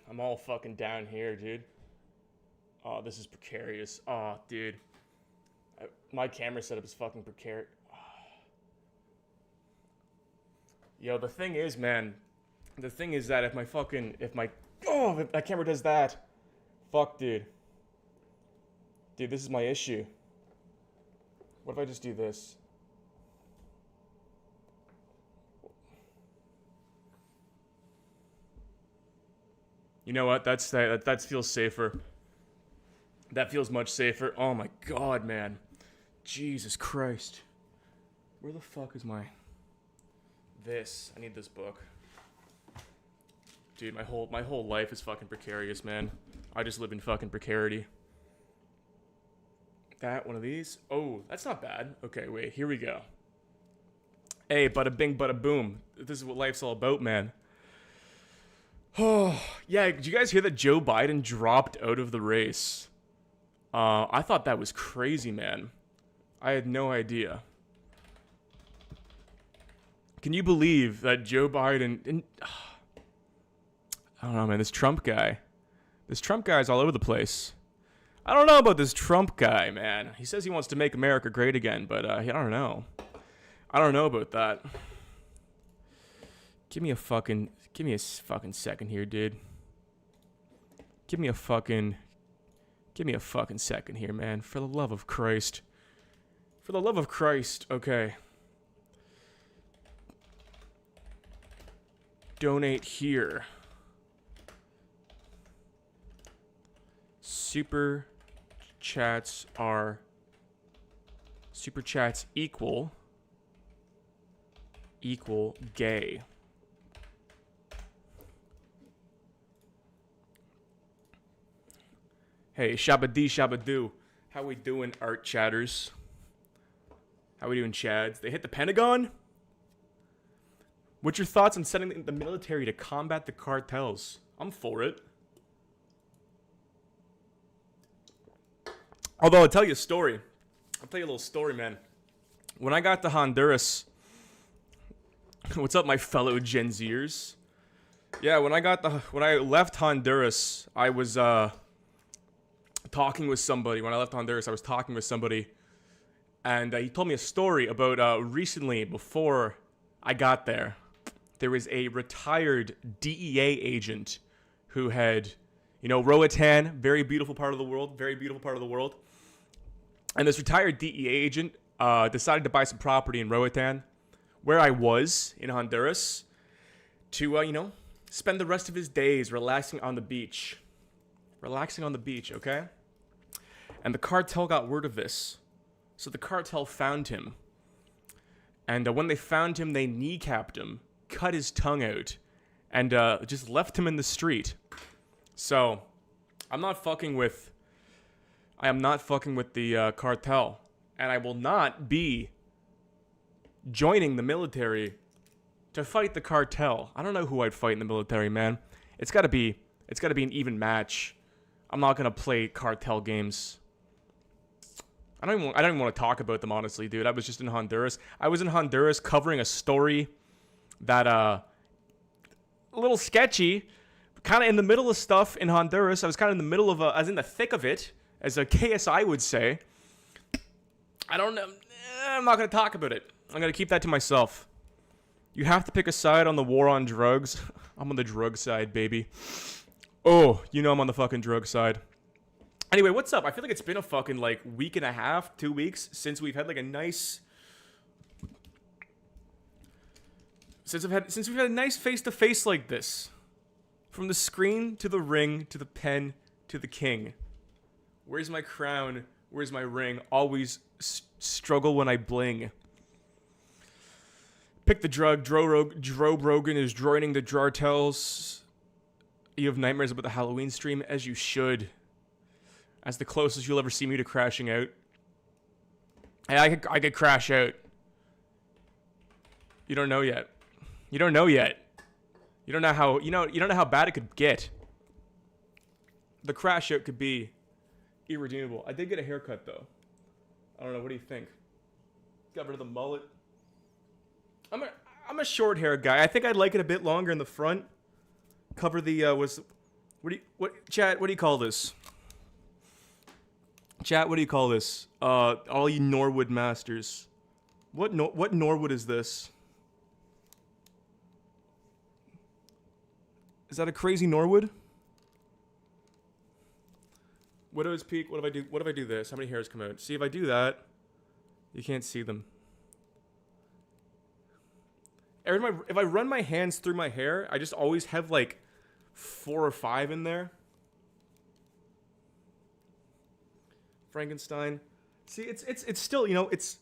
I'm all fucking down here, dude. Oh, this is precarious. Oh, dude. My camera setup is fucking precarious. Yo, the thing is, man. The thing is that if my camera does that. Fuck, dude. Dude, this is my issue. What if I just do this? You know what? That feels safer. That feels much safer. Oh my god, man. Jesus Christ. Where the fuck is my... This. I need this book. Dude, my whole life is fucking precarious, man. I just live in fucking precarity. That, one of these. Oh, that's not bad. Okay, wait, here we go. Hey, bada bing, bada boom. This is what life's all about, man. Oh, yeah, did you guys hear that Joe Biden dropped out of the race? I thought that was crazy, man. I had no idea. Can you believe that Joe Biden... I don't know, man. This Trump guy. This Trump guy's all over the place. I don't know about this Trump guy, man. He says he wants to make America great again, but I don't know. I don't know about that. Give me a fucking second here, dude. Give me a fucking second here, man. For the love of Christ. For the love of Christ. Okay. Donate here. Super chats equal gay. Hey, shabba-dee, shabba-doo. How we doing, art chatters? How we doing, chads? They hit the Pentagon? What's your thoughts on sending the military to combat the cartels? I'm for it. Although, I'll tell you a story. I'll tell you a little story, man. When I got to Honduras... What's up, my fellow Gen Zers? Yeah, when I left Honduras, I was, talking with somebody. When I left Honduras, I was talking with somebody. And he told me a story about, recently, before I got there. There was a retired DEA agent who had... You know, Roatan, very beautiful part of the world. Very beautiful part of the world. And this retired DEA agent decided to buy some property in Roatan, where I was in Honduras, to, you know, spend the rest of his days relaxing on the beach. Relaxing on the beach, okay? And the cartel got word of this. So the cartel found him. And when they found him, they kneecapped him, cut his tongue out, and just left him in the street. So, I am not fucking with the cartel, and I will not be joining the military to fight the cartel. I don't know who I'd fight in the military, man. It's gotta be an even match. I'm not gonna play cartel games. I don't even want to talk about them, honestly, dude. I was just in Honduras. I was in Honduras covering a story that a little sketchy. Kind of in the middle of stuff in Honduras. I was kind of in the middle of as in the thick of it, as a KSI would say. I don't know. I'm not going to talk about it. I'm going to keep that to myself. You have to pick a side on the war on drugs. I'm on the drug side, baby. Oh, you know I'm on the fucking drug side. Anyway, what's up? I feel like it's been a fucking, like, week and a half, 2 weeks, since we've had, like, a nice... Since we've had a nice face-to-face like this. From the screen, to the ring, to the pen, to the king. Where's my crown? Where's my ring? Always struggle when I bling. Pick the drug. Dro Brogan is joining the Jartels. You have nightmares about the Halloween stream, as you should. As the closest you'll ever see me to crashing out. Hey, I could crash out. You don't know yet. You don't know yet. You don't know how bad it could get. The crash out could be irredeemable. I did get a haircut though. I don't know. What do you think? Got rid of the mullet. I'm a short hair guy. I think I'd like it a bit longer in the front. Cover the Chat, what do you call this? Chat, what do you call this? All you Norwood masters. What Norwood is this? Is that a crazy Norwood? Widow's Peak. What if I do this? How many hairs come out? See, if I do that, you can't see them. If I run my hands through my hair, I just always have like 4 or 5 in there. Frankenstein. See, it's still, you know, it's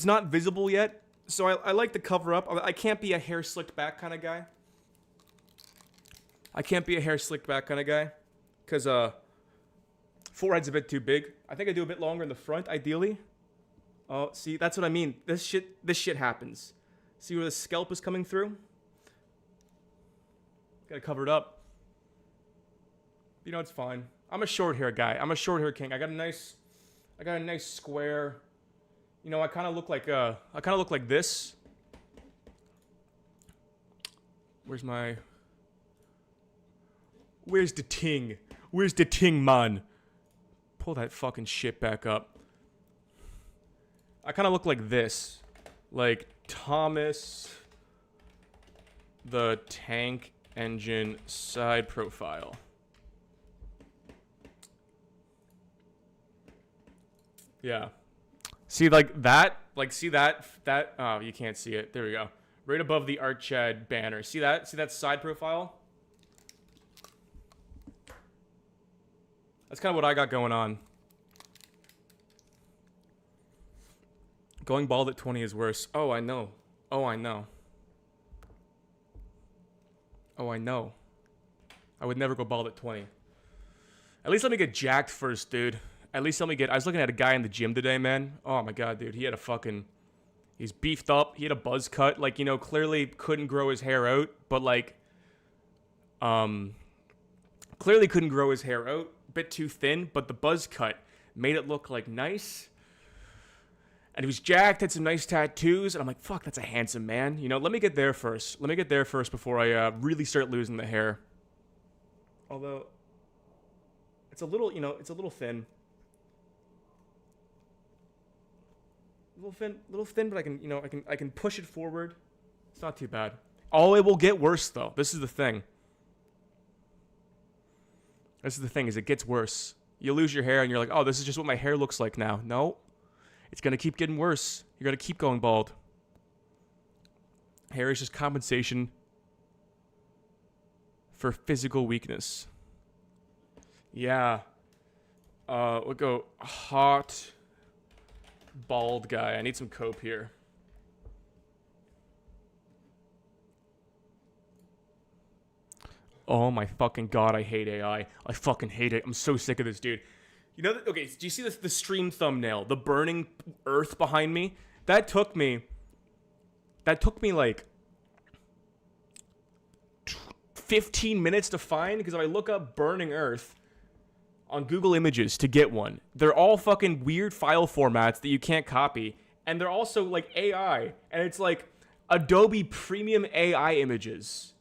not visible yet, so I like to cover up. I can't be a hair slicked back kind of guy. Because forehead's a bit too big. I think I do a bit longer in the front, ideally. Oh, see, that's what I mean. This shit happens. See where the scalp is coming through? Gotta cover it up. You know, it's fine. I'm a short hair guy. I'm a short hair king. I got a nice square. You know, I kind of look like this. Where's the ting? Where's the ting, man? Pull that fucking shit back up. I kind of look like this. Like Thomas the Tank Engine side profile. Yeah. See, like that? See that? Oh, you can't see it. There we go. Right above the Art Chad banner. See that? See that side profile? That's kind of what I got going on. Going bald at 20 is worse. Oh, I know. Oh, I know. Oh, I know. I would never go bald at 20. At least let me get jacked first, dude. At least let me get... I was looking at a guy in the gym today, man. Oh, my God, dude. He had a fucking... He's beefed up. He had a buzz cut. Like, you know, clearly couldn't grow his hair out. But, like... Clearly couldn't grow his hair out. Bit too thin. But the buzz cut made it look, like, nice. And he was jacked. Had some nice tattoos. And I'm like, fuck, that's a handsome man. You know, let me get there first. Let me get there first before I really start losing the hair. Although... It's a little, you know, it's a little thin. Little thin, but I can, you know, I can push it forward. It's not too bad. Oh, it will get worse though. This is the thing. This is the thing, is it gets worse. You lose your hair and you're like, oh, this is just what my hair looks like now. No, it's gonna keep getting worse. You're gonna keep going bald. Hair is just compensation for physical weakness. Yeah. We'll go hot bald guy. I need some cope here. Oh my fucking God, I hate AI. I fucking hate it. I'm so sick of this, dude. You know, okay, do you see this, the stream thumbnail? The burning earth behind me? That took me like 15 minutes to find, because if I look up burning earth on Google Images to get one, they're all fucking weird file formats that you can't copy, and they're also like AI, and it's like Adobe Premium AI images.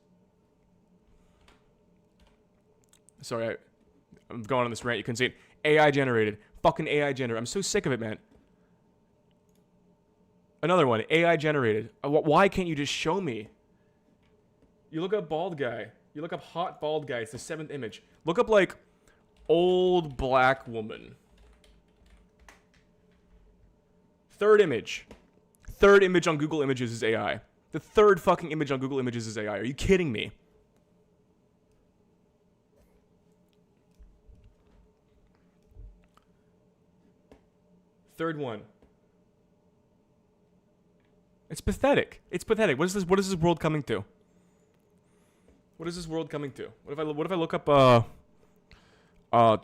Sorry, I'm going on this rant. You couldn't see it. AI generated. Fucking AI generated. I'm so sick of it, man. Another one. AI generated. Why can't you just show me? You look up bald guy. You look up hot bald guy. It's the 7th image. Look up, like, old black woman. 3rd image. 3rd image on Google Images is AI. The 3rd fucking image on Google Images is AI. Are you kidding me? Third one. It's pathetic. It's pathetic. What is this world coming to? What is this world coming to? What if I look up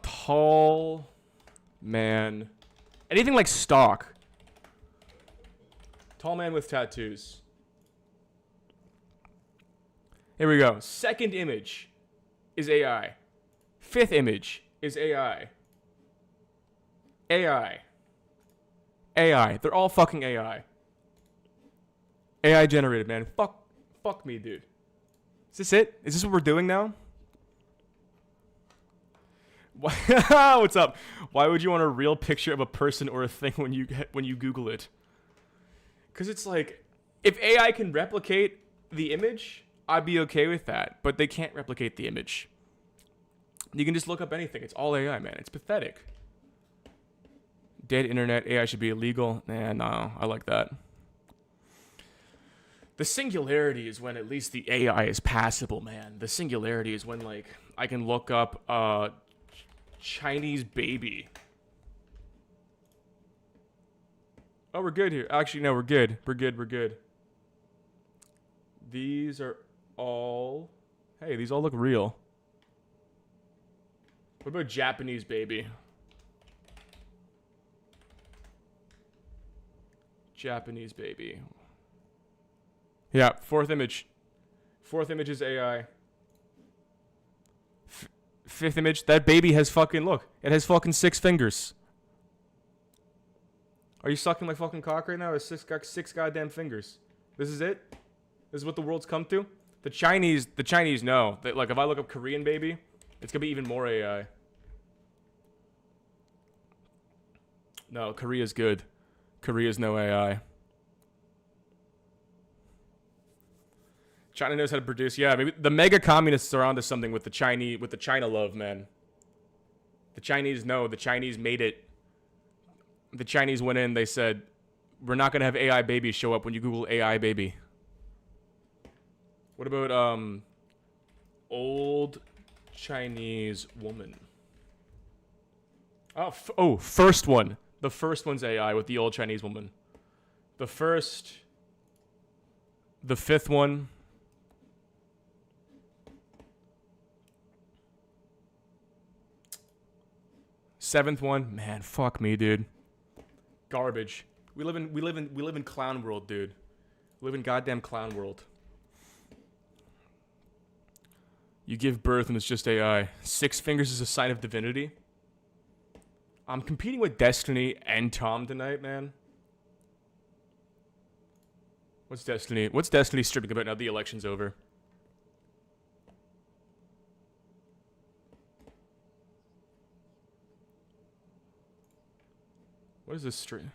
tall man, anything like stock. Tall man with tattoos. Here we go. 2nd image is AI. 5th image is AI. AI. AI. They're all fucking AI. AI generated, man. Fuck me, dude. Is this it? Is this what we're doing now? What's up? Why would you want a real picture of a person or a thing when you Google it? Because it's like, if AI can replicate the image, I'd be okay with that. But they can't replicate the image. You can just look up anything. It's all AI, man. It's pathetic. Dead internet. AI should be illegal. Nah, no. I like that. The singularity is when at least the AI is passable, man. The singularity is when, like, I can look up Chinese baby. Oh, we're good here. Actually, no, we're good. We're good. These are all... Hey, these all look real. What about Japanese baby? Japanese baby. Yeah, fourth image. Fourth image is AI. Fifth image, that baby has fucking, look, it has fucking 6 fingers. Are you sucking my fucking cock right now? It's got 6 goddamn fingers. This is it? This is what the world's come to? The Chinese know. That, like, if I look up Korean baby, it's gonna be even more AI. No, Korea's good. Korea's no AI. China knows how to produce. Yeah, maybe the mega communists are onto something with the China love, man. The Chinese know. The Chinese made it. The Chinese went in. They said, "We're not gonna have AI babies show up when you Google AI baby." What about old Chinese woman? Oh, first one. The first one's AI with the old Chinese woman. The fifth one. Seventh one, man, fuck me, dude. Garbage. We live in clown world, dude. We live in goddamn clown world. You give birth and it's just AI. 6 fingers is a sign of divinity. I'm competing with Destiny and Tom tonight, man. What's Destiny streaming about now the election's over? What is this stream?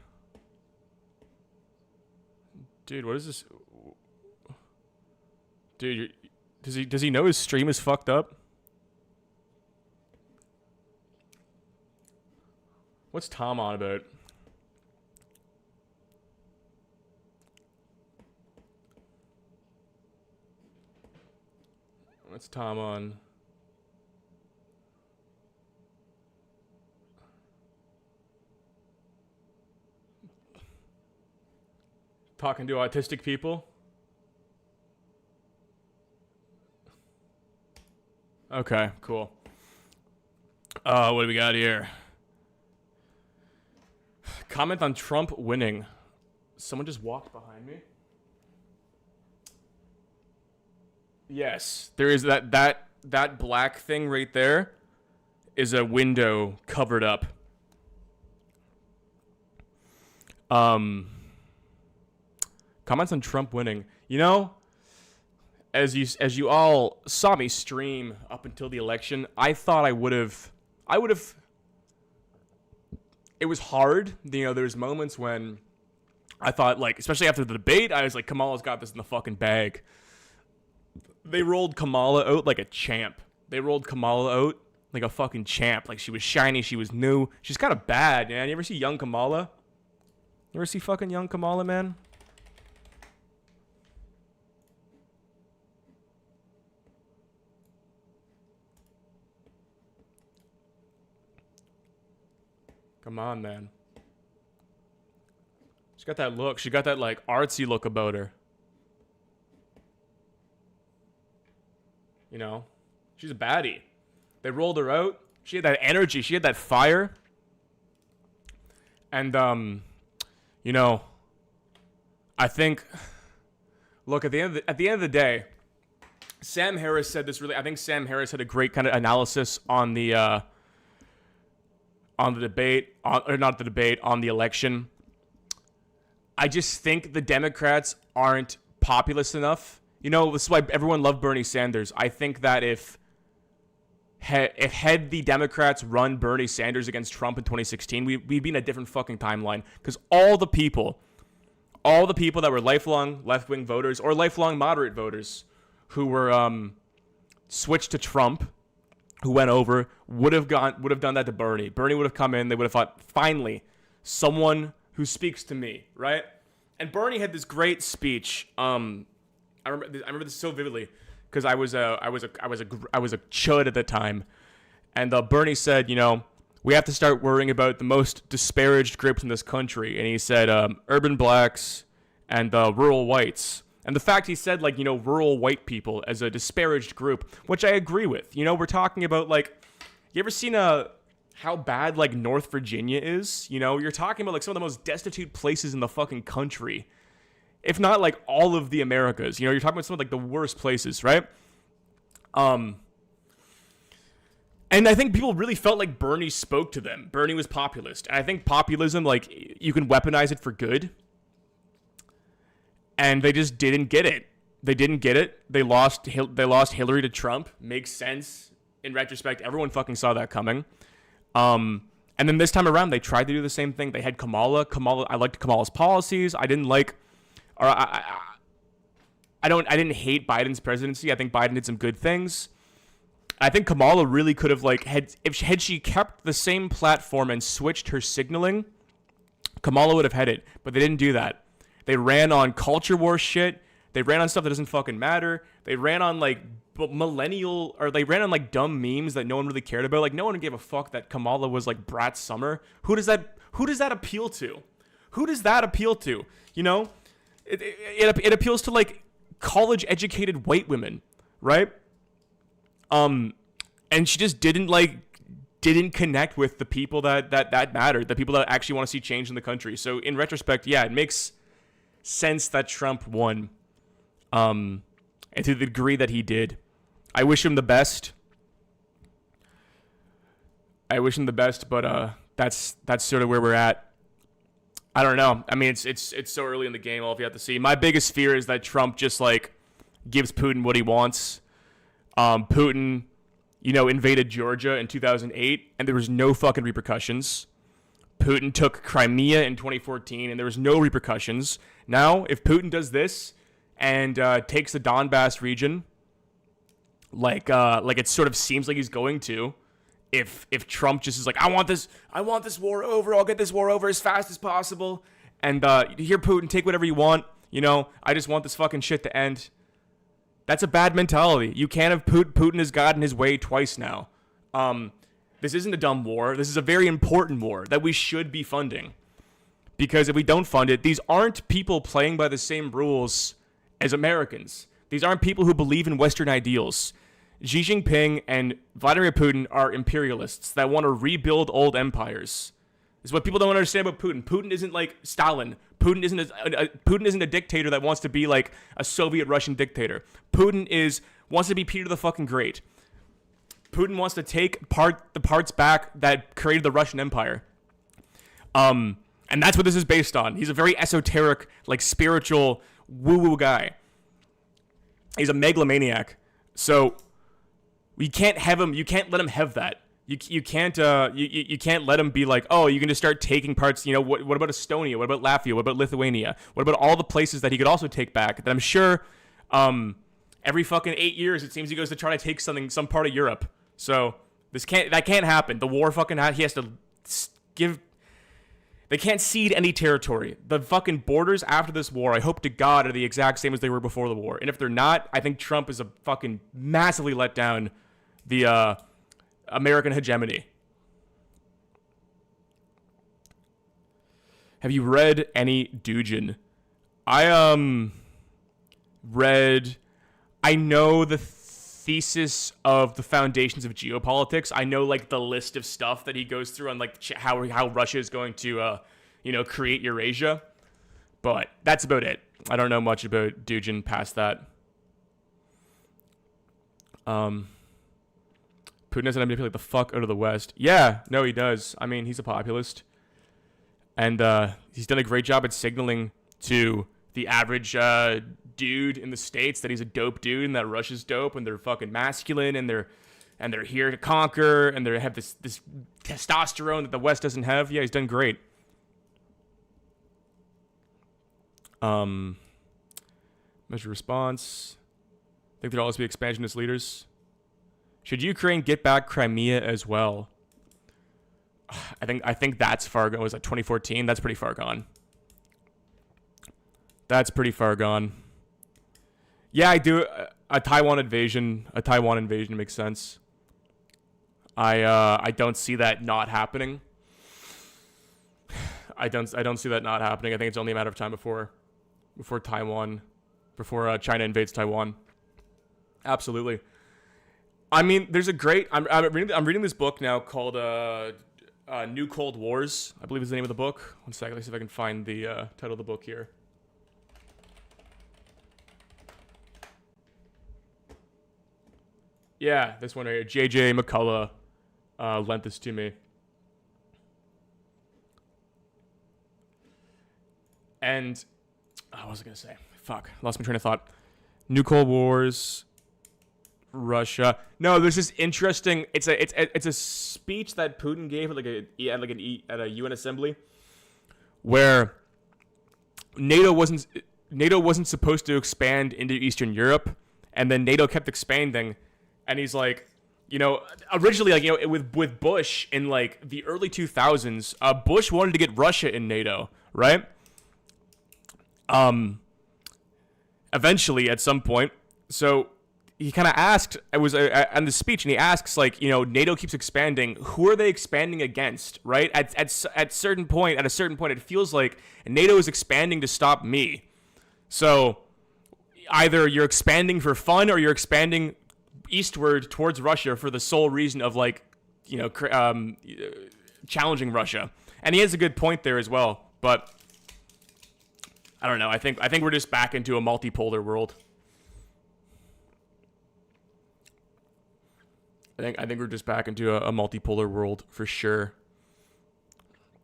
Dude, what is this? Dude, does he know his stream is fucked up? What's Tom on about? What's Tom on? Talking to autistic people? Okay, cool. What do we got here? Comment on Trump winning. Someone just walked behind me. Yes, there is that black thing right there is a window covered up. Comments on Trump winning. You know, as you all saw me stream up until the election, I thought I would have. It was hard. You know, there's moments when I thought, like, especially after the debate, I was like, Kamala's got this in the fucking bag. They rolled Kamala out like a champ. They rolled Kamala out like a fucking champ. Like, she was shiny, she was new. She's kind of bad, man. You ever see young Kamala? You ever see fucking young Kamala, man? Come on, man. She got that look. She got that, like, artsy look about her. You know? She's a baddie. They rolled her out. She had that energy. She had that fire. And, you know, I think, look, at the end of the day, Sam Harris said this really, I think Sam Harris had a great kind of analysis on the debate, or not the debate, on the election. I just think the Democrats aren't populist enough. You know, this is why everyone loved Bernie Sanders. I think that if had the Democrats run Bernie Sanders against Trump in 2016, we'd be in a different fucking timeline. Because all the people that were lifelong left-wing voters or lifelong moderate voters who were switched to Trump, who went over, would have done that to Bernie. Bernie would have come in. They would have thought, finally, someone who speaks to me, right? And Bernie had this great speech. I remember this so vividly because I was a chud at the time, and Bernie said, we have to start worrying about the most disparaged groups in this country, and he said urban blacks and rural whites. And the fact he said, rural white people as a disparaged group, which I agree with. We're talking about, you ever seen how bad, North Virginia is? You're talking about, some of the most destitute places in the fucking country. If not, all of the Americas. You're talking about some of, the worst places, right? And I think people really felt like Bernie spoke to them. Bernie was populist. And I think populism, you can weaponize it for good. And they just didn't get it. They didn't get it. They lost Hillary to Trump. Makes sense. In retrospect, everyone fucking saw that coming. And then this time around, they tried to do the same thing. They had Kamala. I liked Kamala's policies. I didn't like, or I didn't hate Biden's presidency. I think Biden did some good things. I think Kamala really could have had she kept the same platform and switched her signaling, Kamala would have had it. But they didn't do that. They ran on culture war shit. They ran on stuff that doesn't fucking matter. They ran on they ran on dumb memes that no one really cared about. No one gave a fuck that Kamala was Brat Summer. Who does that appeal to? Who does that appeal to? It appeals to college educated white women, right? And she just didn't connect with the people that mattered, the people that actually want to see change in the country. So in retrospect, yeah, it makes sense that Trump won, and to the degree that he did. I wish him the best. But that's sort of where we're at. I don't know. I mean, it's so early in the game. All you have to see. My biggest fear is that Trump just gives Putin what he wants. Putin, invaded Georgia in 2008, and there was no fucking repercussions. Putin took Crimea in 2014, and there was no repercussions. Now, if Putin does this and takes the Donbass region, like it sort of seems like he's going to, if Trump just is I want this war over, I'll get this war over as fast as possible, and here Putin, take whatever you want, I just want this fucking shit to end. That's a bad mentality. You can't have Putin has gotten his way twice now. This isn't a dumb war. This is a very important war that we should be funding. Because if we don't fund it, these aren't people playing by the same rules as Americans. These aren't people who believe in Western ideals. Xi Jinping and Vladimir Putin are imperialists that want to rebuild old empires. This is what people don't understand about Putin. Putin isn't like Stalin. Putin isn't a dictator that wants to be like a Soviet Russian dictator. Putin wants to be Peter the fucking Great. Putin wants to take the parts back that created the Russian Empire. And that's what this is based on. He's a very esoteric, spiritual, woo-woo guy. He's a megalomaniac. So you can't have him. You can't let him have that. You can't let him be oh, you can just start taking parts. What about Estonia? What about Latvia? What about Lithuania? What about all the places that he could also take back? That I'm sure every fucking 8 years it seems he goes to try to take some part of Europe. So that can't happen. The war he has to give. They can't cede any territory. The fucking borders after this war, I hope to God, are the exact same as they were before the war. And if they're not, I think Trump is a fucking massively let down the American hegemony. Have you read any Dugin? I know the thesis of the foundations of geopolitics. I know the list of stuff that he goes through on how Russia is going to create Eurasia, but that's about it. I don't know much about Dugin past that. Putin doesn't manipulate the fuck out of the West. Yeah, no, he does. I mean, he's a populist, and he's done a great job at signaling to the average dude in the States that he's a dope dude and that Russia's dope and they're fucking masculine and they're and they're here to conquer, and they have this testosterone that the West doesn't have. Yeah, he's done great. Measure response. I think there'll always be expansionist leaders. Should Ukraine get back Crimea as well? I think that's far gone. Was that 2014? That's pretty far gone. That's pretty far gone. Yeah, I do. A Taiwan invasion makes sense. I don't see that not happening. I don't see that not happening. I think it's only a matter of time before China invades Taiwan. Absolutely. I mean, there's a great. I'm reading this book now called New Cold Wars, I believe is the name of the book. One second, let's see if I can find the title of the book here. Yeah, this one right here. J.J. McCullough lent this to me. And, what was I going to say? Fuck, lost my train of thought. New Cold Wars, Russia. No, there's this interesting. It's a speech that Putin gave at at a UN assembly, where NATO wasn't supposed to expand into Eastern Europe, and then NATO kept expanding, and he's like, originally, with Bush in like the early 2000s, Bush wanted to get Russia in NATO, right? Eventually, at some point, so he kind of asked, it was on the speech, and he asks, like, NATO keeps expanding. Who are they expanding against, right? At a certain point, it feels like NATO is expanding to stop me. So either you're expanding for fun, or you're expanding eastward towards Russia for the sole reason of, like, challenging Russia. And he has a good point there as well, but I don't know. I think we're just back into a multipolar world. I think we're just back into a multipolar world for sure.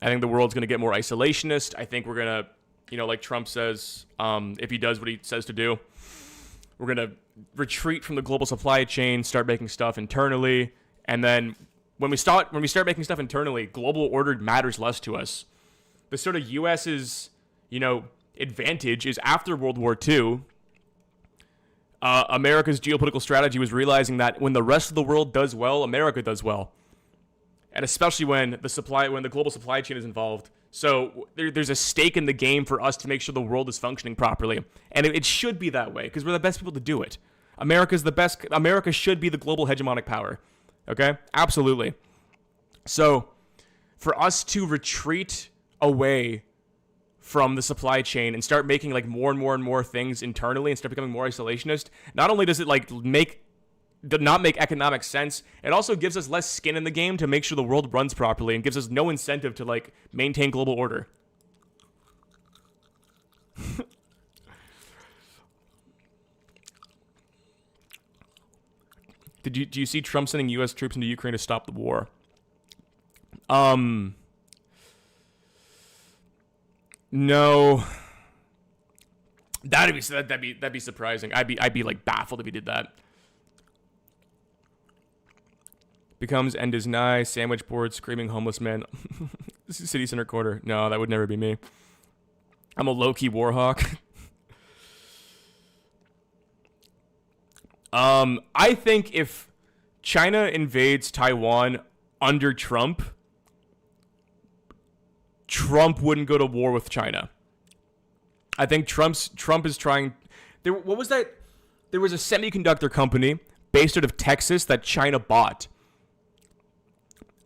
I think the world's going to get more isolationist. I think we're going to, like Trump says, if he does what he says to do, we're going to retreat from the global supply chain, start making stuff internally. And then when we start making stuff internally, global order matters less to us. The sort of U.S.'s, advantage is after World War II, America's geopolitical strategy was realizing that when the rest of the world does well, America does well. And especially when the global supply chain is involved. So there's a stake in the game for us to make sure the world is functioning properly. And it should be that way, because we're the best people to do it. America should be the global hegemonic power. Okay? Absolutely. So for us to retreat away from the supply chain and start making like more and more things internally and start becoming more isolationist, not only does it not make economic sense, it also gives us less skin in the game to make sure the world runs properly and gives us no incentive to like maintain global order. Do you see Trump sending U.S. troops into Ukraine to stop the war? No. That'd be surprising. I'd be like baffled if he did that. Becomes end is nigh. Sandwich board. Screaming homeless man. City center quarter. No, that would never be me. I'm a low-key war hawk. I think if China invades Taiwan under Trump wouldn't go to war with China. I think Trump is trying. What was that? There was a semiconductor company based out of Texas that China bought.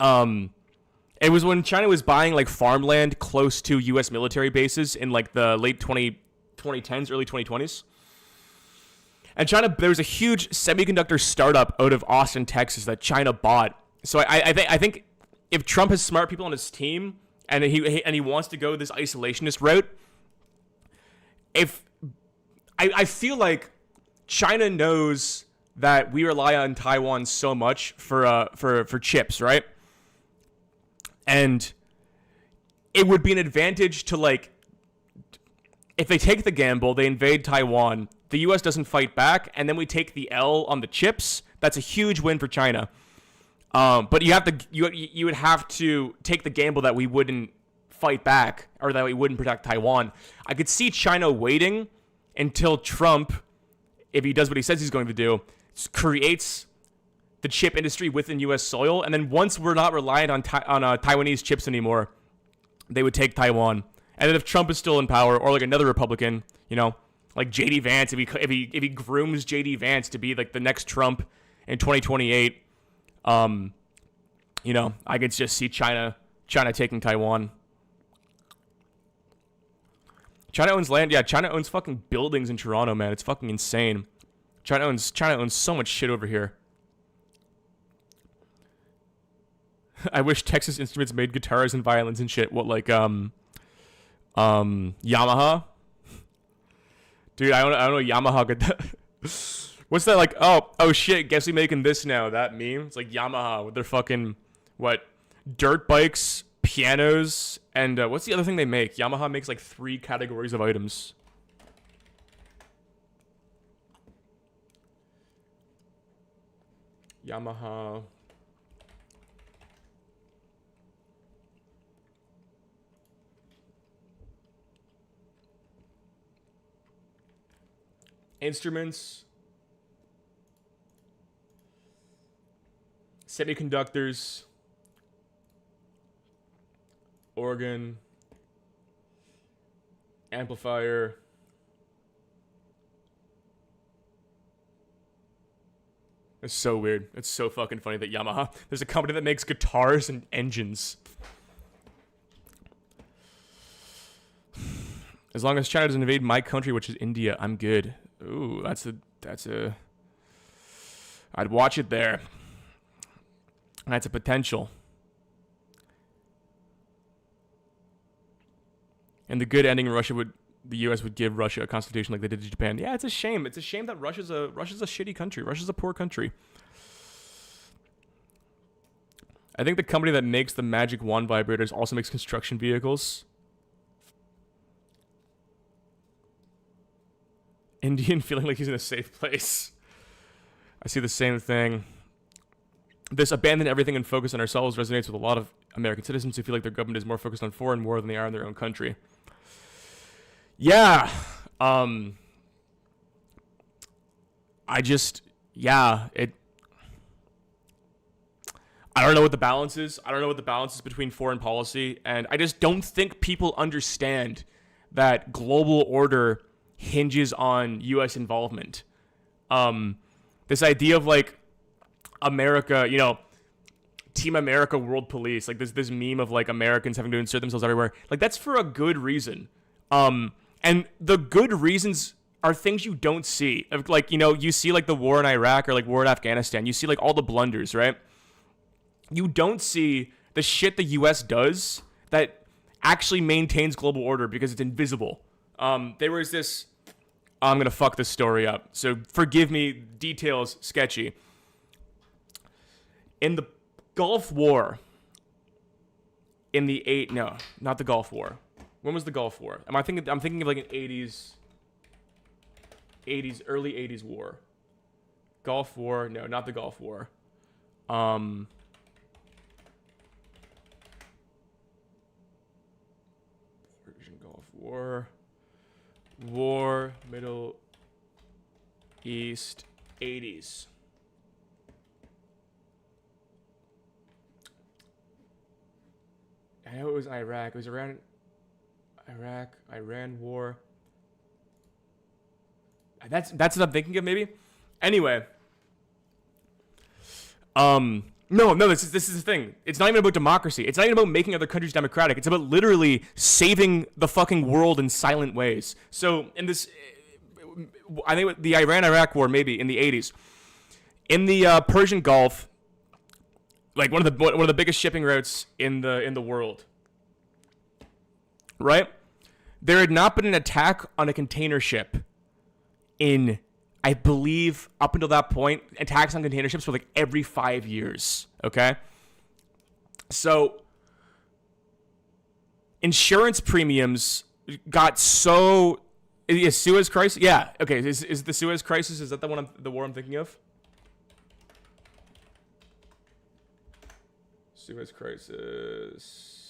It was when China was buying like farmland close to U.S. military bases in like the late 2010s, early 2020s. And there was a huge semiconductor startup out of Austin, Texas that China bought. So I think if Trump has smart people on his team and he wants to go this isolationist route, I feel like China knows that we rely on Taiwan so much for chips, right? And it would be an advantage to, like, if they take the gamble, they invade Taiwan, the U.S. doesn't fight back, and then we take the L on the chips, That's a huge win for China. But you would have to take the gamble that we wouldn't fight back or that we wouldn't protect Taiwan. I could see China waiting until Trump, if he does what he says he's going to do, creates the chip industry within U.S. soil, and then once we're not reliant on Taiwanese chips anymore, they would take Taiwan. And then if Trump is still in power, or like another Republican, you know, like J.D. Vance, if he grooms J.D. Vance to be like the next Trump in 2028, you know, I could just see China taking Taiwan. China owns land. Yeah, China owns fucking buildings in Toronto, man. It's fucking insane. China owns so much shit over here. I wish Texas Instruments made guitars and violins and shit. What, like Yamaha? Dude, I don't know Yamaha guitar. What's that like? Oh shit, guess we making this now. That meme? It's like Yamaha with their fucking what? Dirt bikes, pianos, and what's the other thing they make? Yamaha makes like 3 categories of items. Yamaha. Instruments. Semiconductors. Organ. Amplifier. It's so weird. It's so fucking funny that Yamaha, there's a company that makes guitars and engines. As long as China doesn't invade my country, which is India, I'm good. Ooh, that's a I'd watch it there. That's a potential. And the good ending, the U.S. would give Russia a constitution like they did to Japan. Yeah, it's a shame. It's a shame that Russia's a shitty country. Russia's a poor country. I think the company that makes the Magic Wand vibrators also makes construction vehicles. Indian feeling like he's in a safe place. I see the same thing. This abandon everything and focus on ourselves resonates with a lot of American citizens who feel like their government is more focused on foreign war than they are in their own country. Yeah. I don't know what the balance is. I don't know what the balance is between foreign policy, and I just don't think people understand that global order hinges on U.S. involvement. This idea of like America, you know, Team America World Police, like this meme of like Americans having to insert themselves everywhere. Like that's for a good reason. And the good reasons are things you don't see. Like, you know, you see like the war in Iraq or like war in Afghanistan. You see like all the blunders, right? You don't see the shit the U.S. does that actually maintains global order because it's invisible. There was this... I'm going to fuck this story up, so forgive me, details sketchy. In the Gulf War, in the not the Gulf War. When was the Gulf War? I'm thinking of like an 80s, early 80s war. Gulf War, no, not the Gulf War. Persian Gulf War. Middle East, 80s. I know it was Iraq. It was around Iran war. That's what I'm thinking of, maybe. Anyway. No, this is the thing. It's not even about democracy. It's not even about making other countries democratic. It's about literally saving the fucking world in silent ways. So in this, I think the Iran-Iraq war, maybe in the 80s, in the Persian Gulf, like one of the biggest shipping routes in the world, right? There had not been an attack on a container ship in, I believe, up until that point, attacks on container ships were like every 5 years, okay? So, insurance premiums got so... Is Suez Crisis? Yeah, okay, is the Suez Crisis, is that the war I'm thinking of? Suez Crisis.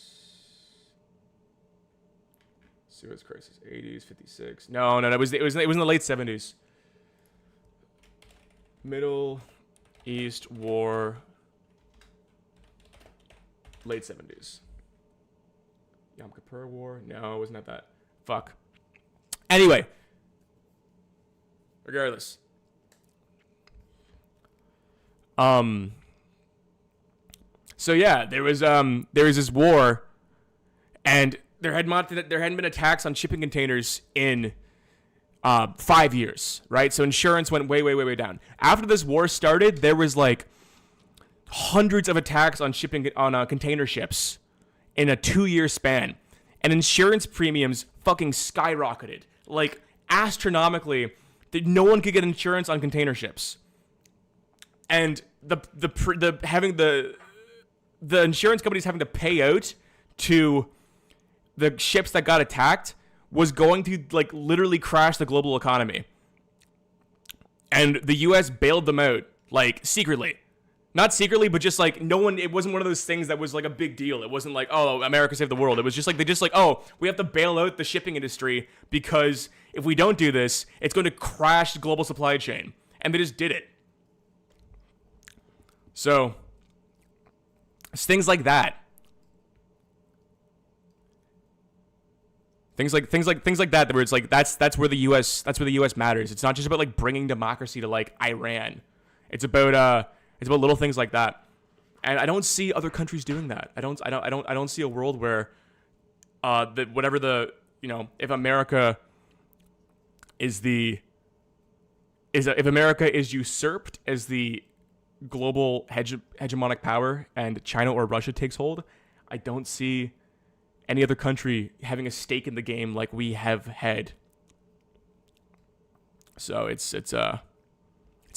Suez Crisis, 80s, 56. No, it was in the late 70s. Middle East War, late 70s. Yom Kippur War? No, it wasn't that. Fuck. Anyway, regardless. So yeah, there was this war, and there hadn't been attacks on shipping containers in 5 years, right? So insurance went way down. After this war started, there was like hundreds of attacks on container ships in a 2-year span, and insurance premiums fucking skyrocketed, like astronomically. That no one could get insurance on container ships, and the insurance companies having to pay out to the ships that got attacked was going to like literally crash the global economy. And the US bailed them out, like secretly. Not secretly, but just like no one, it wasn't one of those things that was like a big deal. It wasn't like, oh, America saved the world. It was just like, oh, we have to bail out the shipping industry because if we don't do this, it's going to crash the global supply chain. And they just did it. So, it's things like that. Things like that where it's like that's where the US matters. It's not just about like bringing democracy to like Iran. It's about little things like that. And I don't see other countries doing that. I don't see a world where if America if America is usurped as the global hegemonic power and China or Russia takes hold, I don't see any other country having a stake in the game like we have had. So it's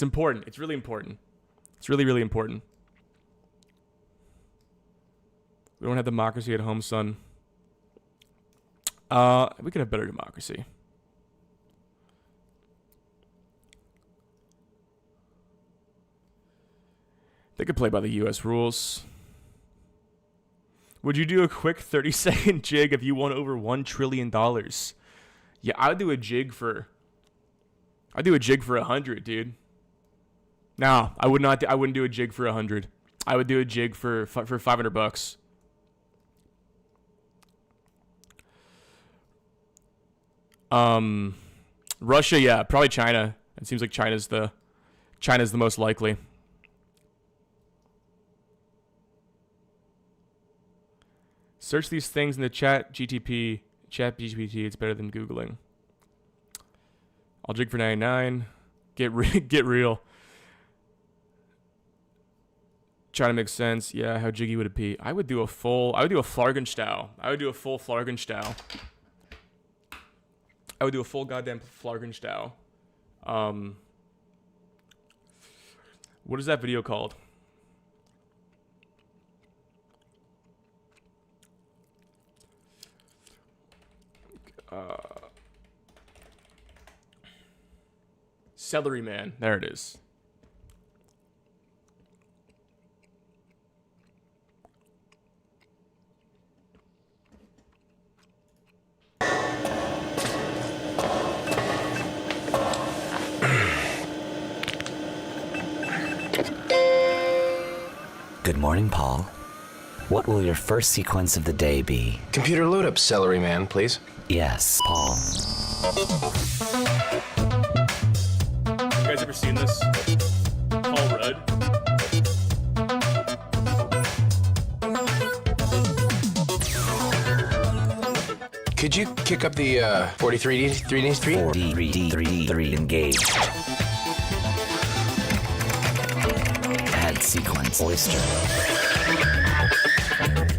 important. It's really important. It's really important. We don't have democracy at home, son. We could have better democracy. They could play by the U.S. rules. Would you do a quick 30-second jig if you won over $1 trillion? Yeah, I would do a jig for 100, dude. No, I would not. I wouldn't do a jig for 100. I would do a jig for $500. Russia, yeah, probably China. It seems like China's the most likely. Search these things in the chat GPT. It's better than Googling. I'll jig for 99. Get real. Trying to make sense. Yeah, how jiggy would it be? I would do a Flargenstau. I would do a full goddamn Flargenstau. What is that video called? Celery Man. There it is. Good morning, Paul. What will your first sequence of the day be? Computer load up, Celery Man, please. Yes, Paul. You guys ever seen this? Paul Rudd. Could you kick up the 43D3 engaged. Add sequence Oyster.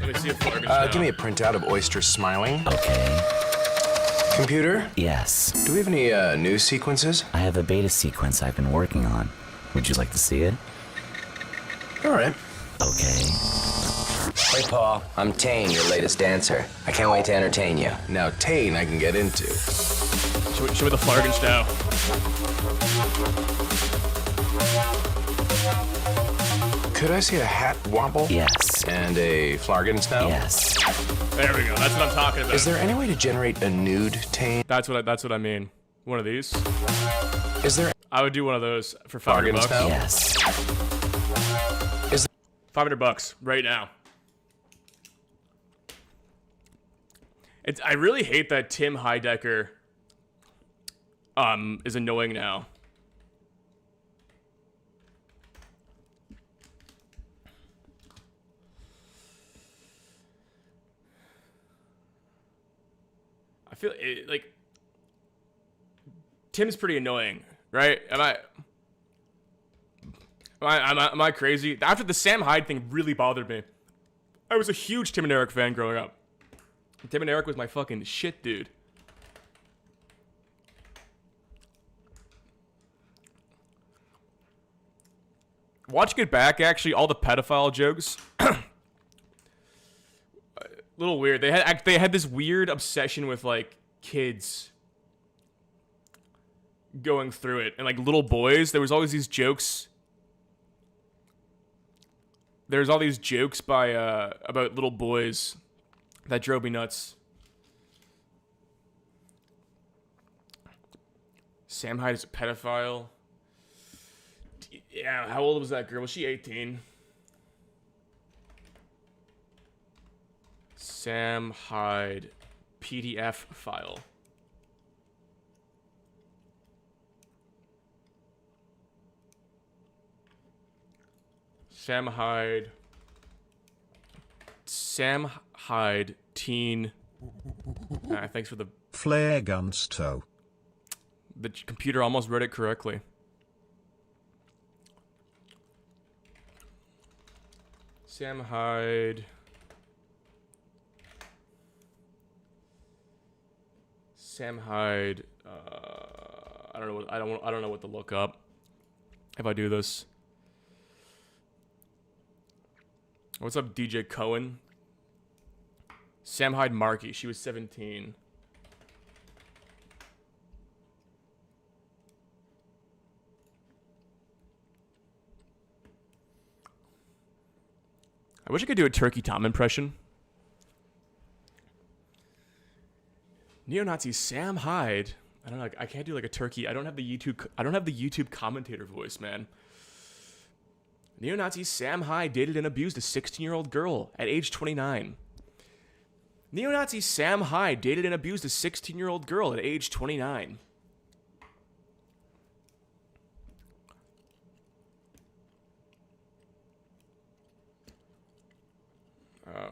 Let me see if give me a printout of Oyster smiling. Okay. Computer? Yes. Do we have any news sequences? I have a beta sequence I've been working on. Would you like to see it? All right. Okay. Hey, Paul. I'm Tane, your latest dancer. I can't wait to entertain you. Now, Tane I can get into. Show me the Flargenstau. Could I see a hat wobble? Yes. And a flargon smell? Yes. There we go. That's what I'm talking about. Is there any way to generate a nude Tane? That's what I mean. One of these. Is there I would do one of those for 500 Flargon bucks. smell? Yes. Is 500 bucks right now. I really hate that Tim Heidecker is annoying now. I feel like Tim's pretty annoying, right? Am I crazy? After the Sam Hyde thing really bothered me. I was a huge Tim and Eric fan growing up. Tim and Eric was my fucking shit, dude. Watching it back, actually, all the pedophile jokes, a little weird. They had this weird obsession with like kids going through it, and like little boys. There was always these jokes. There's all these jokes by about little boys that drove me nuts. Sam Hyde is a pedophile. Yeah, how old was that girl? Was she 18? Sam Hyde PDF file. Sam Hyde teen. Thanks for the Flare guns toe. The computer almost read it correctly. Sam Hyde. Sam Hyde. I don't know what to look up if I do this. What's up, DJ Cohen? Sam Hyde Markey. She was 17. I wish I could do a Turkey Tom impression. Neo-Nazi Sam Hyde. I don't know. I can't do like a turkey. I don't have the YouTube commentator voice, man. Neo-Nazi Sam Hyde dated and abused a 16-year-old girl at age 29. Neo-Nazi Sam Hyde dated and abused a 16-year-old girl at age 29.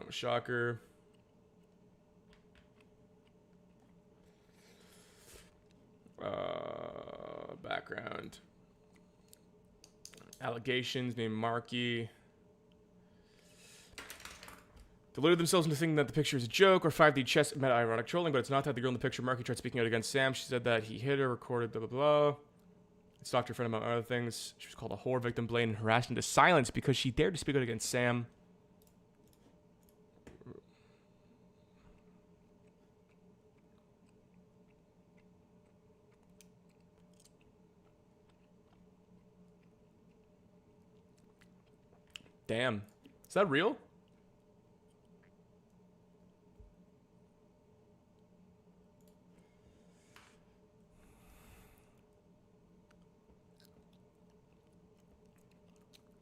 Shocker. Background. Allegations named Markey. Deluded themselves into thinking that the picture is a joke, or 5D chess met ironic trolling, but it's not that. The girl in the picture, Markey, tried speaking out against Sam. She said that he hit her, recorded, blah, blah, blah. Stalked her friend among other things. She was called a whore, victim, blamed, and harassed into silence because she dared to speak out against Sam. Damn. Is that real?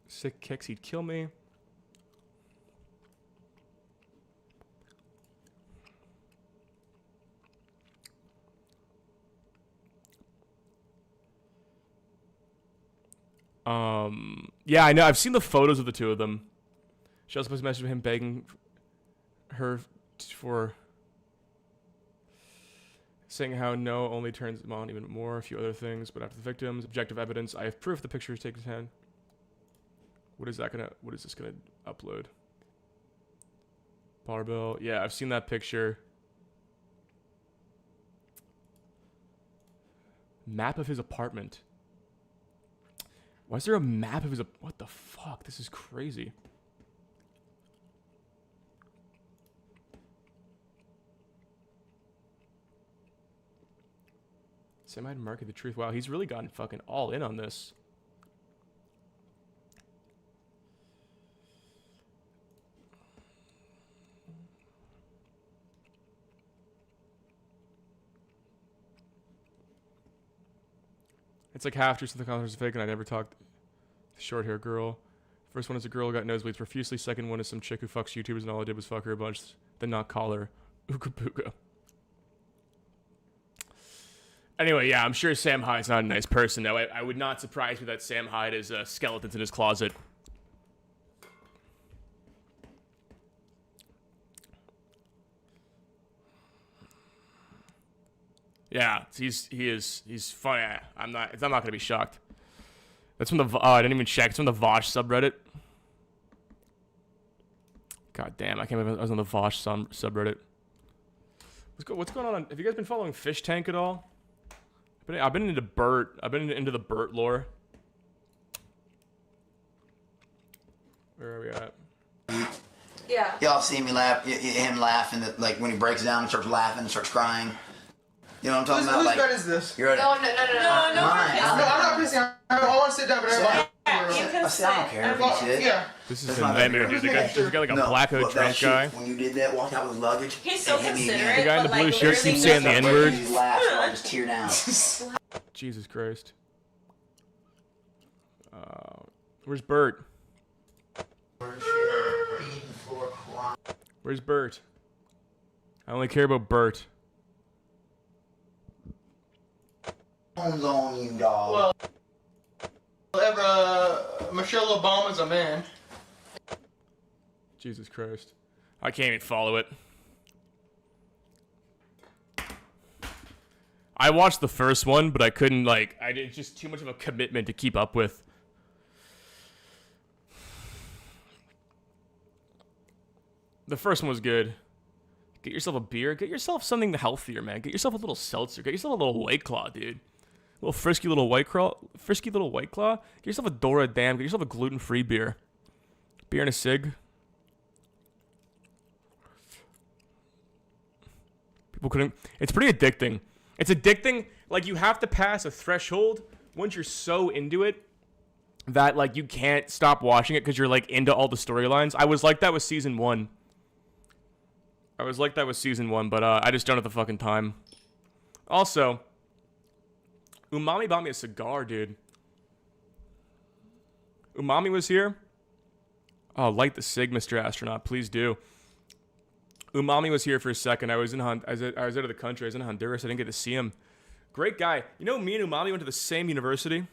Sick kicks, he'd kill me. Yeah, I know. I've seen the photos of the two of them. She also posted a message of him begging her for saying how no only turns him on even more, a few other things, but after the victims, objective evidence, I have proof the picture is taken his hand. What is this gonna upload? Barbell. Yeah, I've seen that picture. Map of his apartment. Why is there a map of his... What the fuck? This is crazy. Sam Hyde Markey the truth. Wow, he's really gotten fucking all in on this. It's like half truth and the concert's fake, and I never talked to the short hair girl. First one is a girl who got nosebleeds profusely. Second one is some chick who fucks YouTubers, and all I did was fuck her a bunch, then not call her Ooga Booga. Anyway, yeah, I'm sure Sam Hyde's not a nice person, though. I would not surprise me that Sam Hyde has skeletons in his closet. Yeah, he's funny. I'm not gonna be shocked. That's from the I didn't even check. It's from the Vosh subreddit. God damn, I can't believe I was on the Vosh subreddit. What's going on? Have you guys been following Fish Tank at all? I've been into Bert. I've been into the Bert lore. Where are we at? Yeah. Y'all see me laugh, him laughing, like when he breaks down and starts laughing and starts crying. You know what I'm talking about? Whose Like, bed is this? you're at No. Mine. No, I'm not pissing. I want to sit down, but I I don't care if you sit. Yeah. This is That's a my nightmare, bad. dude. There's a guy like a black look, coat that trench shit, guy. When you did that, walked out with luggage. He's so and hit me considerate. again. The guy in the but, blue like, shirt keeps literally saying the just- N-word. He laughs, so I just tear down. Jesus Christ. Where's Bert? Where's Bert? I only care about Bert. Home's on you, dog. Michelle Obama's a man. Jesus Christ. I can't even follow it. I watched the first one, but I couldn't, it's just too much of a commitment to keep up with. The first one was good. Get yourself a beer. Get yourself something healthier, man. Get yourself a little seltzer. Get yourself a little White Claw, dude. A little frisky little White Claw. Get yourself a Dora Dam. Get yourself a gluten-free beer. Beer and a cig. People couldn't. It's pretty addicting. It's addicting. Like, you have to pass a threshold once you're so into it that, like, you can't stop watching it because you're, like, into all the storylines. I was like that with season 1. But I just don't have the fucking time. Also, Umami bought me a cigar, dude. Umami was here. Oh, light the cig, Mr. Astronaut. Please do. Umami was here for a second. I was out of the country. I was in Honduras. I didn't get to see him. Great guy. You know, me and Umami went to the same university.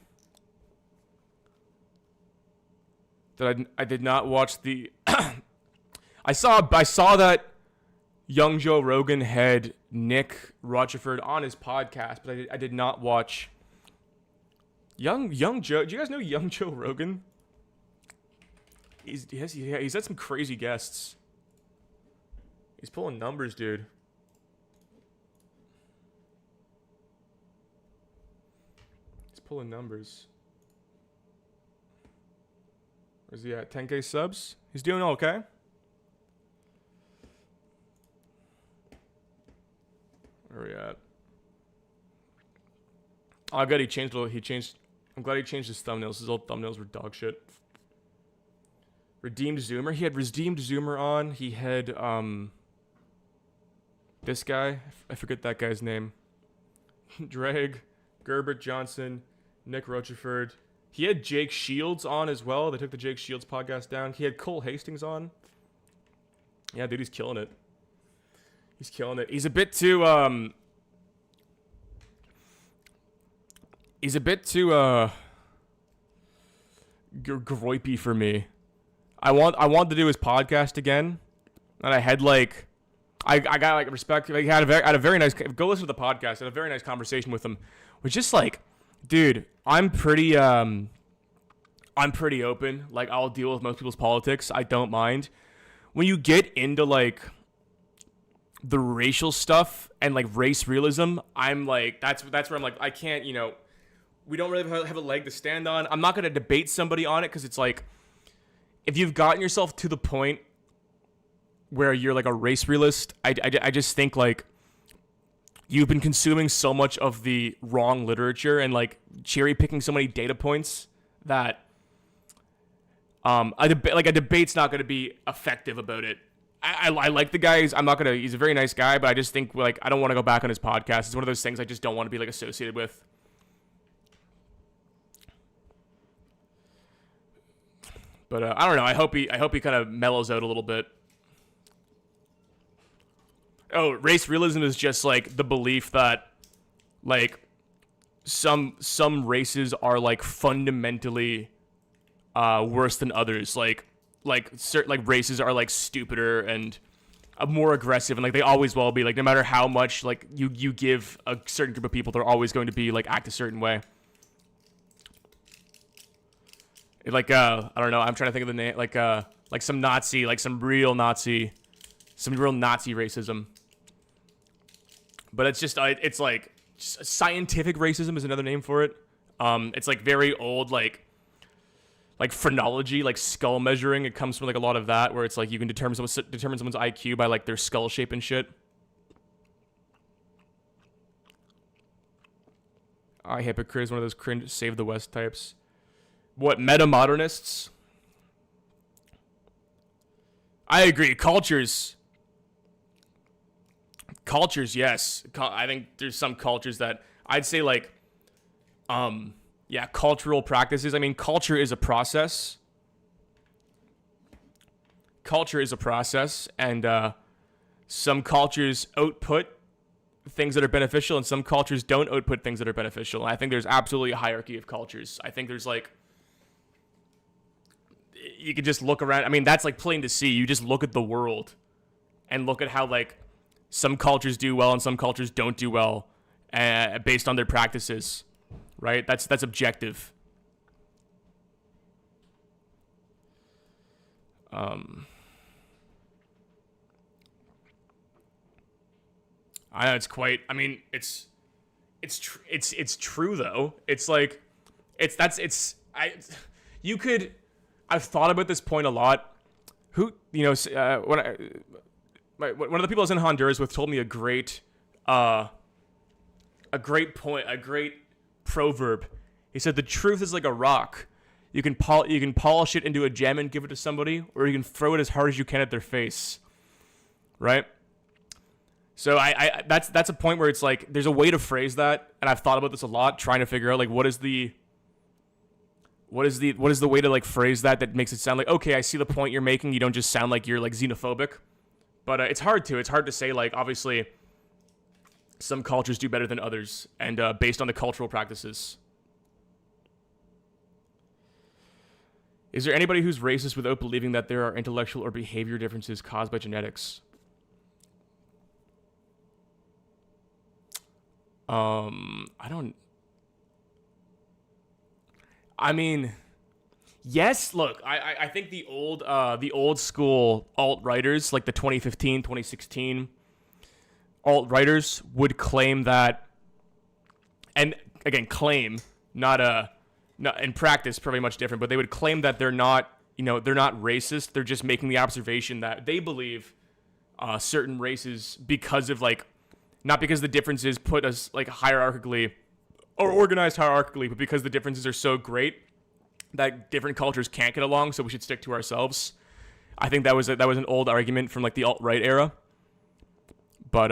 I did not watch the... I saw that young Joe Rogan had Nick Rochefort on his podcast, but I did not watch young Joe. Do you guys know young Joe Rogan? He's had some crazy guests. He's pulling numbers, dude. He's pulling numbers. Where's he at? 10K subs? He's doing okay. Where are we at? Oh, I'm glad he changed his thumbnails. His old thumbnails were dog shit. Redeemed Zoomer. He had Redeemed Zoomer on. He had this guy. I forget that guy's name. Drag, Gerbert Johnson, Nick Rochefort. He had Jake Shields on as well. They took the Jake Shields podcast down. He had Cole Hastings on. Yeah, dude, he's killing it. He's a bit too groipy for me. I want to do his podcast again, and I had I got like respect. Like, had a very nice. Go listen to the podcast. I had a very nice conversation with him. Was just like, dude, I'm pretty open. Like, I'll deal with most people's politics. I don't mind. When you get into like the racial stuff and like race realism, I'm like, that's where I'm like, I can't, we don't really have a leg to stand on. I'm not going to debate somebody on it because it's like, if you've gotten yourself to the point where you're like a race realist, I just think like you've been consuming so much of the wrong literature and like cherry picking so many data points that a debate's not going to be effective about it. I like the guy. He's a very nice guy, but I just think like I don't want to go back on his podcast. It's one of those things I just don't want to be like associated with. But I don't know. I hope he kind of mellows out a little bit. Oh, race realism is just like the belief that like some races are like fundamentally worse than others. Like certain like races are like stupider and more aggressive, and like they always will be. Like no matter how much like you give a certain group of people, they're always going to be like act a certain way. Like I don't know. I'm trying to think of the name. Like some Nazi, like some real Nazi racism. But it's just it's like scientific racism is another name for it. It's like very old, like phrenology, like skull measuring. It comes from like a lot of that, where it's like you can determine someone's IQ by like their skull shape and shit. Hypocrite is one of those cringe Save the West types. What, meta-modernists? I agree. Cultures, yes. I think there's some cultures that I'd say like, yeah, cultural practices. I mean, culture is a process. And some cultures output things that are beneficial, and some cultures don't output things that are beneficial. And I think there's absolutely a hierarchy of cultures. I think there's like, you could just look around. I mean, that's like plain to see. You just look at the world and look at how like some cultures do well and some cultures don't do well based on their practices, right? That's objective. I know it's quite. I mean, it's true though. It's like you could. I've thought about this point a lot. One of the people I was in Honduras with told me a great proverb. He said, "The truth is like a rock. You can polish it into a gem and give it to somebody, or you can throw it as hard as you can at their face." Right? So I that's a point where it's like there's a way to phrase that, and I've thought about this a lot, trying to figure out like what is the way to like phrase that makes it sound like, okay, I see the point you're making. You don't just sound like you're like xenophobic. But it's hard to say, like, obviously some cultures do better than others, and based on the cultural practices. Is there anybody who's racist without believing that there are intellectual or behavior differences caused by genetics? I mean, yes, look, I think the old school alt-writers, like the 2015, 2016 alt-writers would claim that, and again, claim, not in practice, probably much different, but they would claim that they're not racist. They're just making the observation that they believe certain races, because of like, not because the differences put us like hierarchically or organized hierarchically, but because the differences are so great that different cultures can't get along, so we should stick to ourselves. I think that was an old argument from like the alt-right era. But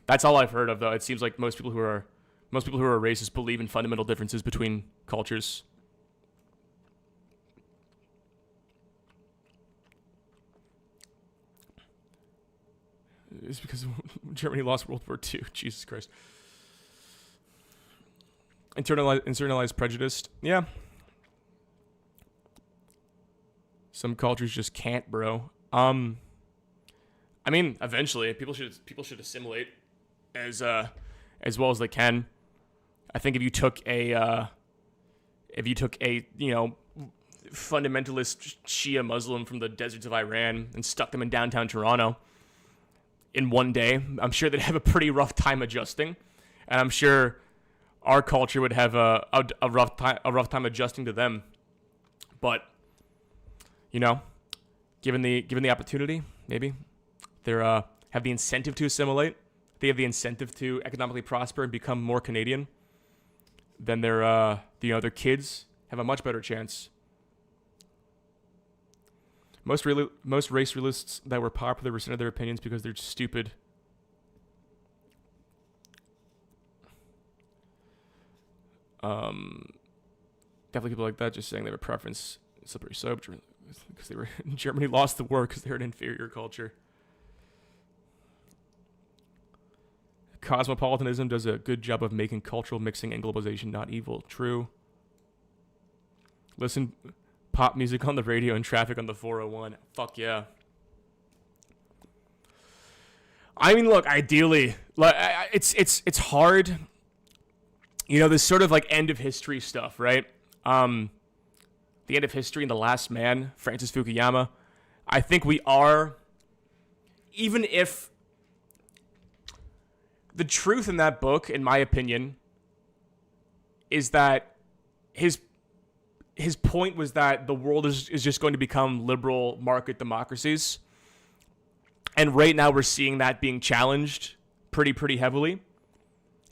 that's all I've heard of, though. It seems like most people who are racist believe in fundamental differences between cultures. It's because Germany lost World War II. Jesus Christ. Internalized prejudice. Yeah. Some cultures just can't, bro. I mean, eventually people should assimilate as well as they can. I think if you took a fundamentalist Shia Muslim from the deserts of Iran and stuck them in downtown Toronto in one day, I'm sure they'd have a pretty rough time adjusting, and I'm sure our culture would have a rough time adjusting to them. But given the opportunity, maybe they have the incentive to assimilate. They have the incentive to economically prosper and become more Canadian. Then their kids have a much better chance. Most race realists that were popular rescinded their opinions because they're stupid. Definitely people like that just saying they have a preference slippery slope because they were Germany lost the war because they're an inferior culture. Cosmopolitanism does a good job of making cultural mixing and globalization not evil. True. Listen, pop music on the radio and traffic on the 401. Fuck yeah. I mean, look, ideally, like it's hard. You know, this sort of like end of history stuff, right? The end of history and The Last Man, Francis Fukuyama. I think we are, even if the truth in that book, in my opinion, is that his point was that the world is just going to become liberal market democracies. And right now we're seeing that being challenged pretty heavily.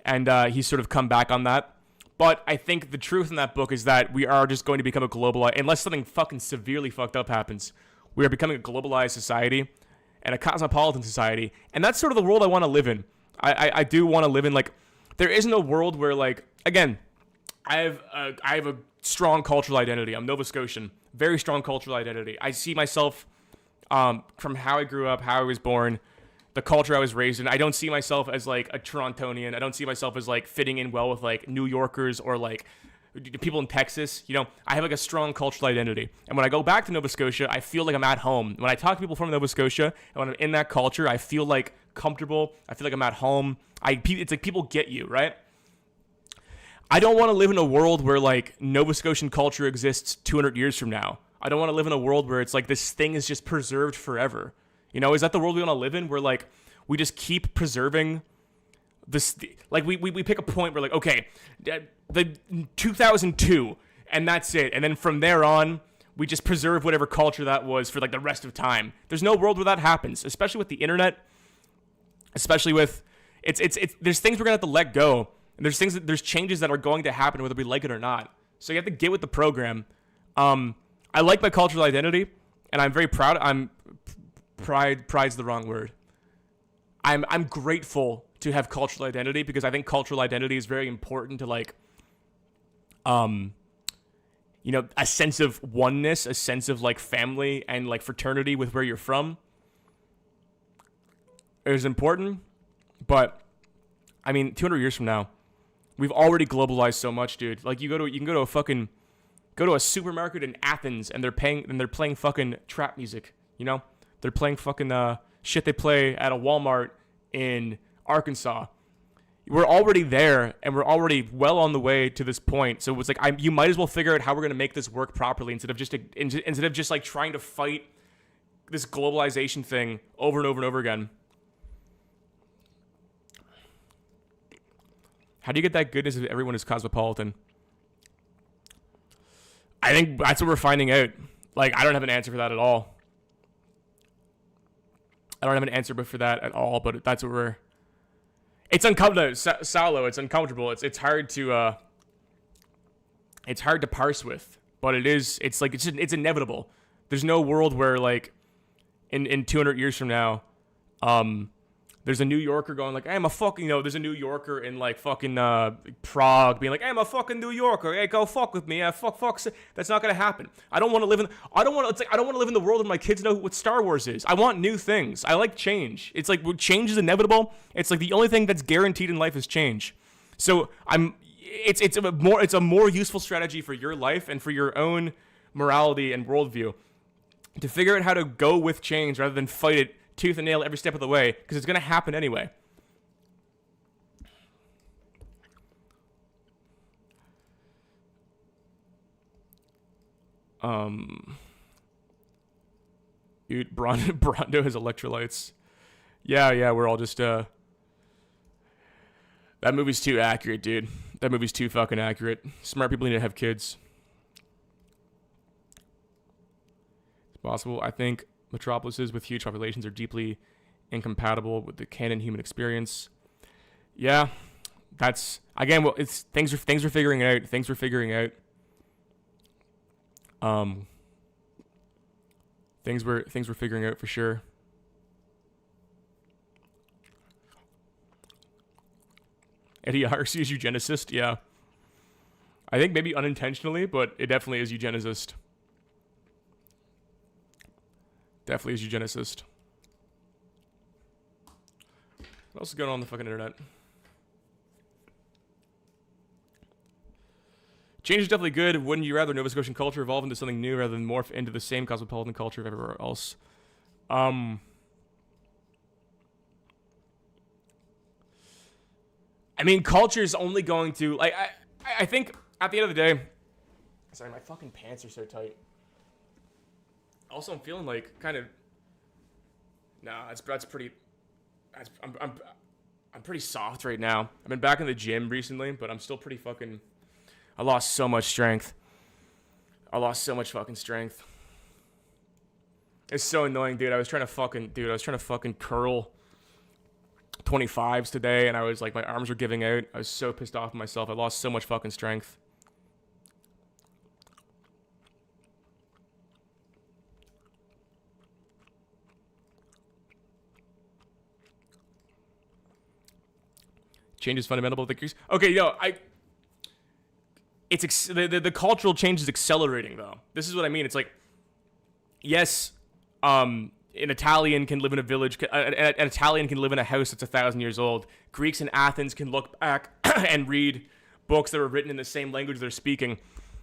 And he's sort of come back on that. But I think the truth in that book is that we are just going to become a globalized, unless something fucking severely fucked up happens, we are becoming a globalized society and a cosmopolitan society. And that's sort of the world I want to live in. I do want to live in, like, there isn't a world where, like, again, I have a strong cultural identity. I'm Nova Scotian, very strong cultural identity. I see myself from how I grew up, how I was born, the culture I was raised in. I don't see myself as like a Torontonian. I don't see myself as like fitting in well with like New Yorkers or like people in Texas. You know, I have like a strong cultural identity. And when I go back to Nova Scotia, I feel like I'm at home. When I talk to people from Nova Scotia and when I'm in that culture, I feel like comfortable. I feel like I'm at home. It's like people get you, right? I don't want to live in a world where like Nova Scotian culture exists 200 years from now. I don't want to live in a world where it's like this thing is just preserved forever. You know, is that the world we want to live in? Where like we just keep preserving this, like we pick a point where like, okay, the 2002 and that's it. And then from there on, we just preserve whatever culture that was for like the rest of time. There's no world where that happens, especially with the internet, especially with there's things we're going to have to let go. And there's changes that are going to happen whether we like it or not. So you have to get with the program. I like my cultural identity and I'm very proud. Pride's the wrong word. I'm grateful to have cultural identity because I think cultural identity is very important to like, you know, a sense of oneness, a sense of like family and like fraternity with where you're from. It is important, but I mean, 200 years from now, we've already globalized so much, dude. Like you can go to a supermarket in Athens and they're playing fucking trap music, you know? They're playing fucking shit they play at a Walmart in Arkansas. We're already there, and we're already well on the way to this point. So it's like you might as well figure out how we're gonna make this work properly instead of just like trying to fight this globalization thing over and over and over again. How do you get that goodness if everyone is cosmopolitan? I think that's what we're finding out. Like, I don't have an answer for that at all. I don't have an answer for that at all, but that's what we're... It's uncomfortable. Salo, it's uncomfortable. It's hard to... It's hard to parse with, but it's like, it's inevitable. There's no world where, like, in 200 years from now, there's a New Yorker going like, hey, I'm a fucking, there's a New Yorker in like fucking Prague being like, hey, I'm a fucking New Yorker. Hey, go fuck with me. Yeah, fuck. That's not gonna happen. I don't want to live in the world where my kids know what Star Wars is. I want new things. I like change. It's like change is inevitable. It's like the only thing that's guaranteed in life is change. So it's a more useful strategy for your life and for your own morality and worldview to figure out how to go with change rather than fight it tooth and nail every step of the way, because it's going to happen anyway. Dude, Brondo has electrolytes. Yeah, we're all just, that movie's too accurate, dude. That movie's too fucking accurate. Smart people need to have kids. It's possible, I think. Metropolises with huge populations are deeply incompatible with the canon human experience. Yeah, that's again. Well, it's things we're figuring out. Things we're figuring out. Things we're figuring out for sure. Idiocracy is eugenicist. Yeah, I think maybe unintentionally, but it definitely is eugenicist. Definitely is eugenicist. What else is going on the fucking internet? Change is definitely good. Wouldn't you rather Nova Scotian culture evolve into something new rather than morph into the same cosmopolitan culture of everywhere else? I mean, culture is only going to, like, I think at the end of the day, sorry, my fucking pants are so tight. Also, I'm feeling like kind of, nah, that's pretty, I'm pretty soft right now. I've been back in the gym recently, but I'm still pretty fucking, I lost so much strength. I lost so much fucking strength. It's so annoying, dude. I was trying to fucking curl 25s today, and I was like, my arms were giving out. I was so pissed off at myself. I lost so much fucking strength. Change is fundamental, but the increase. Okay, yo, the cultural change is accelerating though. This is what I mean. It's like, yes, an Italian can live in a village. An Italian can live in a house that's 1,000 years old. Greeks in Athens can look back and read books that were written in the same language they're speaking.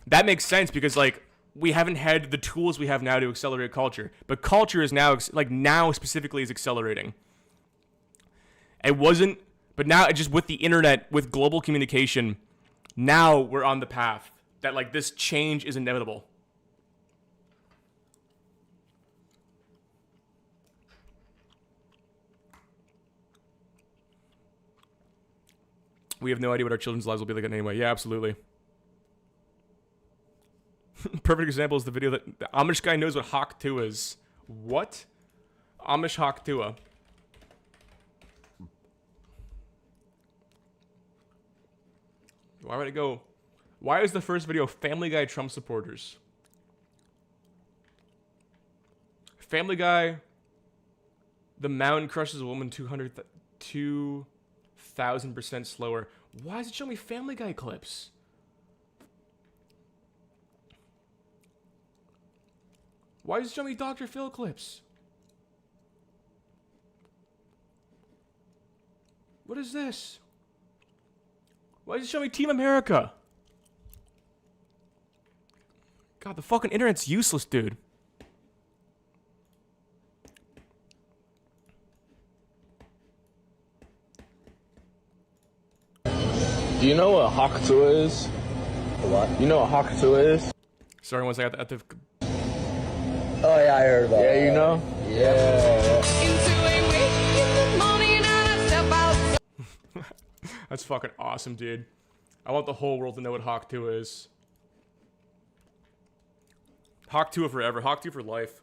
That makes sense because like we haven't had the tools we have now to accelerate culture, but culture is now now specifically is accelerating. It wasn't. But now, just with the internet, with global communication, now we're on the path that, like, this change is inevitable. We have no idea what our children's lives will be like anyway. Yeah, absolutely. Perfect example is the video that the Amish guy knows what Hawk Tuah is. What? Amish Hawk Tuah. Why would it go? Why is the first video Family Guy Trump supporters? Family Guy, the mountain crushes a woman 2,000% slower. Why does it show me Family Guy clips? Why does it show me Dr. Phil clips? What is this? Why does it show me Team America? God, the fucking internet's useless, dude. Do you know what Hawk Tuah is? What? You know what Hawk Tuah is? Sorry, once I got the Oh yeah, I heard about Yeah, you know? Yeah. That's fucking awesome, dude. I want the whole world to know what Hawk Tuah is. Hawk Tuah forever. Hawk Tuah for life.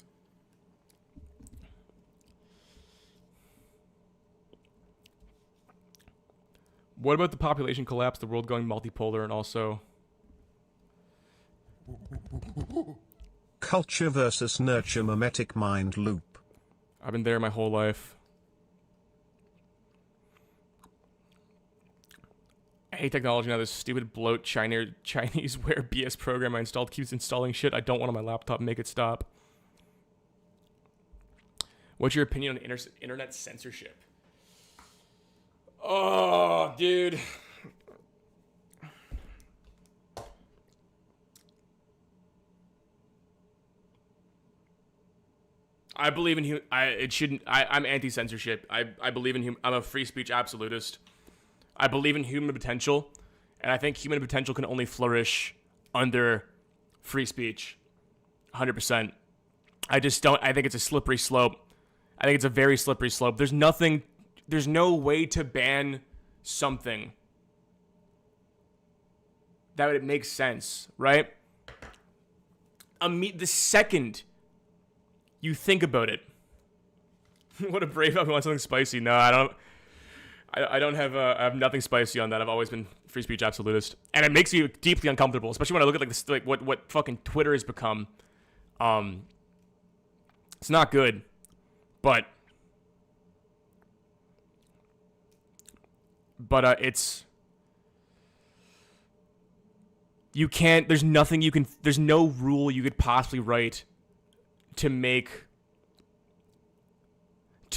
What about the population collapse, the world going multipolar, and also... Culture versus nurture mimetic mind loop. I've been there my whole life. I hate technology now. This stupid bloat Chinese ware BS program I installed keeps installing shit I don't want on my laptop. Make it stop. What's your opinion on internet censorship? Oh, dude. I believe in I'm anti-censorship. I believe in I'm a free speech absolutist. I believe in human potential, and I think human potential can only flourish under free speech. 100%. I think it's a slippery slope. I think it's a very slippery slope. There's no way to ban something that would make sense, right? The second you think about it. What a brave up who wants something spicy. No, I don't have I have nothing spicy on that. I've always been free speech absolutist, and it makes you deeply uncomfortable, especially when I look at what fucking Twitter has become. It's not good, but it's you can't. There's no rule you could possibly write to make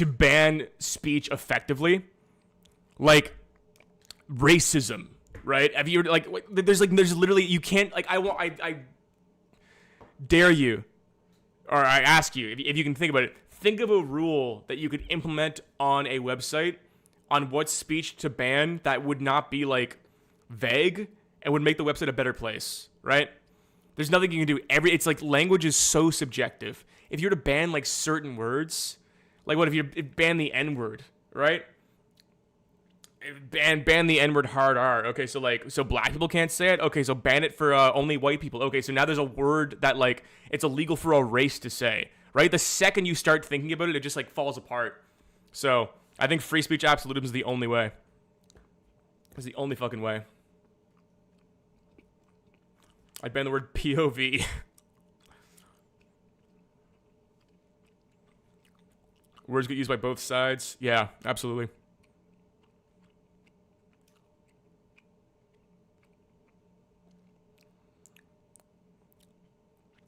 to ban speech effectively, like racism, right? Have you like there's literally you can't like I dare you, or I ask you if you can think about it. Think of a rule that you could implement on a website on what speech to ban that would not be like vague and would make the website a better place, right? There's nothing you can do. It's like language is so subjective. If you're to ban like certain words, like what if you ban the N-word, right? Ban the N-word hard R. Okay, so black people can't say it. Okay, so ban it for only white people. Okay, so now there's a word that like it's illegal for a race to say, right? The second you start thinking about it, it just like falls apart. So I think free speech absolutism is the only way. It's the only fucking way. I'd ban the word POV. Words get used by both sides. Yeah, absolutely.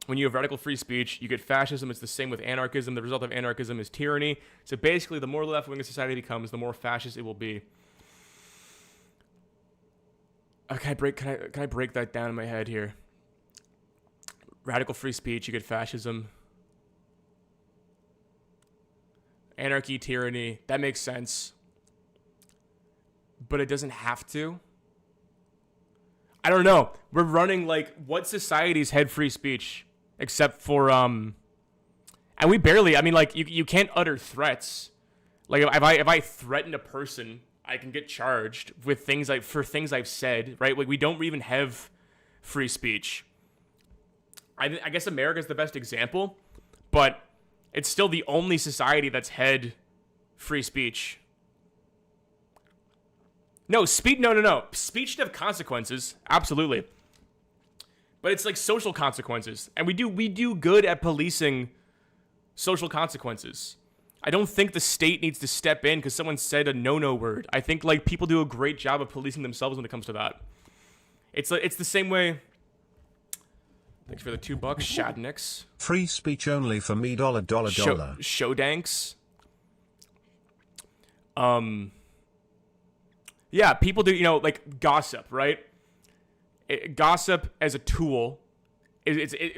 When you have radical free speech, you get fascism. It's the same with anarchism. The result of anarchism is tyranny. So basically, the more left-wing a society becomes, the more fascist it will be. Can I break that down in my head here? Radical free speech, you get fascism. Anarchy, tyranny, that makes sense. But it doesn't have to. I don't know. We're running like, what societies had free speech? Except for, and we barely, I mean, like, you can't utter threats. Like, if I threaten a person, I can get charged with things like, for things I've said, right? Like, we don't even have free speech. I guess America's the best example, but it's still the only society that's had free speech. No. Speech should have consequences, absolutely. But it's like social consequences, and we do good at policing social consequences. I don't think the state needs to step in because someone said a no-no word. I think like people do a great job of policing themselves when it comes to that. It's the same way. Thanks for the $2, Shadnix. Free speech only for me, $. Showdanks. Yeah, people do, like gossip, right? Gossip as a tool,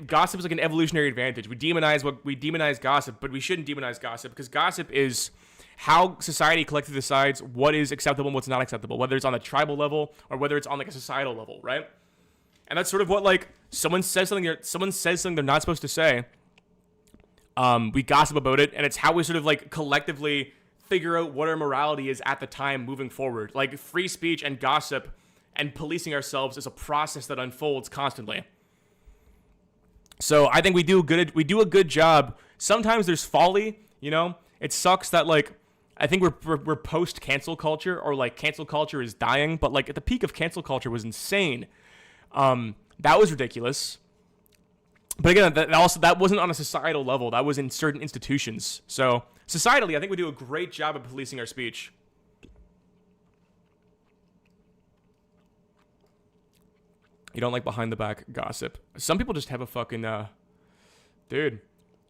gossip is like an evolutionary advantage. We demonize gossip, but we shouldn't demonize gossip because gossip is how society collectively decides what is acceptable and what's not acceptable, whether it's on a tribal level or whether it's on like a societal level, right? And that's sort of what like someone says something they're not supposed to say. We gossip about it, and it's how we sort of like collectively figure out what our morality is at the time moving forward. Like free speech and gossip and policing ourselves is a process that unfolds constantly. So I think we do a good job. Sometimes there's folly, It sucks that like I think we're post cancel culture, or like cancel culture is dying, but like at the peak of cancel culture was insane. That was ridiculous. But again, that wasn't on a societal level. That was in certain institutions. So societally, I think we do a great job of policing our speech. You don't like behind the back gossip. Some people just have a fucking dude.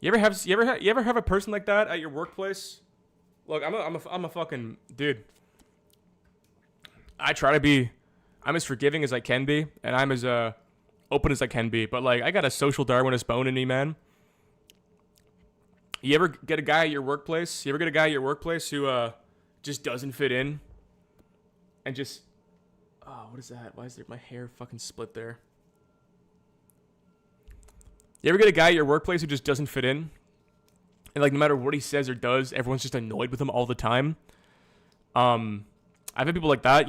You ever have a person like that at your workplace? Look, I'm a fucking dude. I'm as forgiving as I can be, and I'm as open as I can be. But like, I got a social Darwinist bone in me, man. You ever get a guy at your workplace? Who just doesn't fit in, and just what is that? Why is my hair fucking split there? You ever get a guy at your workplace who just doesn't fit in? And like no matter what he says or does, everyone's just annoyed with him all the time. I've had people like that.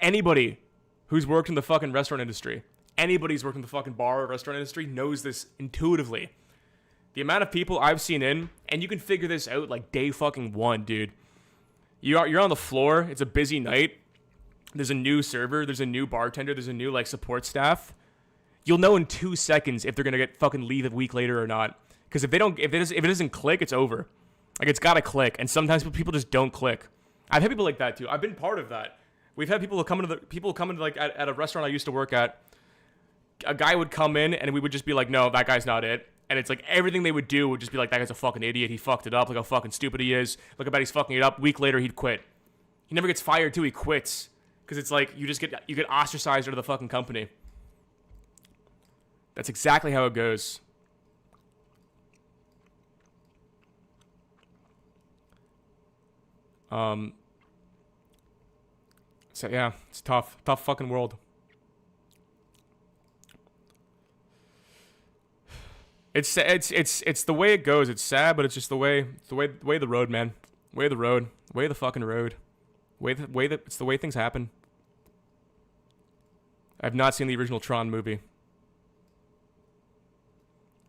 Anybody who's worked in the fucking restaurant industry, anybody who's worked in the fucking bar or restaurant industry knows this intuitively. The amount of people I've seen in, and you can figure this out like day fucking one, dude. You're on the floor. It's a busy night. There's a new server, there's a new bartender, there's a new like support staff. You'll know in 2 seconds if they're gonna get fucking leave a week later or not. Because if it doesn't click, it's over. Like it's gotta click, and sometimes people just don't click. I've had people like that too. I've been part of that. We've had people come into like at a restaurant I used to work at. A guy would come in and we would just be like, no, that guy's not it. And it's like everything they would do would just be like, that guy's a fucking idiot. He fucked it up. Look how fucking stupid he is. Look how bad he's fucking it up. Week later, he'd quit. He never gets fired too. He quits because it's like you get ostracized out of the fucking company. That's exactly how it goes. So yeah, it's tough fucking world. It's the way it goes. It's sad, but it's just the way the road, man. Way of the road. Way of the fucking road. It's the way things happen. I've not seen the original Tron movie.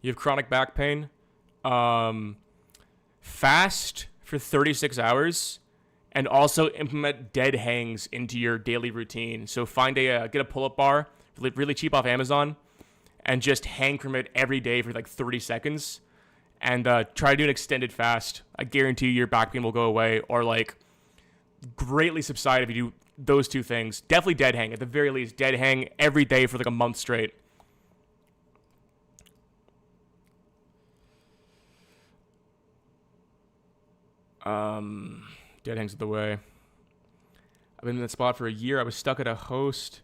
You have chronic back pain. Fast for 36 hours, and also implement dead hangs into your daily routine. So find get a pull-up bar, really cheap off Amazon, and just hang from it every day for like 30 seconds, and try to do an extended fast. I guarantee your back pain will go away, or like greatly subside if you do those two things. Definitely dead hang, at the very least. Dead hang every day for like a month straight. Dead hangs the way. I've been in that spot for a year. I was stuck at a host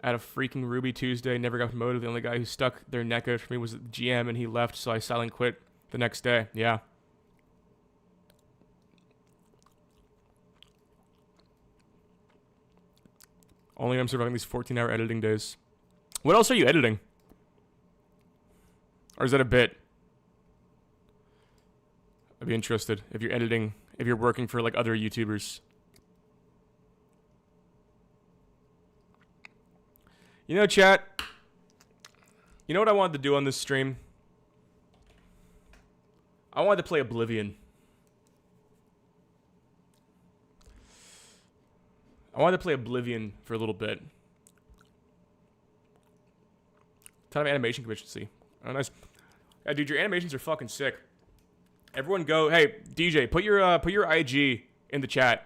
at a freaking Ruby Tuesday. Never got promoted. The only guy who stuck their neck out for me was the GM, and he left, so I silent quit the next day. Yeah. Only I'm surviving these 14-hour editing days. What else are you editing? Or is that a bit? I'd be interested if you're editing, if you're working for like other YouTubers. You know, chat, you know what I wanted to do on this stream? I wanted to play Oblivion. I wanted to play Oblivion for a little bit. Ton of animation efficiency. Oh, nice. Yeah, dude, your animations are fucking sick. Everyone go, hey, DJ, put your IG in the chat.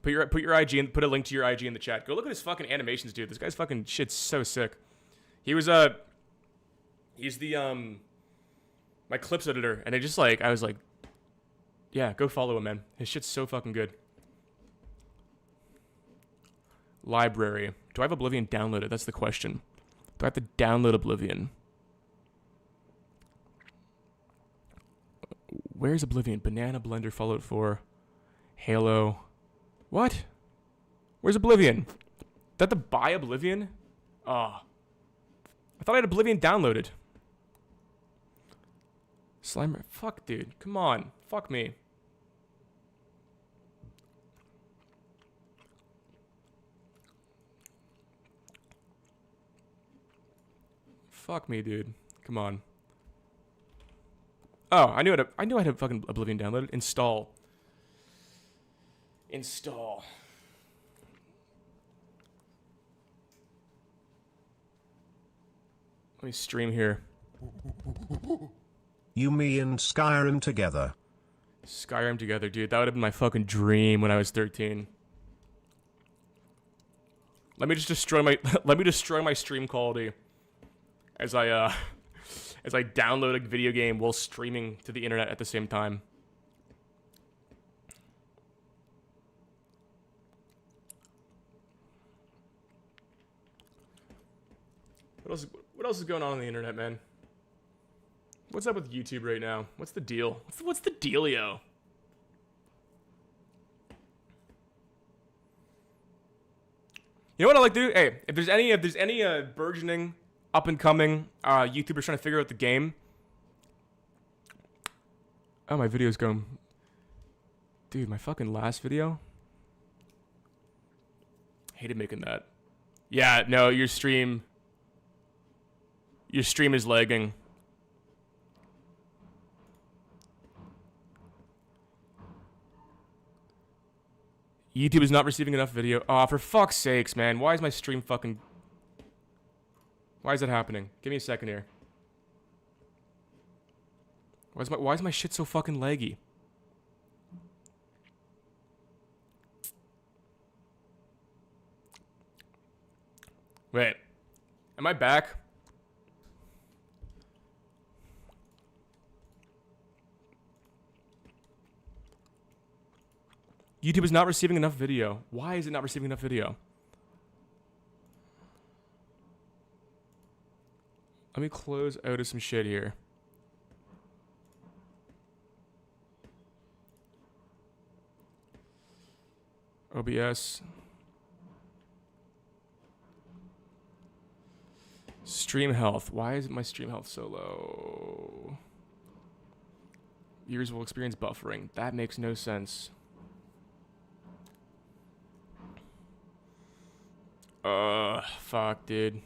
Put your IG and put a link to your IG in the chat. Go look at his fucking animations, dude. This guy's fucking shit's so sick. He was he's the my clips editor, and I was like, yeah, go follow him, man. His shit's so fucking good. Library. Do I have Oblivion downloaded? That's the question. Do I have to download Oblivion? Where's Oblivion? Banana Blender, Fallout 4, Halo. What? Where's Oblivion? That to buy Oblivion? Oh. I thought I had Oblivion downloaded. Slimer. Fuck, dude. Come on. Fuck me. Fuck me, dude. Come on. Oh, I knew I had fucking Oblivion downloaded. Install. Install. Let me stream here. You, me, and Skyrim together. Skyrim together, dude. That would have been my fucking dream when I was 13. Let me just destroy my stream quality as I download a video game while streaming to the internet at the same time. What else is going on the internet, man? What's up with YouTube right now? What's the deal? What's the dealio? You know what I like to do? Hey, if there's any burgeoning, up and coming YouTubers trying to figure out the game. Oh, my video's going. Dude, my fucking last video. Hated making that. Yeah, no, your stream is lagging. YouTube is not receiving enough video. Aw, for fuck's sakes, man. Why is my stream fucking... Why is that happening? Give me a second here. Why is my shit so fucking laggy? Wait. Am I back? YouTube is not receiving enough video. Why is it not receiving enough video? Let me close out of some shit here. OBS. Stream health. Why is my stream health so low? Viewers will experience buffering. That makes no sense. Fuck, dude.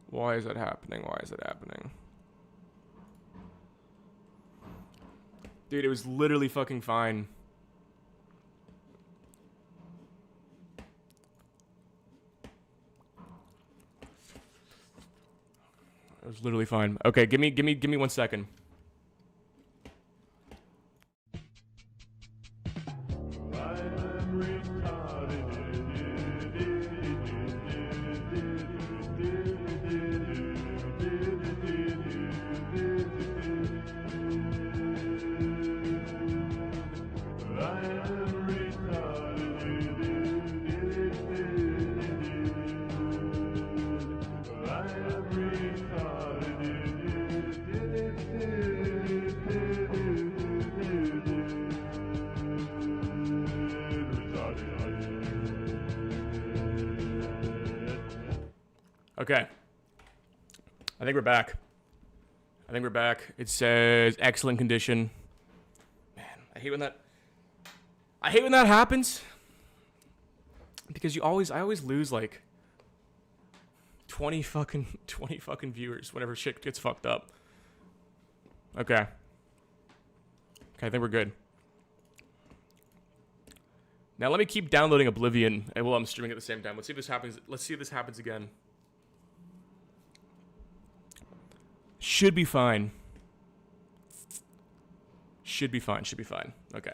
Why is that happening? Why is it happening? Dude, it was literally fucking fine. It was literally fine. Okay, give me 1 second. Okay. I think we're back. It says excellent condition. Man, I hate when that happens. Because I always lose like 20 fucking viewers whenever shit gets fucked up. Okay, I think we're good. Now let me keep downloading Oblivion while I'm streaming at the same time. Let's see if this happens again. Should be fine. Should be fine. Okay.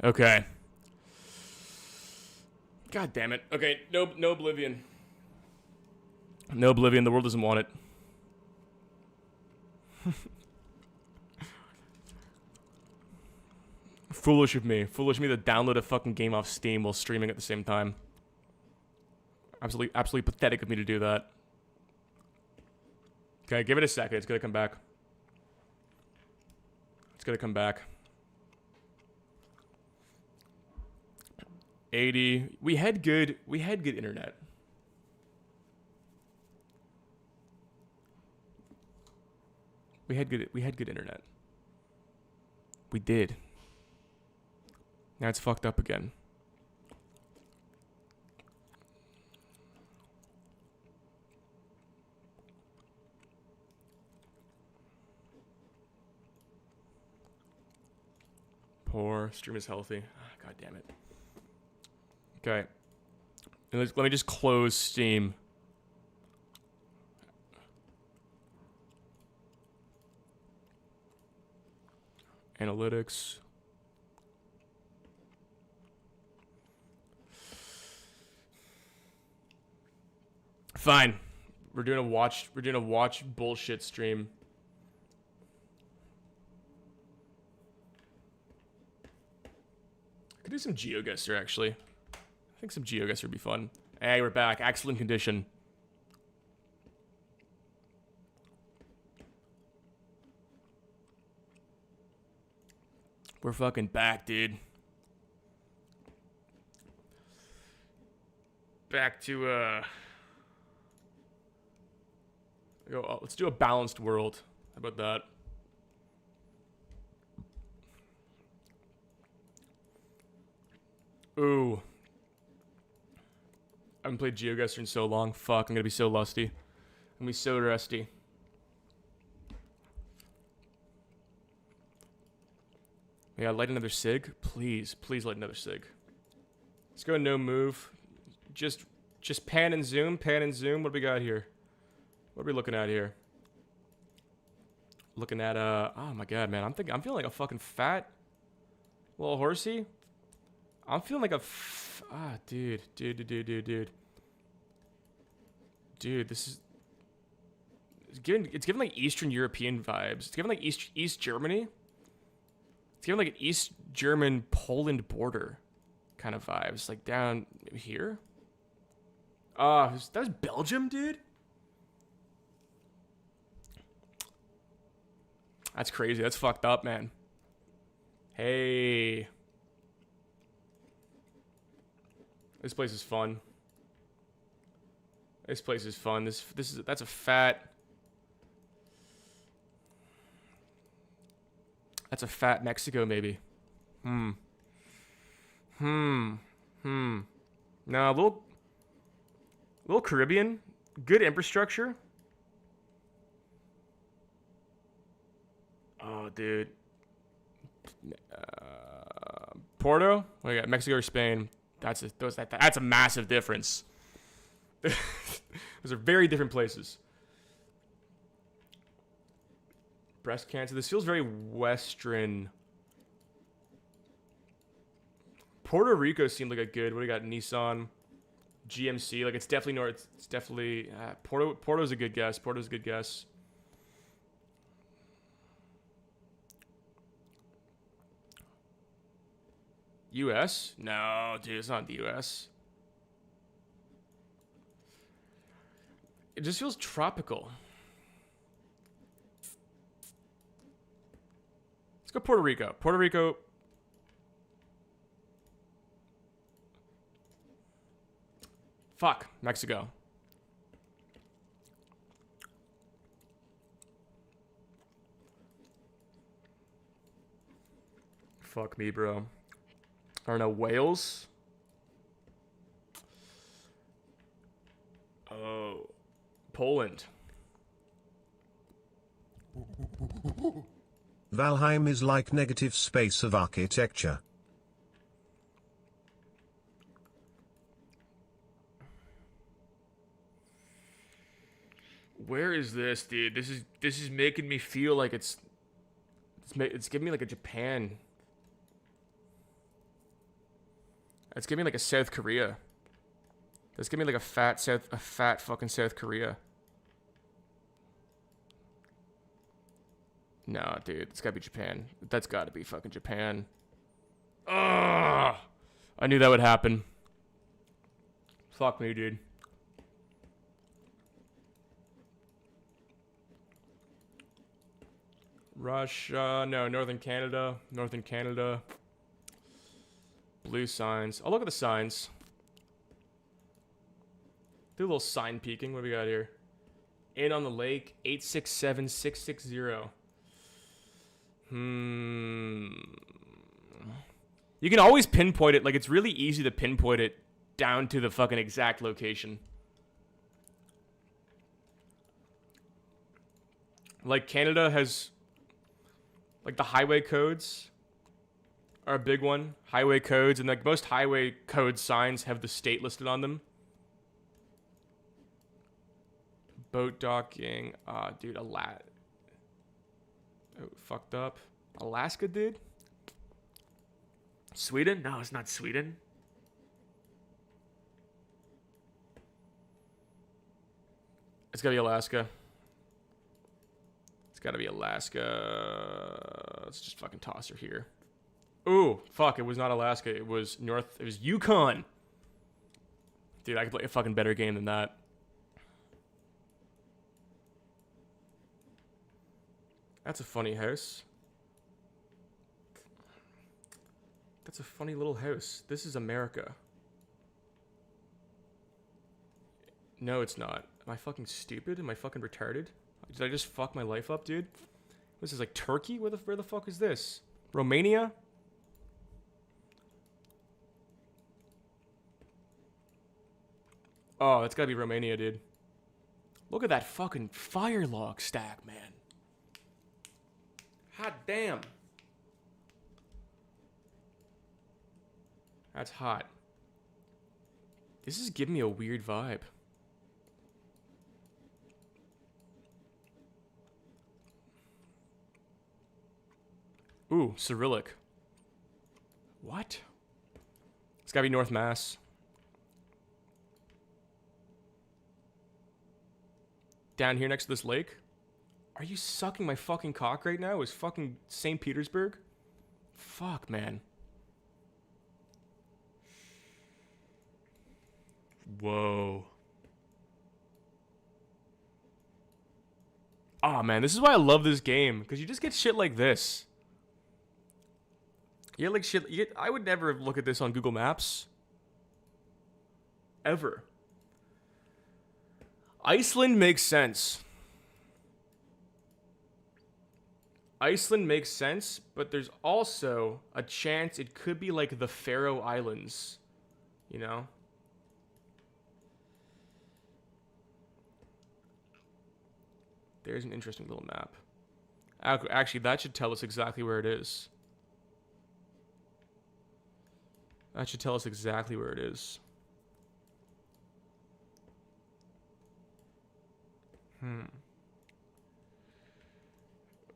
Okay. God damn it. Okay, no Oblivion. No Oblivion, the world doesn't want it. Foolish of me to download a fucking game off Steam while streaming at the same time. Absolutely pathetic of me to do that. Okay, give it a second, it's gonna come back. 80. We had good internet. We had good internet. We did. Now it's fucked up again. Poor stream is healthy. God damn it. Okay. And let me just close Steam. Analytics. Fine. We're doing a watch bullshit stream. I could do some GeoGuessr actually. I think some GeoGuessr would be fun. Hey, we're back. Excellent condition. We're fucking back, dude. Back to, let's do a balanced world. How about that? Ooh. I haven't played GeoGuessr in so long. Fuck, I'm gonna be so lusty. I'm gonna be so rusty. Yeah, light another cig. Please, please light another cig. Let's go no move. Just pan and zoom, pan and zoom. What do we got here? What are we looking at here? Looking at oh my god, man. I'm feeling like a fucking fat little horsey. I'm feeling like a dude. Dude, this is it's giving like Eastern European vibes. It's giving like East Germany. It's giving like an East German Poland border kind of vibes, like down here. That was Belgium, dude. That's crazy. That's fucked up, man. Hey. This place is fun. This place is fun. That's a fat. That's a fat Mexico, maybe. No, a little Caribbean. Good infrastructure. Oh, dude. Porto? What do we got? Mexico or Spain? That's a massive difference. Those are very different places. Breast cancer. This feels very Western. Puerto Rico seemed like a good. What do we got? Nissan, GMC. Like it's definitely north. It's definitely Porto's a good guess. Porto's a good guess. U.S. No, dude, it's not the U.S. It just feels tropical. Let's go Puerto Rico. Puerto Rico. Fuck, Mexico. Fuck me, bro. I don't know, Wales? Oh. Poland. Valheim is like negative space of architecture. Where is this, dude? This is making me feel like it's giving me like a Japan. It's giving me like a South Korea. It's giving me like a fat fucking South Korea. No, dude, it's gotta be Japan. That's gotta be fucking Japan. Ugh! I knew that would happen. Fuck me, dude. Russia, no, Northern Canada. Northern Canada. Blue signs. I'll look at the signs. Do a little sign peeking. What do we got here? In on the lake, 867660. You can always pinpoint it. Like, it's really easy to pinpoint it down to the fucking exact location. Like, Canada has... Like, the highway codes are a big one. Highway codes. And, like, most highway code signs have the state listed on them. Boat docking. Dude, Oh, fucked up. Alaska, dude? Sweden? No, it's not Sweden. It's gotta be Alaska. It's gotta be Alaska. Let's just fucking toss her here. Ooh, fuck, it was not Alaska. It was Yukon. Dude, I could play a fucking better game than that. That's a funny house. That's a funny little house. This is America. No, it's not. Am I fucking stupid? Am I fucking retarded? Did I just fuck my life up, dude? This is like Turkey? Where the fuck is this? Romania? Oh, that's gotta be Romania, dude. Look at that fucking fire log stack, man. Hot damn. That's hot. This is giving me a weird vibe. Ooh, Cyrillic. What? It's gotta be North Mass. Down here next to this lake? Are you sucking my fucking cock right now? Is fucking St. Petersburg? Fuck, man. Whoa. Oh man, this is why I love this game, because you just get shit like this. You get like shit. I would never look at this on Google Maps. Ever. Iceland makes sense. Iceland makes sense, but there's also a chance it could be like the Faroe Islands. You know? There's an interesting little map. Actually, that should tell us exactly where it is. That should tell us exactly where it is.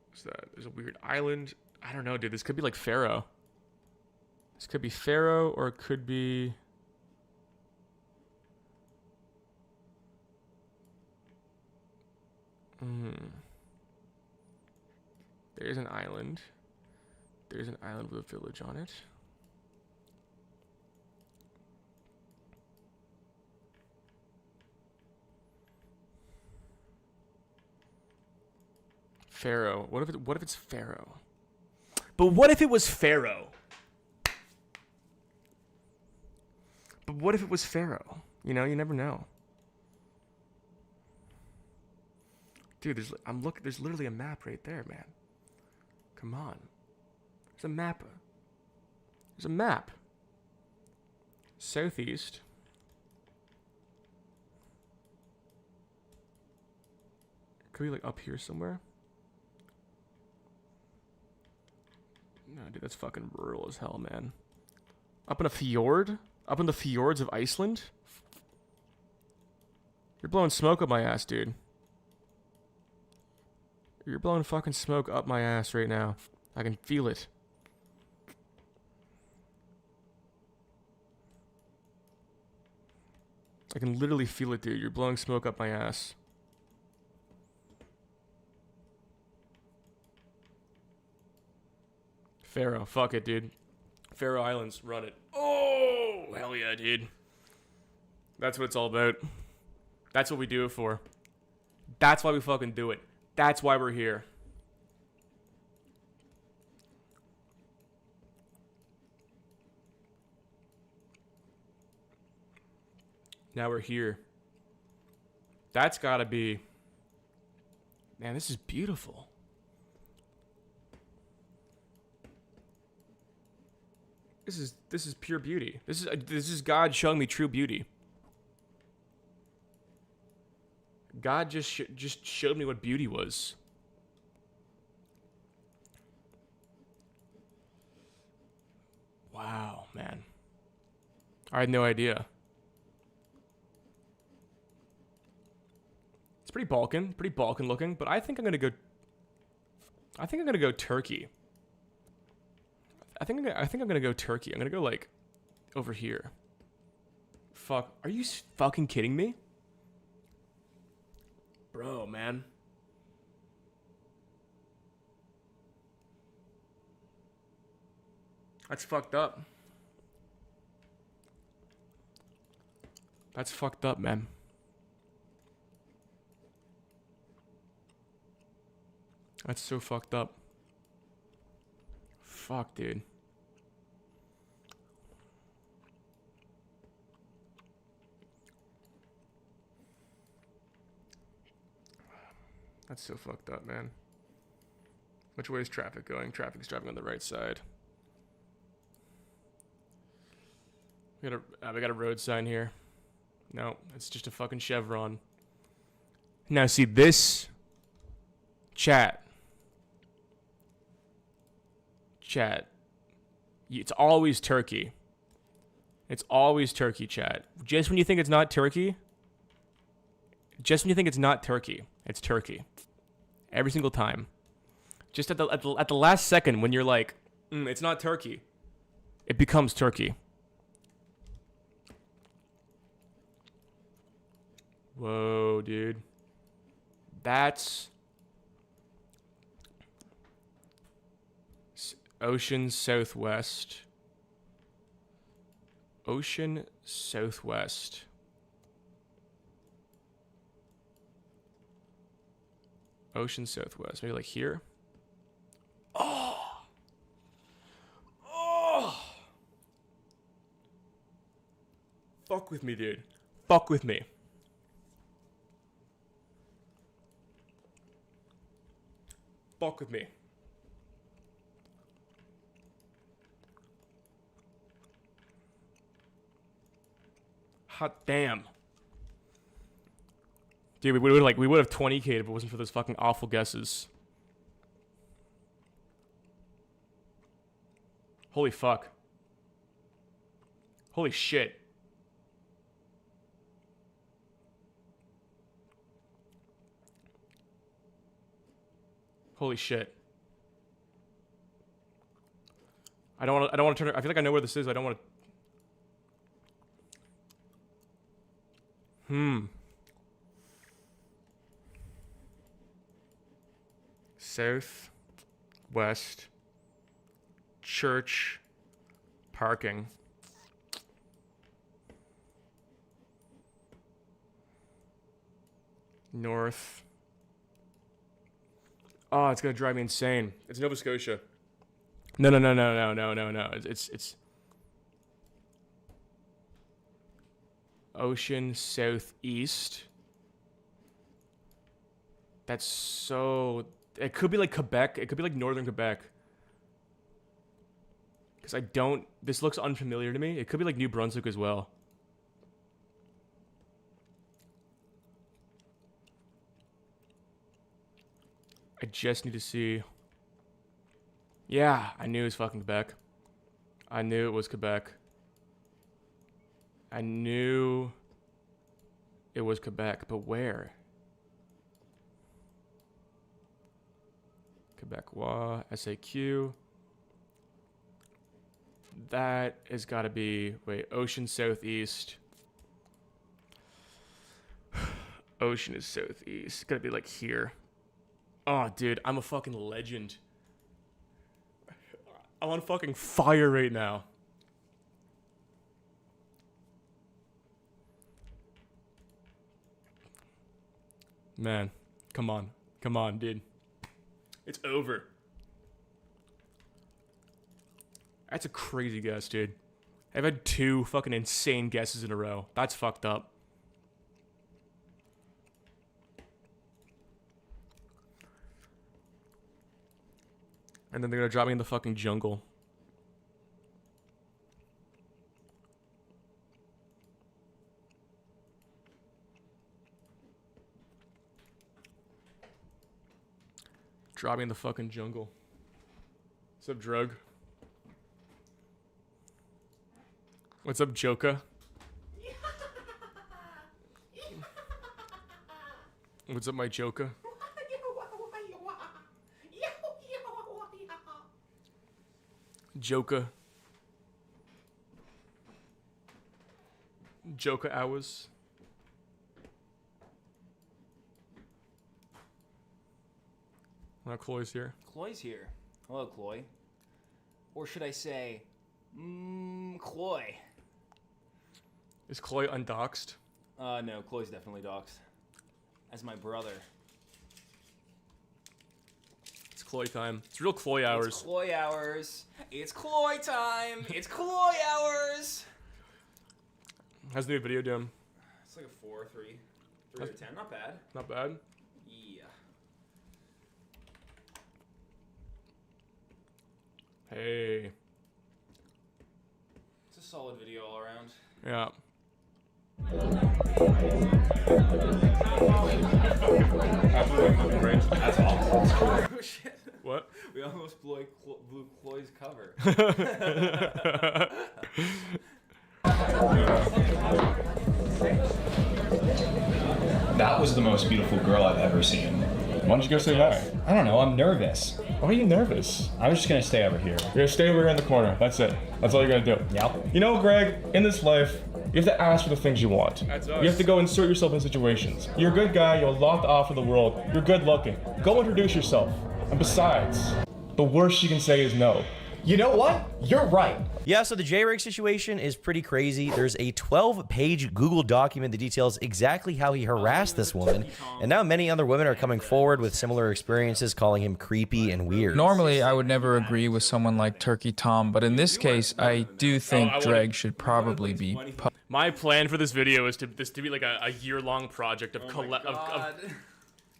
What's that? There's a weird island. I don't know, dude. This could be like Faroe. This could be Faroe, or it could be... There's an island. There's an island with a village on it. Faroe. What if it's Faroe? But what if it was Faroe? But what if it was Faroe? You know, you never know. Dude, there's literally a map right there, man. Come on. There's a map. There's a map. Southeast. Could be like up here somewhere? No, dude, that's fucking rural as hell, man. Up in a fjord? Up in the fjords of Iceland? You're blowing smoke up my ass, dude. You're blowing fucking smoke up my ass right now. I can feel it. I can literally feel it, dude. You're blowing smoke up my ass. Faroe. Fuck it, dude. Faroe Islands. Run it. Oh, hell yeah, dude. That's what it's all about. That's what we do it for. That's why we fucking do it. That's why we're here. Now we're here. That's gotta be... Man, this is beautiful. This is pure beauty. This is God showing me true beauty. God just showed me what beauty was. Wow, man. I had no idea. It's pretty Balkan looking, but I think I'm gonna go Turkey. I think I'm gonna go Turkey. I'm gonna go like over here. Fuck, are you fucking kidding me? Bro, man. That's fucked up. That's fucked up, man. That's so fucked up. Fuck, dude. That's so fucked up, man. Which way is traffic going? Traffic's driving on the right side. We got a road sign here. No, it's just a fucking chevron. Now see this, chat. It's always Turkey. It's always Turkey, chat. Just when you think it's not Turkey, just when you think it's not Turkey, it's Turkey. Every single time. Just at the last second when you're like, it's not Turkey, it becomes Turkey. Whoa, dude. That's Ocean Southwest. Ocean Southwest. Ocean Southwest. Maybe like here? Oh! Oh! Fuck with me, dude. Fuck with me. Fuck with me. Hot damn. Dude, we would have 20K'd if it wasn't for those fucking awful guesses. Holy fuck. Holy shit. Holy shit. I don't want to turn it. I feel like I know where this is. I don't want to. South, west, church, parking. North. Oh, it's gonna drive me insane. It's Nova Scotia. No. It's Ocean Southeast. That's so... It could be like Quebec. It could be like northern Quebec. Because I don't... This looks unfamiliar to me. It could be like New Brunswick as well. I just need to see... Yeah, I knew it was fucking Quebec. I knew it was Quebec. I knew it was Quebec, but where? Quebecois, SAQ. That has got to be... Wait, Ocean Southeast. Ocean is Southeast. It's got to be like here. Oh, dude, I'm a fucking legend. I'm on fucking fire right now. Man, come on. Come on, dude. It's over. That's a crazy guess, dude. I've had 2 fucking insane guesses in a row. That's fucked up. And then they're gonna drop me in the fucking jungle. Drop me in the fucking jungle. What's up, Drug? What's up, Joka? What's up, my Joka? Joka. Joka hours. Now Chloe's here. Chloe's here. Hello, Chloe. Or should I say, Chloe. Is Chloe undoxed? No, Chloe's definitely doxed. As my brother. It's Chloe time. It's real Chloe hours. It's Chloe hours. It's Chloe time. It's Chloe hours. How's the new video doing? It's like a 4, 3 out of 10. Not bad. Not bad. Yeah. Hey. It's a solid video all around. Yeah. That's awesome. Oh, shit. What? We almost blew Chloe's cover. That was the most beautiful girl I've ever seen. Why don't you go say hi? I don't know, I'm nervous. Why are you nervous? I'm just gonna stay over here. You're gonna stay over here in the corner, that's it. That's all you're gonna do. Yep. You know, Greg, in this life, you have to ask for the things you want. That's us. You have to go insert yourself in situations. You're a good guy, you're locked off of the world, you're good looking. Go introduce yourself. And besides, the worst you can say is no. You know what? You're right. Yeah, so the J-Rig situation is pretty crazy. There's a 12-page Google document that details exactly how he harassed this woman, and now many other women are coming forward with similar experiences, calling him creepy and weird. Normally, I would never agree with someone like Turkey Tom, but in this case, I do think Dreg should probably be... My plan for this video is to be like a year-long project of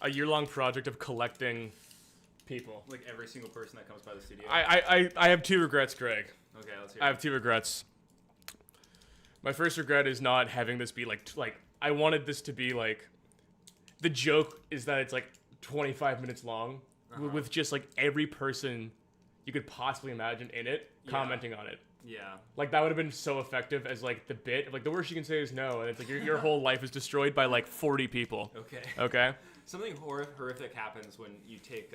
a year-long project of collecting people. Like every single person that comes by the studio. I have 2 regrets, Greg. Okay, let's hear I have 2 regrets. My first regret is not having this be like I wanted this to be like, the joke is that it's like 25 minutes long with just like every person you could possibly imagine in it commenting on it. Yeah. Like that would have been so effective as like the bit. Like the worst you can say is no, and it's like your whole life is destroyed by like 40 people. Okay. Okay. Something horrific happens when you take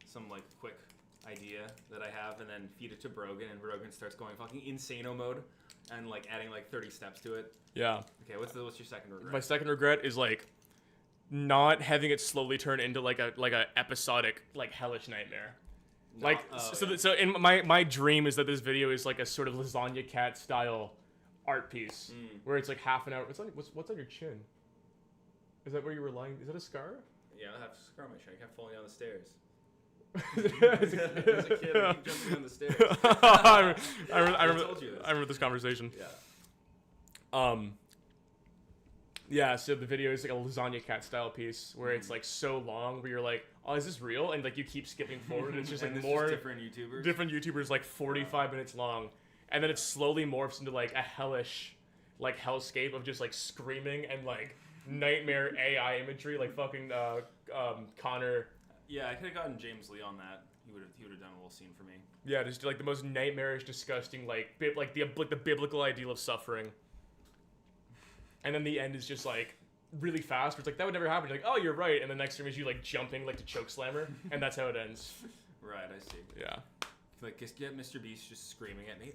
some like quick idea that I have and then feed it to Brogan, and Brogan starts going fucking insano mode and like adding like 30 steps to it. Yeah. Okay, what's your second regret? My second regret is like not having it slowly turn into like a episodic like hellish nightmare. Like so in my dream is that this video is like a sort of Lasagna Cat style art piece where it's like half an hour. What's on your chin? Is that where you were lying? Is that a scar? Yeah, I have a scar on my chin. I kept falling down the stairs. There's a kid who kept jumping down the stairs. I remember this conversation. Yeah. Yeah, so the video is like a Lasagna Cat style piece where it's like so long where you're like, oh, is this real? And like you keep skipping forward and it's just like more different YouTubers like 45 minutes long. And then it slowly morphs into like a hellish like hellscape of just like screaming and like nightmare AI imagery like fucking Connor. Yeah, I could have gotten James Lee on that. He would have done a little scene for me. Yeah, just like the most nightmarish, disgusting like the biblical ideal of suffering. And then the end is just like really fast. Where it's like that would never happen. You're like, oh, you're right. And the next time is you like jumping like to chokeslammer, and that's how it ends. Right, I see. Yeah. Like get Mr. Beast just screaming at me.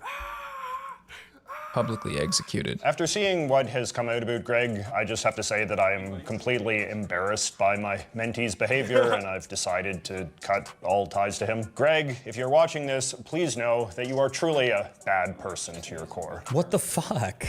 Publicly executed. After seeing what has come out about Greg, I just have to say that I am completely embarrassed by my mentee's behavior, and I've decided to cut all ties to him. Greg, if you're watching this, please know that you are truly a bad person to your core. What the fuck?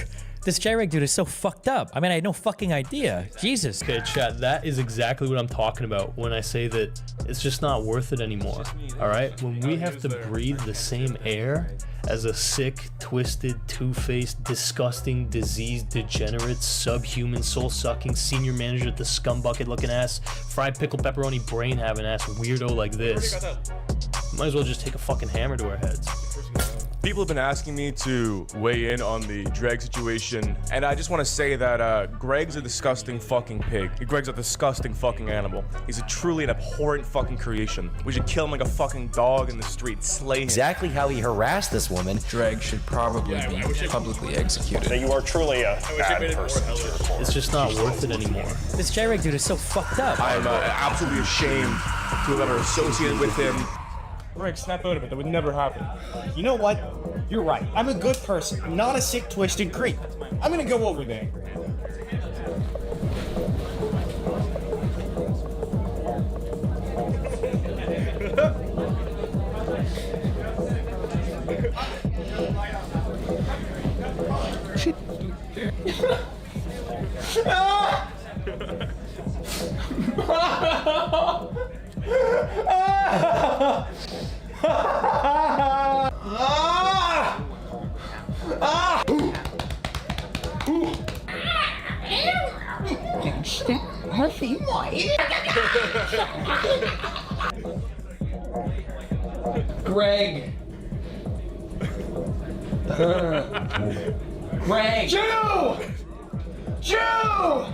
This J-Rig dude is so fucked up. I mean, I had no fucking idea. Jesus. Okay, chat, that is exactly what I'm talking about when I say that it's just not worth it anymore. All right? When we have to breathe the same air as a sick, twisted, two-faced, disgusting, diseased, degenerate, subhuman, soul-sucking senior manager at the scumbucket-looking ass, fried pickle pepperoni brain-having ass weirdo like this, might as well just take a fucking hammer to our heads. People have been asking me to weigh in on the Dreg situation, and I just want to say that Greg's a disgusting fucking pig. Greg's a disgusting fucking animal. He's a truly an abhorrent fucking creation. We should kill him like a fucking dog in the street, slay him. Exactly how he harassed this woman. Dreg should probably be publicly executed. That you are truly a bad person. It's just not worth it anymore. This J-Rig dude is so fucked up. I'm absolutely ashamed to have ever associated with him. Greg, snap out of it. That would never happen. You know what? You're right. I'm a good person. I'm not a sick, twisted creep. I'm gonna go over there. Greg. Greg. Jew! Jew!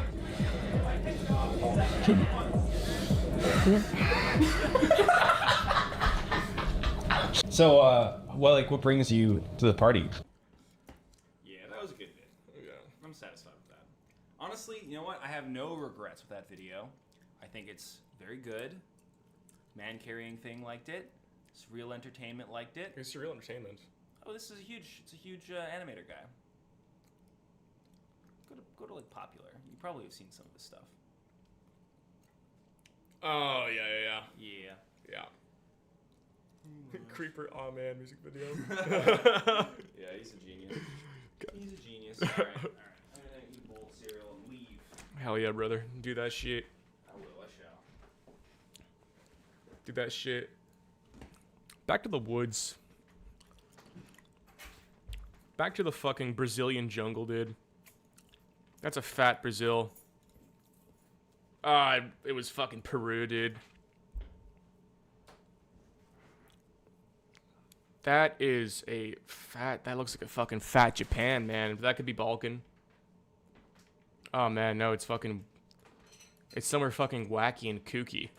So, what brings you to the party? Yeah, that was a good bit. I'm satisfied with that. Honestly, you know what? I have no regrets with that video. I think it's very good. Man Carrying Thing liked it. Surreal Entertainment liked it. It's Surreal Entertainment. Oh, this is a huge animator guy. Go to like Popular. You probably have seen some of this stuff. Oh yeah. Yeah. Creeper Aw Man music video. Yeah, he's a genius. He's a genius. All right. I'm gonna eat a bowl of cereal and leave. Hell yeah, brother. Do that shit. I will. I shall. Do that shit. Back to the woods. Back to the fucking Brazilian jungle, dude. That's a fat Brazil. It was fucking Peru, dude. That is a fat... That looks like a fucking fat Japan, man. That could be Balkan. Oh, man, no, it's fucking... It's somewhere fucking wacky and kooky.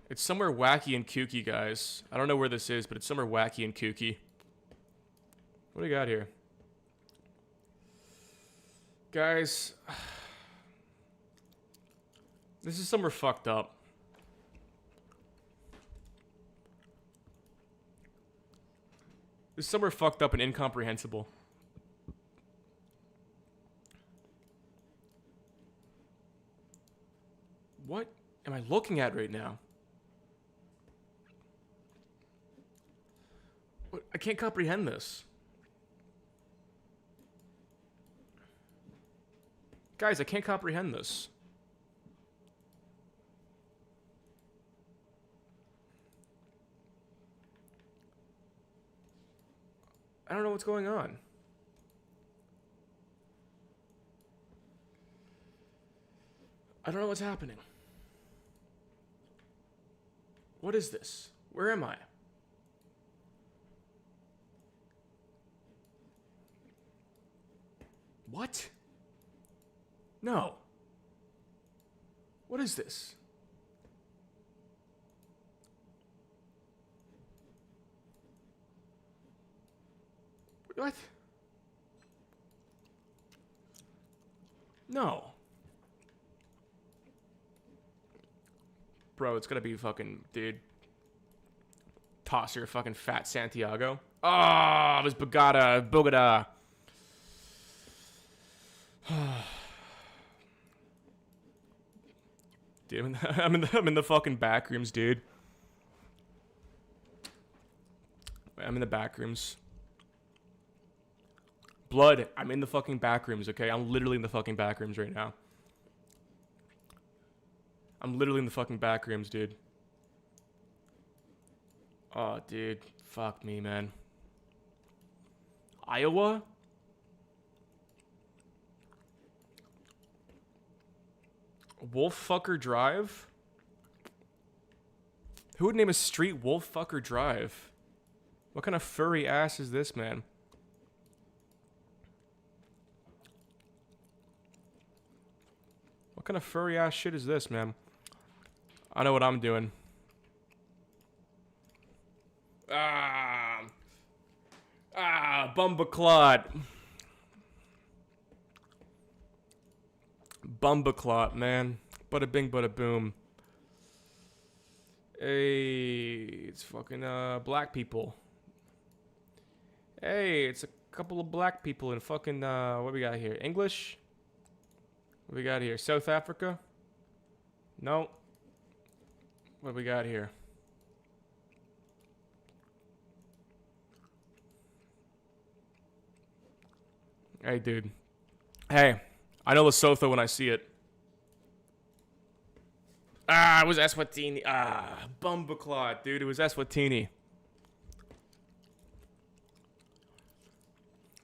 It's somewhere wacky and kooky, guys. I don't know where this is, but it's somewhere wacky and kooky. What do we got here? Guys... This is somewhere fucked up. This is somewhere fucked up and incomprehensible. What am I looking at right now? What? I can't comprehend this. Guys, I can't comprehend this. I don't know what's going on. I don't know what's happening. What is this? Where am I? What? No. What is this? What? No. Bro, it's gonna be fucking, dude. Toss your fucking fat Santiago. Ah, it was Bogota. Dude, I'm in the fucking back rooms, dude. I'm in the back rooms. Blood, I'm in the fucking back rooms, okay? I'm literally in the fucking back rooms right now. I'm literally in the fucking back rooms, dude. Oh, dude. Fuck me, man. Iowa? Wolffucker Drive? Who would name a street Wolffucker Drive? What kind of furry ass is this, man? What kind of furry ass shit is this, man? I know what I'm doing. Bumbaclot. Bumbaclot, man. Bada bing, bada boom. Hey, it's fucking black people. Hey, it's a couple of black people in fucking what we got here? English? What we got here? South Africa? No. What we got here? Hey, dude. Hey, I know Lesotho when I see it. It was Eswatini. Bumbaclot, dude. It was Eswatini.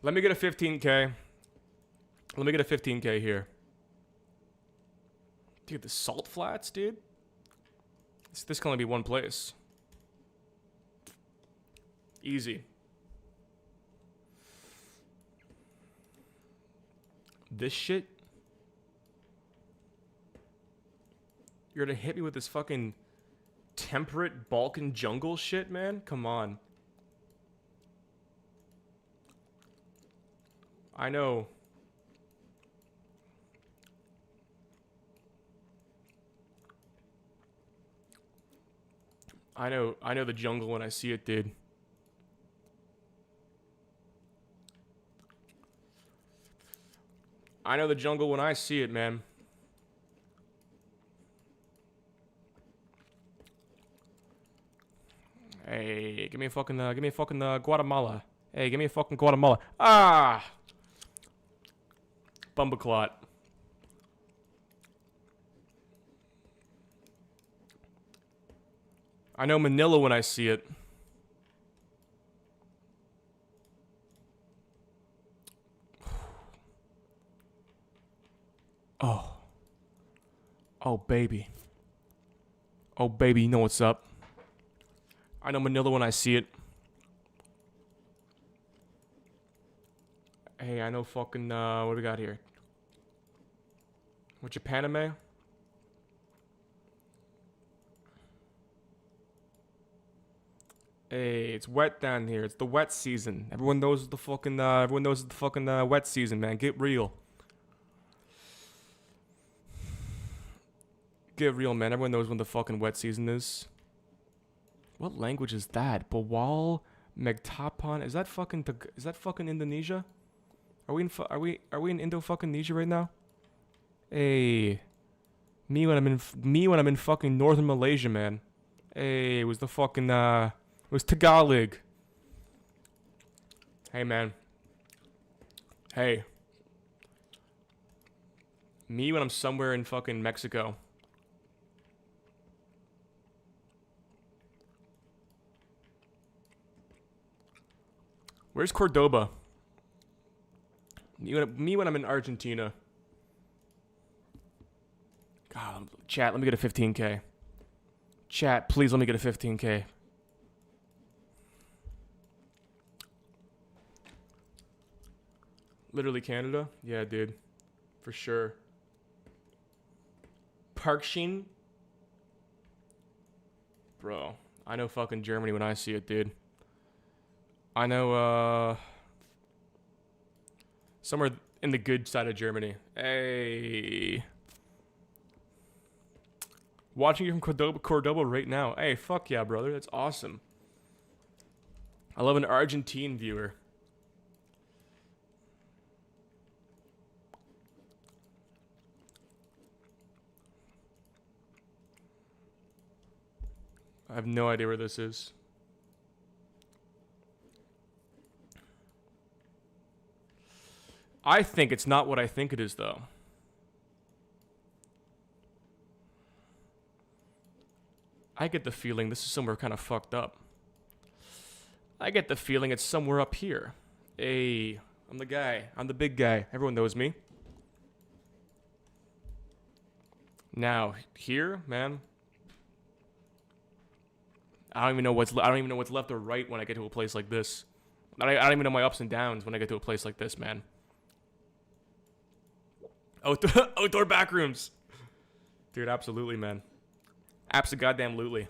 Let me get a 15K. Let me get a 15K here. Dude, the salt flats, dude. This can only be one place. Easy. This shit. You're gonna hit me with this fucking temperate Balkan jungle shit, man? Come on. I know. I know the jungle when I see it, dude. I know the jungle when I see it, man. Hey, give me a fucking Guatemala. Hey, give me a fucking Guatemala. Ah! Bumbleclot. I know Manila when I see it. Oh. Oh, baby. Oh, baby, you know what's up. I know Manila when I see it. Hey, I know fucking, what do we got here? What's your Panama? Hey, it's wet down here. It's the wet season. Everyone knows the fucking, wet season, man. Get real. Get real, man. Everyone knows when the fucking wet season is. What language is that? Bawal Megtapan? Is that fucking Indonesia? Are we in Indo fucking Nesia right now? Hey, me when I'm in fucking northern Malaysia, man. Hey, it was the fucking it was Tagalog. Hey, man. Hey. Me when I'm somewhere in fucking Mexico. Where's Cordoba? Me when I'm in Argentina. God, chat, let me get a 15K. Chat, please let me get a 15K. Literally Canada? Yeah, dude. For sure. Parkshin? Bro, I know fucking Germany when I see it, dude. I know, somewhere in the good side of Germany. Hey. Watching you from Cordoba right now. Hey, fuck yeah, brother. That's awesome. I love an Argentine viewer. I have no idea where this is. I think it's not what I think it is, though. I get the feeling this is somewhere kind of fucked up. I get the feeling it's somewhere up here. Hey, I'm the guy. I'm the big guy. Everyone knows me. Now, here, man. I don't even know what's left or right when I get to a place like this. I don't even know my ups and downs when I get to a place like this, man. Outdoor backrooms. Dude, absolutely, man. Abso-goddamn-lutely.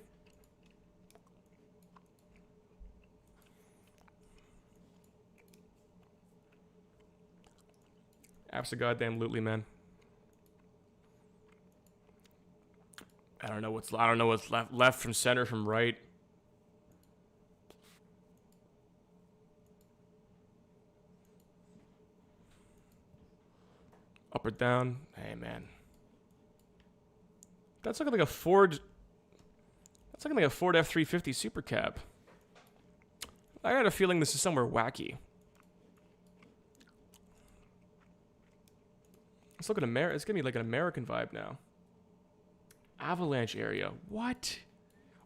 Abso-goddamn-lutely, man. I don't know what's left from center from right. Up or down? Hey, man. That's looking like a Ford. That's looking like a Ford F-350 Super Cab. I got a feeling this is somewhere wacky. It's looking it's gonna be like an American vibe now. Avalanche area. What?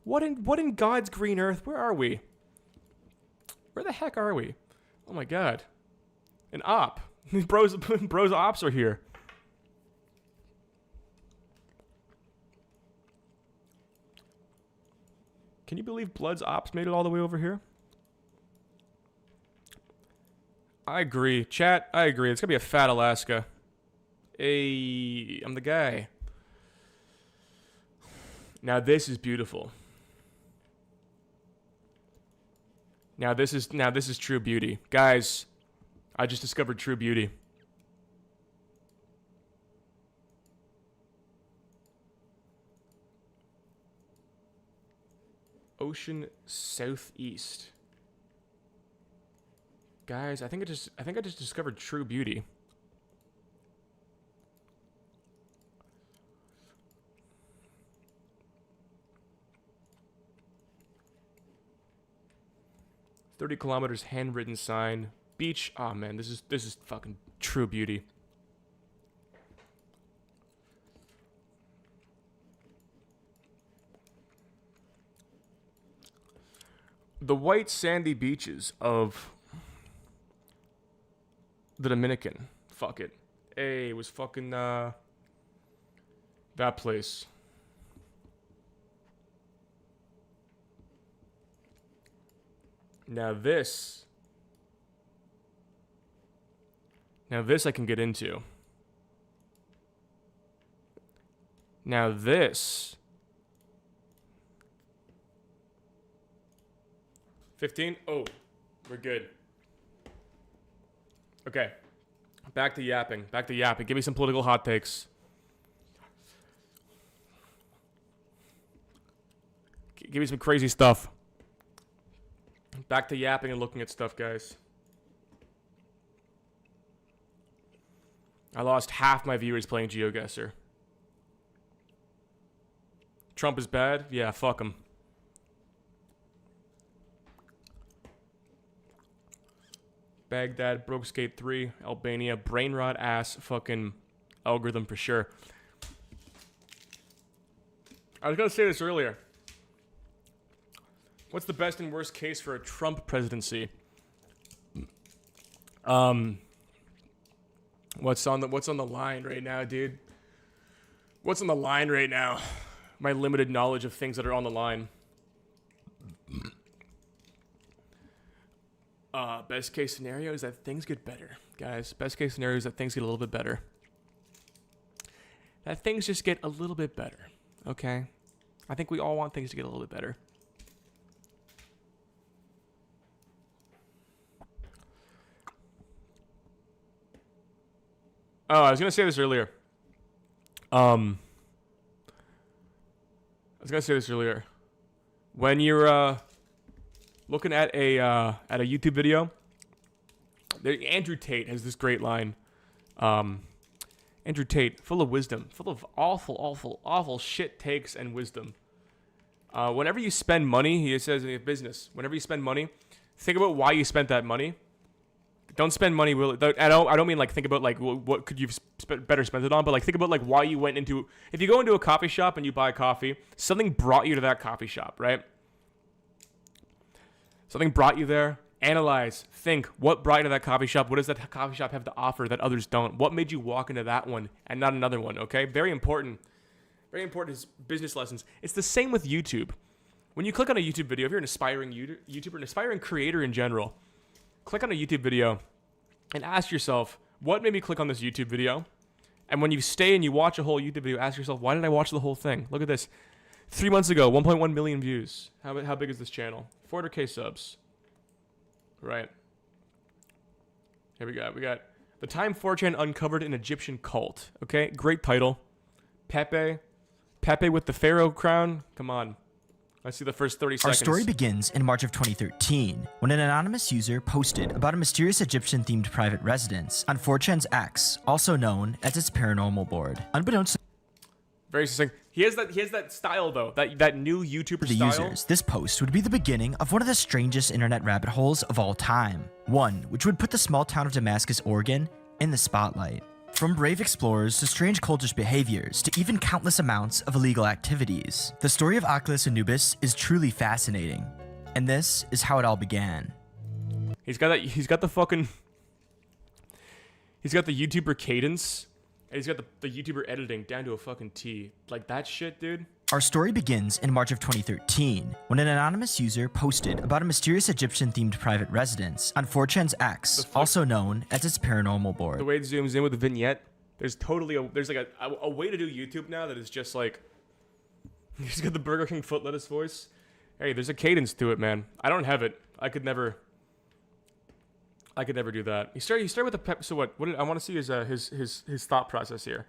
What in God's green earth? Where are we? Where the heck are we? Oh my God. An op. Bros ops are here. Can you believe Blood's ops made it all the way over here? I agree. Chat, I agree. It's gonna be a fat Alaska. Hey, I'm the guy. Now this is beautiful. Now this is true beauty. Guys, I just discovered true beauty. Ocean southeast. Guys, I think I just discovered true beauty. "30 kilometers handwritten sign. Beach." Oh man, this is fucking true beauty. The white sandy beaches of the Dominican. Fuck it. Hey, it was fucking that place. Now this I can get into. Now this 15? Oh, we're good. Okay. Back to yapping. Give me some political hot takes. Give me some crazy stuff. Back to yapping and looking at stuff, guys. I lost half my viewers playing GeoGuessr. Trump is bad? Yeah, fuck him. Baghdad, Broke Skate 3, Albania, brainrot ass fucking algorithm for sure. I was gonna say this earlier. What's the best and worst case for a Trump presidency? What's on the line right now, dude? What's on the line right now? My limited knowledge of things that are on the line. Best case scenario is that things get better, guys. Best case scenario is that things get a little bit better. That things just get a little bit better, okay? I think we all want things to get a little bit better. Oh, I was gonna say this earlier. When you're looking at a YouTube video, Andrew Tate has this great line. Andrew Tate, full of wisdom, full of awful shit takes and wisdom. Whenever you spend money, he says in business, whenever you spend money, think about why you spent that money. Don't spend money. I don't mean like think about like what could you better spend it on, but like think about like why you went into. If you go into a coffee shop and you buy coffee, something brought you to that coffee shop, right? Something brought you there. Analyze, think, what brought you to that coffee shop? What does that coffee shop have to offer that others don't? What made you walk into that one and not another one? Okay, very important. Very important is business lessons. It's the same with YouTube. When you click on a YouTube video, if you're an aspiring YouTuber, an aspiring creator in general, click on a YouTube video and ask yourself, what made me click on this YouTube video? And when you stay and you watch a whole YouTube video, ask yourself, why did I watch the whole thing? Look at this. 3 months ago, 1.1 million views. How big is this channel? 400K subs. Right. Here we got The Time 4chan Uncovered an Egyptian Cult. Okay, great title. Pepe with the Pharaoh crown. Come on. Let's see the first 30 seconds. Our story begins in March of 2013, when an anonymous user posted about a mysterious Egyptian-themed private residence on 4chan's X, also known as its paranormal board. Unbeknownst to very succinct. He has that style though, that new YouTuber the style. Users, this post would be the beginning of one of the strangest internet rabbit holes of all time. One which would put the small town of Damascus, Oregon in the spotlight. From brave explorers to strange cultish behaviors to even countless amounts of illegal activities, the story of Oculus Anubis is truly fascinating. And this is how it all began. He's got the YouTuber cadence, and he's got the YouTuber editing down to a fucking T. Like that shit, dude. Our story begins in March of 2013, when an anonymous user posted about a mysterious Egyptian-themed private residence on 4chan's X, also known as its paranormal board. The way it zooms in with the vignette, there's like a way to do YouTube now that is just like, he's got the Burger King foot lettuce voice. Hey, there's a cadence to it, man. I don't have it. I could never I could never do that. He started with the pep. So what? What did, I want to see his thought process here.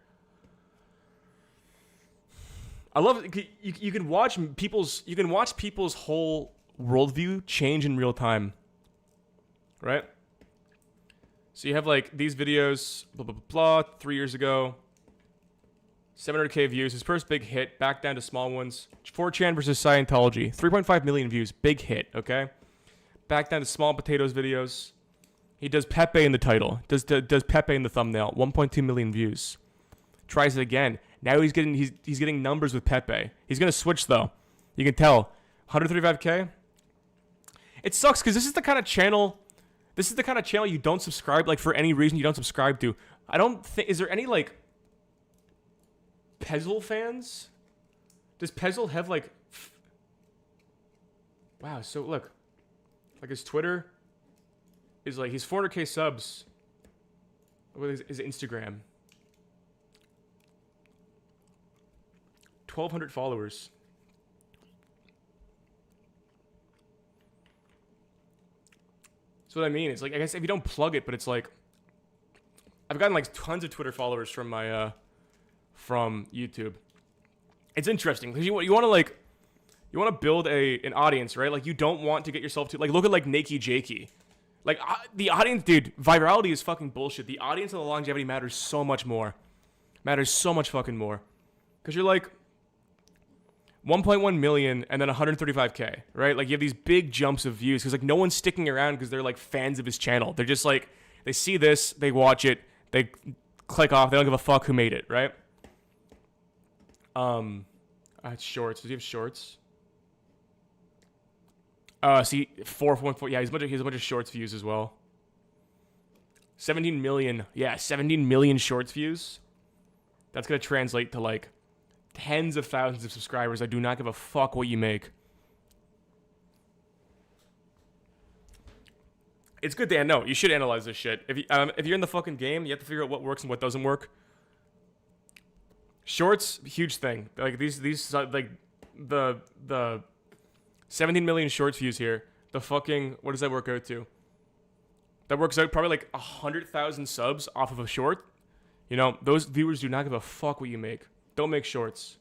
I love it. You can watch people's whole worldview change in real time. Right? So you have like these videos, blah blah blah, blah 3 years ago. 700K views. His first big hit, back down to small ones. 4chan versus Scientology. 3.5 million views. Big hit, okay? Back down to small potatoes videos. He does Pepe in the title. Does Pepe in the thumbnail. 1.2 million views. Tries it again. Now he's getting numbers with Pepe. He's gonna switch though. You can tell. 135K. It sucks because this is the kind of channel you don't subscribe, like for any reason you don't subscribe to. I don't think, is there any like Pezzle fans? Does Pezzle have like wow, so look, like his Twitter is like, he's 400K subs with his Instagram, 1,200 followers. So what I mean is, like, I guess if you don't plug it, but it's like, I've gotten like tons of Twitter followers from my from YouTube. It's interesting because you want to build an audience, right? Like, you don't want to get yourself to, like, look at like Nakey Jakey. Like, the audience, dude, virality is fucking bullshit. The audience and the longevity matters so much more. Matters so much fucking more. Because you're like 1.1 million and then 135K, right? Like, you have these big jumps of views because like no one's sticking around because they're like fans of his channel. They're just like, they see this, they watch it, they click off, they don't give a fuck who made it, right? Shorts. Does he have shorts? See, 4.4. Yeah, he has a bunch of shorts views as well. 17 million. Yeah, 17 million shorts views. That's gonna translate to like tens of thousands of subscribers. I do not give a fuck what you make. It's good to know. You should analyze this shit. If you're in the fucking game, you have to figure out what works and what doesn't work. Shorts, huge thing. Like these like the 17 million shorts views here. The fucking, what does that work out to? That works out probably like 100,000 subs off of a short. You know, those viewers do not give a fuck what you make. Don't make shorts.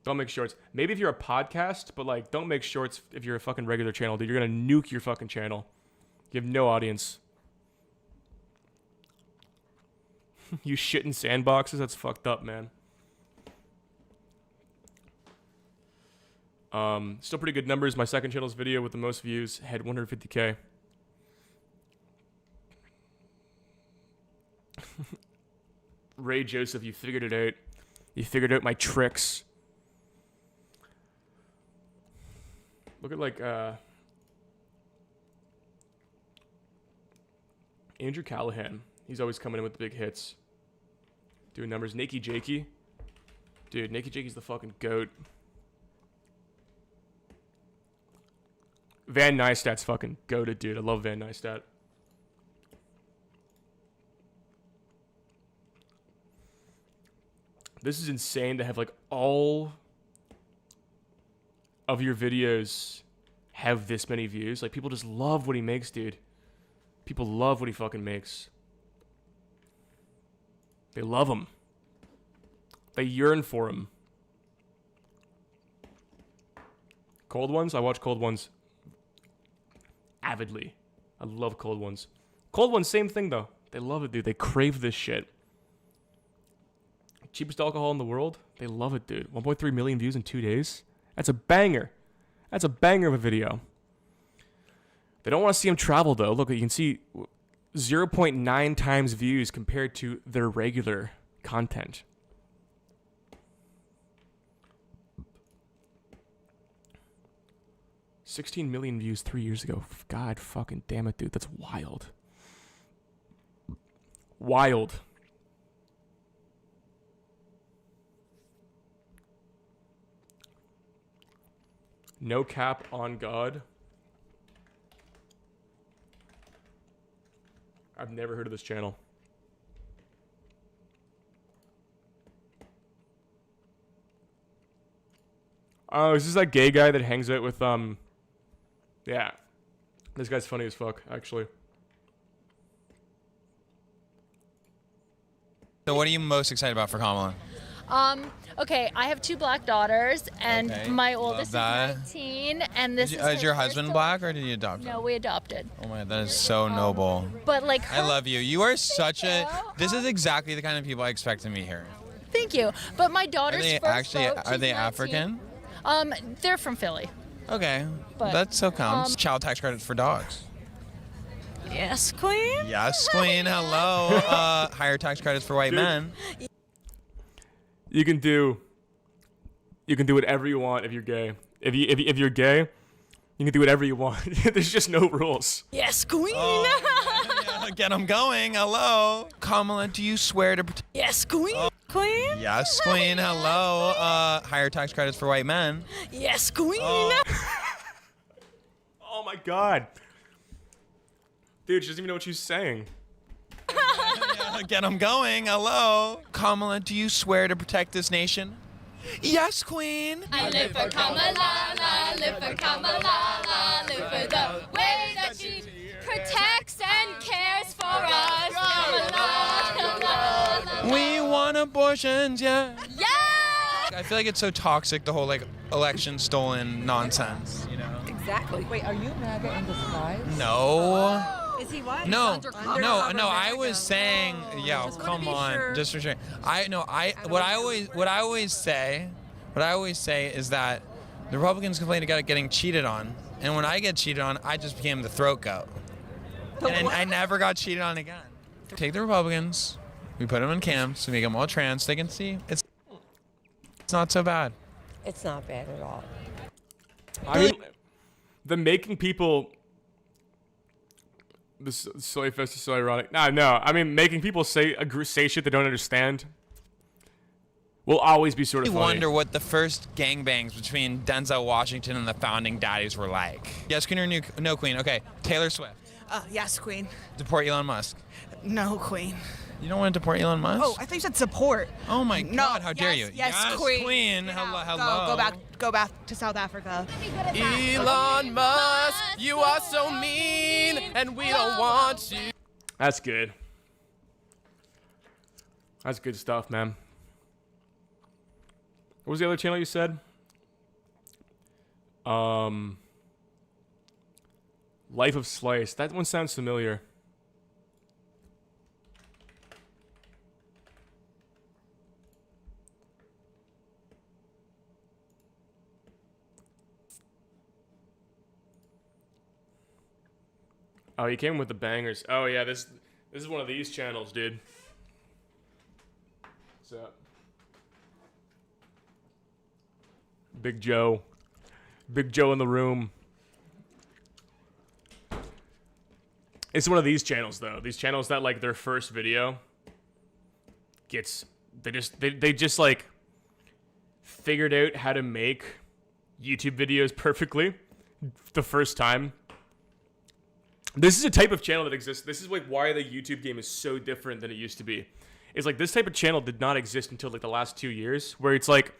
Don't make shorts. Maybe if you're a podcast, but like, don't make shorts if you're a fucking regular channel, dude. You're gonna nuke your fucking channel. You have no audience. You shit in sandboxes? That's fucked up, man. Still pretty good numbers. My second channel's video with the most views had 150K. Ray Joseph, you figured it out. You figured out my tricks. Look at like Andrew Callahan. He's always coming in with the big hits. Doing numbers. Nakey Jakey. Dude, Nakey Jakey's the fucking GOAT. Van Neistat's fucking goated, dude. I love Van Neistat. This is insane to have like all of your videos have this many views. Like, people just love what he makes, dude. People love what he fucking makes. They love him. They yearn for him. Cold Ones? I watch Cold Ones avidly. I love Cold Ones. Cold Ones, same thing though. They love it, dude. They crave this shit. Cheapest alcohol in the world? They love it, dude. 1.3 million views in 2 days? That's a banger. That's a banger of a video. They don't want to see him travel though. Look, you can see 0.9 times views compared to their regular content. $16 million views 3 years ago. God fucking damn it, dude. That's wild. Wild. No cap on God. I've never heard of this channel. Oh, is this that gay guy that hangs out with, yeah. This guy's funny as fuck, actually. So what are you most excited about for Kamala? Okay, I have 2 black daughters, and Okay, my love oldest is that. 19, and this Is is your her husband first- black or did you adopt him? No, we adopted. Oh my, that is so noble. But like, I love you. You are such a. This is exactly the kind of people I expect to meet here. Thank you. But my Are daughter's they first actually? vote, Are she's they 19. African? They're from Philly. Okay, But, that still counts. um, Child tax credits for dogs. Yes, queen. Yes, queen. Hello. Higher tax credits for white Dude. men. You can do whatever you want if you're gay. If you're gay, you can do whatever you want. There's just no rules. Yes, queen. Get them going. Hello. Kamala, do you swear to protect? Yes, queen. Queen. Yes, queen. Hello. Higher tax credits for white men. Yes, queen. Oh my god. Dude, she doesn't even know what she's saying. Get them going. Hello. Kamala, do you swear to protect this nation? Yes, queen. I live for Kamala, I live for Kamala, I live for the way that she protects and cares for us. Kamala. We want abortions, yeah. Yeah! I feel like it's so toxic, the whole like election stolen nonsense, you know? Exactly. Wait, are you MAGA in disguise? No. Is he what? No, no. I was saying, yeah. Come on, just for sure. What I always say is that the Republicans complain about getting cheated on, and when I get cheated on, I just became the throat goat, and I never got cheated on again. Take the Republicans, we put them in camps, we make them all trans. They can see it's not so bad. It's not bad at all. I mean, the making people. This Soy Fest is so ironic. No. I mean, making people say shit they don't understand will always be sort of I funny. wonder what the first gangbangs between Denzel Washington and the founding daddies were like. Yes, queen or no queen? Okay, Taylor Swift. Yes, queen. Deport Elon Musk. No, queen. You don't want to deport Elon Musk? Oh, I thought you said support. Oh my No, God! How dare yes, you? Yes, queen. Hello. Go back to South Africa. Elon Musk, you are so mean, and we don't want you. That's good. That's good stuff, man. What was the other channel you said? Life of Slice. That one sounds familiar. Oh, he came with the bangers. Oh yeah, this is one of these channels, dude. What's up? Big Joe. Big Joe in the room. It's one of these channels though. These channels that like their first video gets they just like figured out how to make YouTube videos perfectly the first time. This is a type of channel that exists. This is like why the YouTube game is so different than it used to be. It's like this type of channel did not exist until like the last 2 years, where it's like,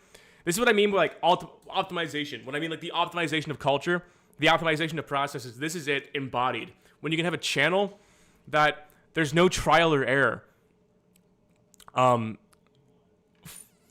this is what I mean by like optimization. When I mean like the optimization of culture, the optimization of processes, this is it embodied. When you can have a channel that there's no trial or error.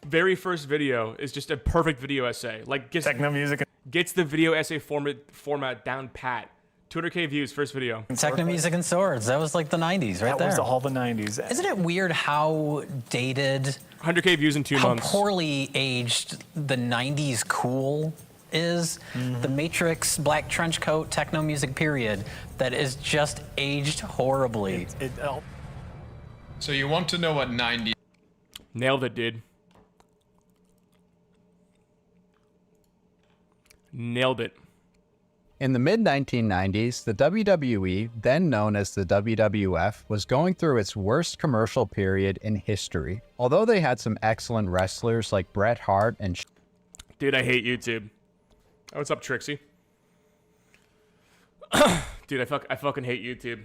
Very first video is just a perfect video essay. Like gets the video essay format down pat. 200K views, first video. Techno Music and Swords. That was like the 90s, right there. That was all the 90s. Isn't it weird how dated, 100K views in 2 months. how poorly aged the 90s cool is? The Matrix, black trench coat, techno music period that is just aged horribly. So you want to know what 90s... Nailed it, dude. Nailed it. In the mid-1990s, the WWE, then known as the WWF, was going through its worst commercial period in history. Although they had some excellent wrestlers like Bret Hart and... Dude, I hate YouTube. Oh, what's up, Trixie? Dude, I fucking hate YouTube.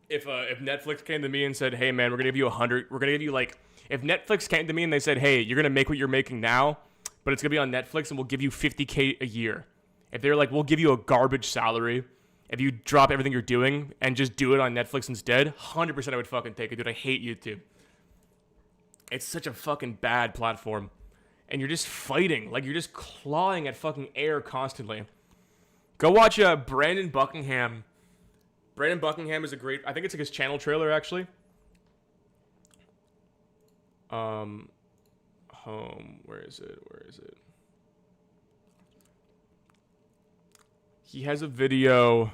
If Netflix came to me and said, hey man, we're gonna give you 100, we're gonna give you like, if Netflix came to me and they said, hey, you're gonna make what you're making now, but it's gonna be on Netflix and we'll give you 50K a year. If they're like, we'll give you a garbage salary if you drop everything you're doing and just do it on Netflix instead, 100% I would fucking take it, dude. I hate YouTube. It's such a fucking bad platform. And you're just fighting. Like, you're just clawing at fucking air constantly. Go watch Brandon Buckingham. Brandon Buckingham is a great... I think it's like his channel trailer, actually. Home. Where is it? He has a video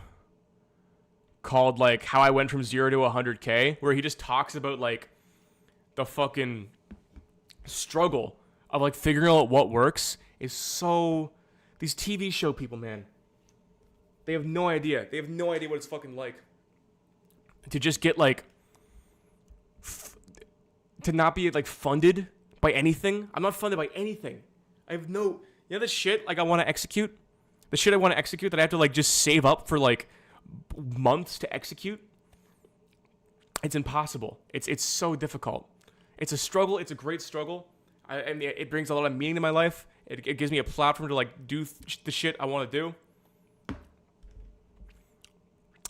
called, like, How I Went From 0 to 100K, where he just talks about, like, the fucking struggle of, like, figuring out what works is so... These TV show people, man. They have no idea. They have no idea what it's fucking like. To just get, like... to not be, like, funded by anything. I'm not funded by anything. I have no... You know the shit, like, I want to execute? The shit I want to execute that I have to, like, just save up for, like, months to execute? It's impossible. It's so difficult. It's a struggle. It's a great struggle. And it brings a lot of meaning to my life. It gives me a platform to, like, do the shit I want to do.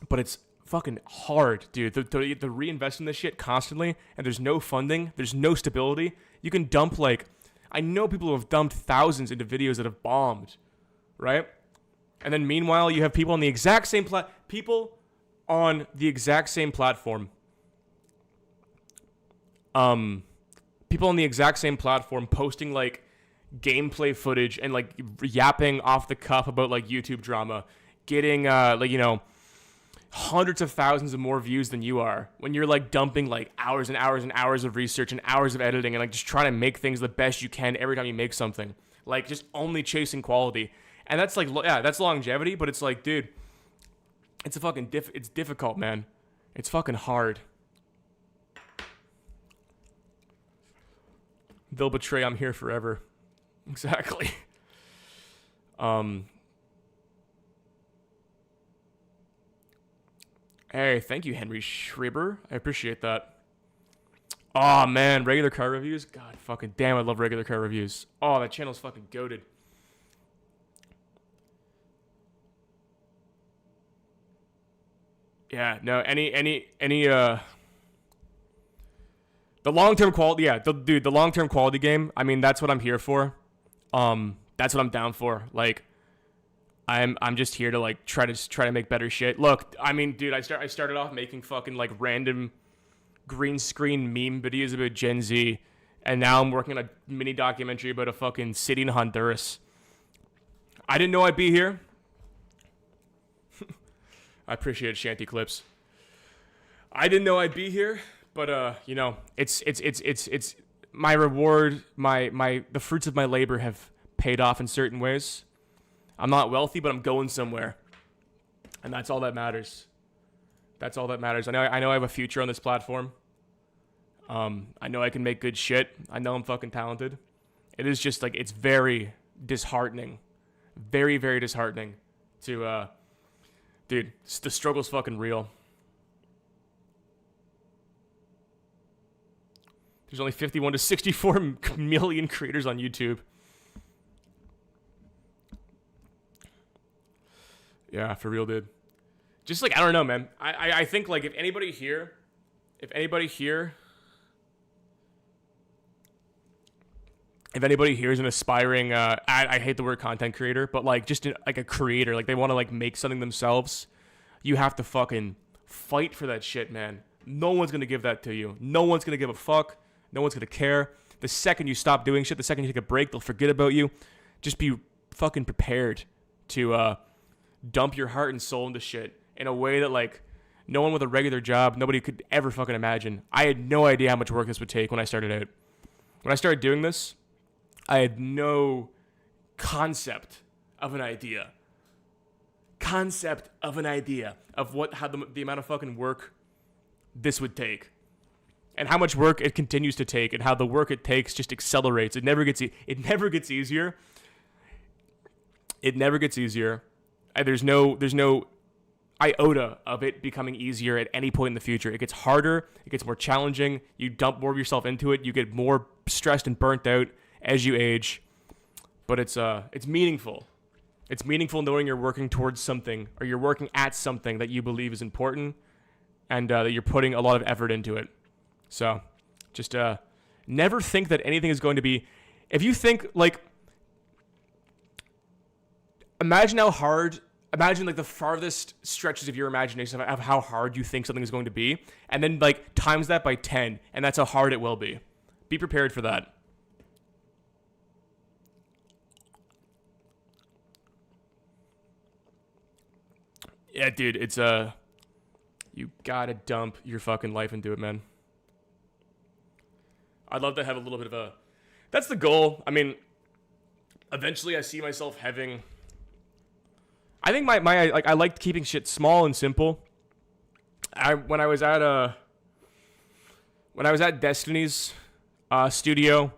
But it's fucking hard, dude. To reinvest in this shit constantly, and there's no funding, there's no stability. You can dump, like... I know people who have dumped thousands into videos that have bombed, right? And then meanwhile, you have people on the exact same people on the exact same platform. People on the exact same platform posting, like, gameplay footage and, like, yapping off the cuff about, like, YouTube drama, getting like, you know, hundreds of thousands of more views than you are, when you're, like, dumping, like, hours and hours and hours of research and hours of editing and, like, just trying to make things the best you can every time you make something, like, just only chasing quality. And that's, like, yeah, that's longevity, but it's like, dude, it's a fucking it's difficult, man. It's fucking hard. They'll betray, I'm here forever. Exactly. Hey, thank you, Henry Schreiber. I appreciate that. Oh, man, regular car reviews? God fucking damn, I love regular car reviews. Oh, that channel's fucking goated. Yeah, no, the long-term quality, yeah, dude, the long-term quality game, I mean, that's what I'm here for. That's what I'm down for. Like, I'm just here to, like, try to make better shit. Look, I mean, dude, I started off making fucking, like, random green screen meme videos about Gen Z, and now I'm working on a mini documentary about a fucking city in Honduras. I didn't know I'd be here. I appreciate Shanty Clips. I didn't know I'd be here, but you know, it's my reward, the fruits of my labor have paid off in certain ways. I'm not wealthy, but I'm going somewhere, and that's all that matters. That's all that matters. I know I have a future on this platform. I know I can make good shit. I know I'm fucking talented. It is just, like, it's very disheartening, very, very disheartening to dude, the struggle's fucking real. There's only 51 to 64 million creators on YouTube. Yeah, for real, dude. Just, like, I don't know, man. I think, like, if anybody here is an aspiring, I hate the word content creator, but, like, just like a creator, like, they want to, like, make something themselves, you have to fucking fight for that shit, man. No one's going to give that to you. No one's going to give a fuck. No one's going to care. The second you stop doing shit, the second you take a break, they'll forget about you. Just be fucking prepared to dump your heart and soul into shit in a way that, like, no one with a regular job, nobody could ever fucking imagine. I had no idea how much work this would take when I started out. When I started doing this, I had no concept of an idea. Of how the amount of fucking work this would take. And how much work it continues to take, and how the work it takes just accelerates. It never gets easier. It never gets easier. And there's no iota of it becoming easier at any point in the future. It gets harder. It gets more challenging. You dump more of yourself into it. You get more stressed and burnt out as you age. But it's meaningful. It's meaningful knowing you're working towards something, or you're working at something that you believe is important, and that you're putting a lot of effort into it. So, just Never think that anything is going to be. If you think like, imagine like the farthest stretches of your imagination of how hard you think something is going to be, and then like times that by 10, and that's how hard it will be. Be prepared for that. Yeah, dude, it's you gotta dump your fucking life into it, man. I'd love to have a little bit of a. That's the goal. I mean, eventually, I see myself having. I think my like I liked keeping shit small and simple. When I was at Destiny's studio,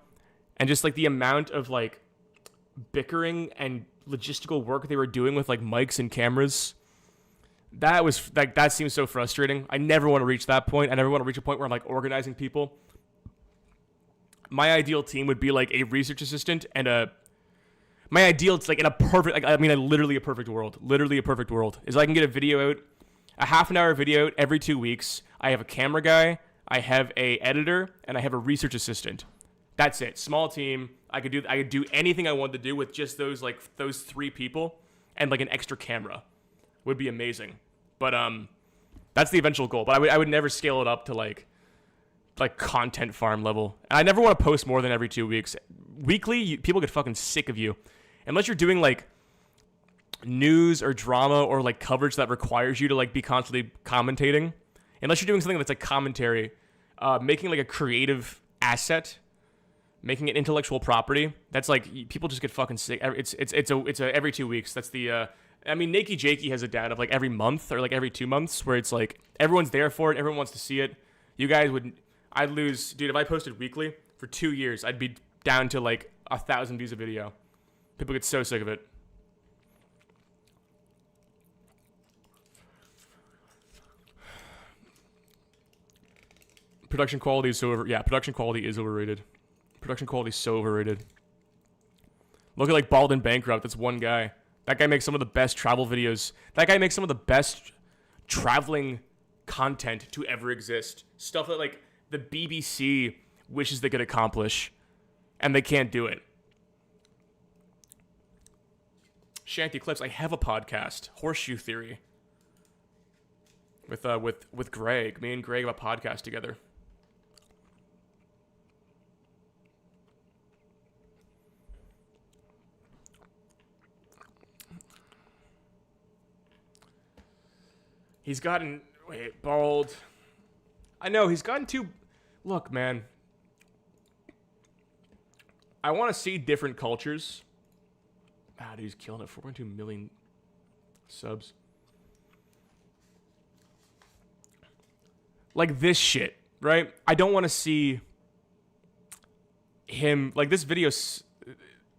and just like the amount of like bickering and logistical work they were doing with like mics and cameras, that was like that seems so frustrating. I never want to reach that point. I never want to reach a point where I'm like organizing people. My ideal team would be like a research assistant and my ideal, it's like in a perfect, like, I mean, literally a perfect world is I can get a video out, a half an hour video out every 2 weeks. I have a camera guy, I have a editor, and I have a research assistant. That's it. Small team. I could do anything I wanted to do with just those 3 people and like an extra camera. Would be amazing. But that's the eventual goal. But I would never scale it up to like content farm level. And I never want to post more than every 2 weeks. Weekly, people get fucking sick of you. Unless you're doing like news or drama or like coverage that requires you to like be constantly commentating. Unless you're doing something that's like commentary, making like a creative asset, making it intellectual property. That's like people just get fucking sick. It's a every 2 weeks. That's the I mean, Nakey Jakey has a dad of like every month or like every 2 months where it's like everyone's there for it. Everyone wants to see it. You guys I'd lose, dude. If I posted weekly for 2 years, I'd be down to like 1,000 views a video. People get so sick of it. Production quality is so production quality is overrated. Production quality is so overrated. Look at like Bald and Bankrupt. That's one guy. That guy makes some of the best travel videos. That guy makes some of the best traveling content to ever exist. Stuff that like the BBC wishes they could accomplish, and they can't do it. Shanty Clips, I have a podcast, Horseshoe Theory, with Greg. Me and Greg have a podcast together. He's gotten bald. I know he's gotten too. Look, man. I want to see different cultures. Ah, dude, he's killing it. 4.2 million subs. Like this shit, right? I don't want to see him like this video.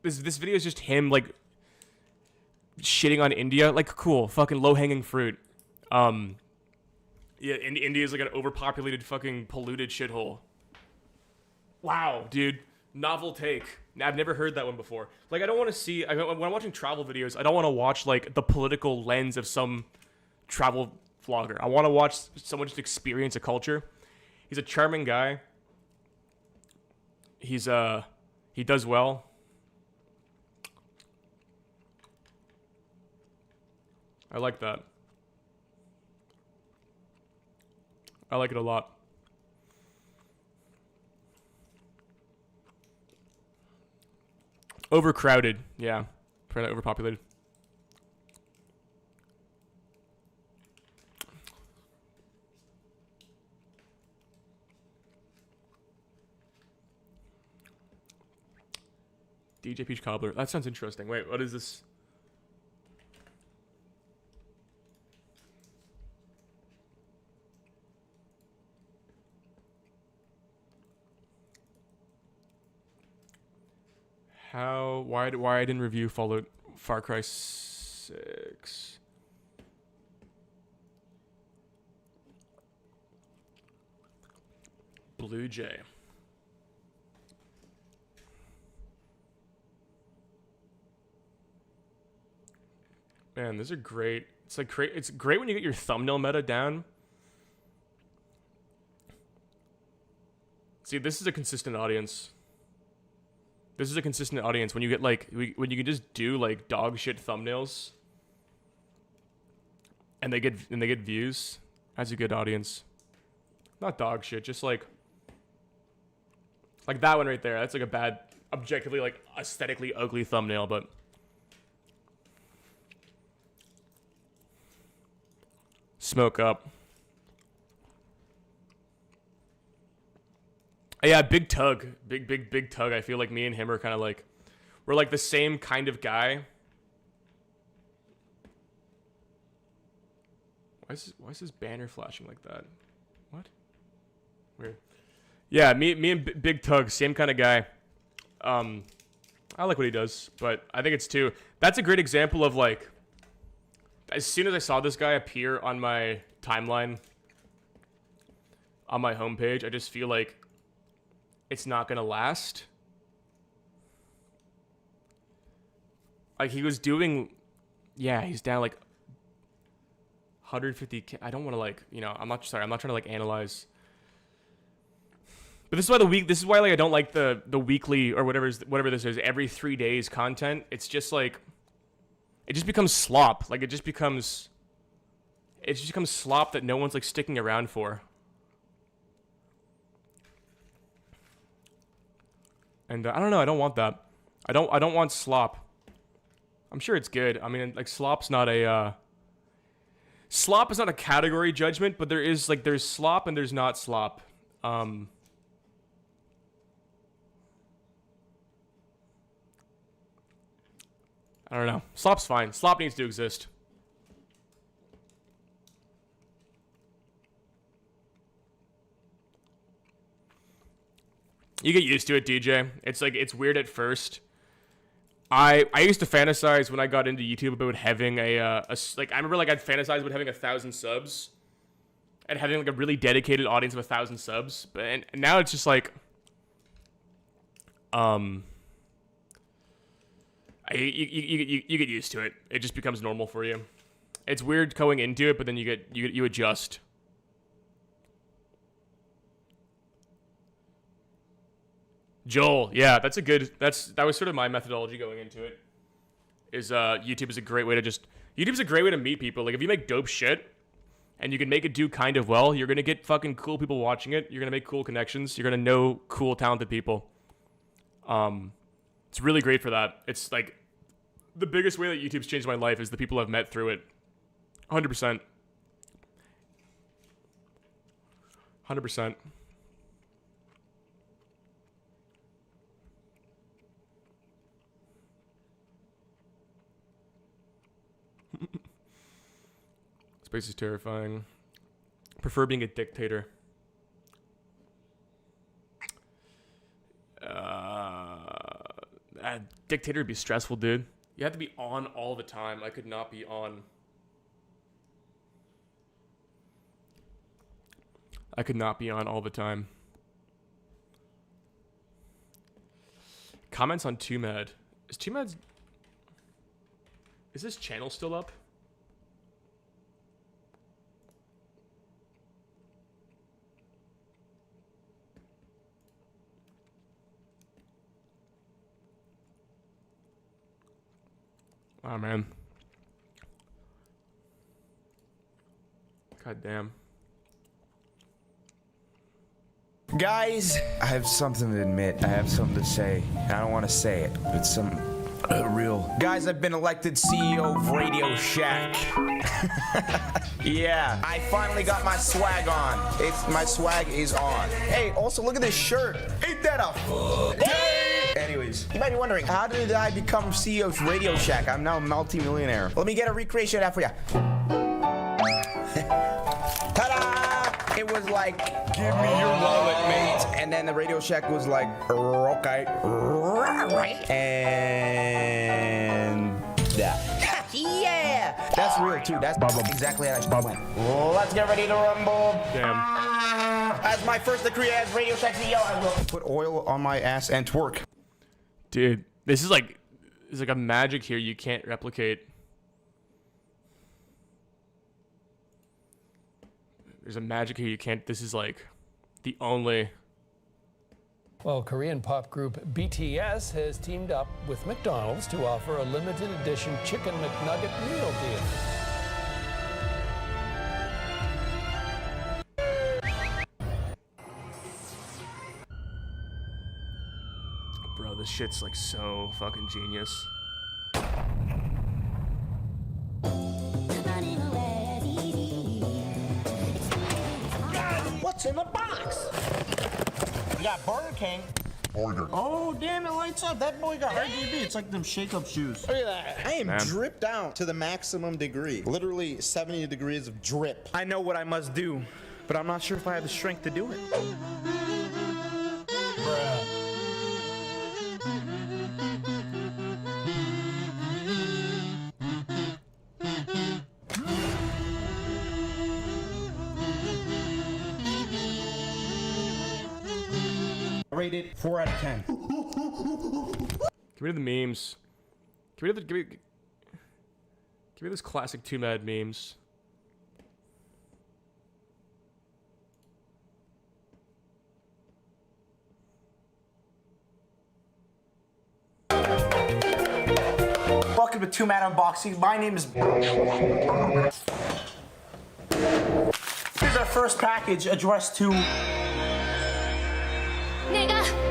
This video is just him like shitting on India. Like cool, fucking low hanging fruit. Yeah, India is like an overpopulated, fucking polluted shithole. Wow, dude. Novel take. I've never heard that one before. Like, I don't want to see... when I'm watching travel videos, I don't want to watch, like, the political lens of some travel vlogger. I want to watch someone just experience a culture. He's a charming guy. He does well. I like that. I like it a lot. Overcrowded, yeah. Probably overpopulated. DJ Peach Cobbler. That sounds interesting. Wait, what is this? Why I didn't review Fallout Far Cry 6? Blue Jay. Man, these are great. It's like great. It's great when you get your thumbnail meta down. See, this is a consistent audience. This is a consistent audience when you get like when you can just do like dog shit thumbnails and they get views. That's a good audience. Not dog shit, just like that one right there. That's like a bad, objectively like aesthetically ugly thumbnail, but smoke up. Yeah, big tug. Big tug. I feel like me and him are kind of like, we're like the same kind of guy. Why is this banner flashing like that? What? Weird. Yeah, me and Big Tug, same kind of guy. I like what he does, but I think it's too. That's a great example of like, as soon as I saw this guy appear on my timeline, on my homepage, I just feel like it's not gonna last. Like he was doing, yeah, he's down like 150K. I don't want to like, you know, I'm not trying to like analyze. But this is why this is why like I don't like the weekly or whatever this is, every 3 days content. It's just like, it just becomes slop. Like it just becomes slop that no one's like sticking around for. And I don't know, I don't want that. I don't want slop. I'm sure it's good. I mean, like slop's not a slop is not a category judgment, but there's slop and there's not slop. I don't know. Slop's fine. Slop needs to exist. You get used to it, DJ. It's like, it's weird at first. I used to fantasize when I got into YouTube about having like, I remember like I'd fantasize about having 1,000 subs and having like a really dedicated audience of 1,000 subs. But and now it's just like, you get used to it. It just becomes normal for you. It's weird going into it, but then you adjust. Joel, yeah, that was sort of my methodology going into it. YouTube is a great way to meet people. Like if you make dope shit and you can make it do kind of well, you're gonna get fucking cool people watching it. You're gonna make cool connections. You're gonna know cool, talented people. It's really great for that. It's like the biggest way that YouTube's changed my life is the people I've met through it. 100%. 100%. Space is terrifying. Prefer being a dictator. Dictator would be stressful, dude. You have to be on all the time. I could not be on. I could not be on all the time. Comments on 2Mad. Is 2Mad's... Is this channel still up? Oh, man. God damn. Guys, I have something to admit. I have something to say. I don't want to say it, but it's some real. Guys, I've been elected CEO of Radio Shack. Yeah, I finally got my swag on. My swag is on. Hey, also look at this shirt. Ain't that a Anyways, you might be wondering, how did I become CEO of Radio Shack? I'm now a multi-millionaire. Let me get a recreation of that for ya. Ta-da! It was like, give me your wallet, mate. And then the Radio Shack was like, okay. And yeah. Yeah! That's real too. That's exactly how I went. Let's get ready to rumble. Damn. As my first decree as Radio Shack CEO, I will put oil on my ass and twerk. Dude, this is like, there's like a magic here you can't replicate. There's a magic here you can't, this is like the only Well, Korean pop group BTS has teamed up with McDonald's to offer a limited edition Chicken McNugget meal deal. Bro, this shit's like so fucking genius. What's in the box? We got Burger King. Order. Oh, damn, it lights up. That boy got RGB. It's like them shake-up shoes. Look at that. I am dripped out to the maximum degree. Literally 70 degrees of drip. I know what I must do, but I'm not sure if I have the strength to do it. Rated 4 out of 10. Give me the memes. Give me those classic Too Mad memes. Welcome to Two Man Unboxing. My name is... Here's our first package addressed to...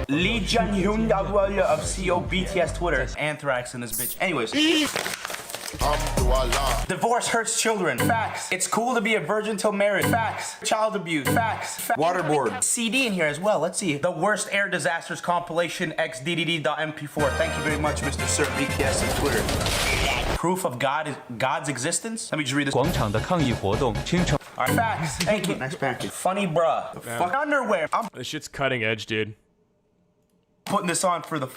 Lee Jun-hyun of CO BTS Twitter. Anthrax in this bitch. Anyways. Divorce hurts children. Facts. It's cool to be a virgin till marriage. Facts. Child abuse. Facts. Waterboard. CD in here as well. Let's see. The Worst Air Disasters Compilation xddd.mp4. Thank you very much, Mr. Sir BTS on Twitter. Proof of God's existence? Let me just read this. Alright, facts. Thank you. Next package. Funny bruh. The fuck underwear. This shit's cutting edge, dude. Putting this on for the...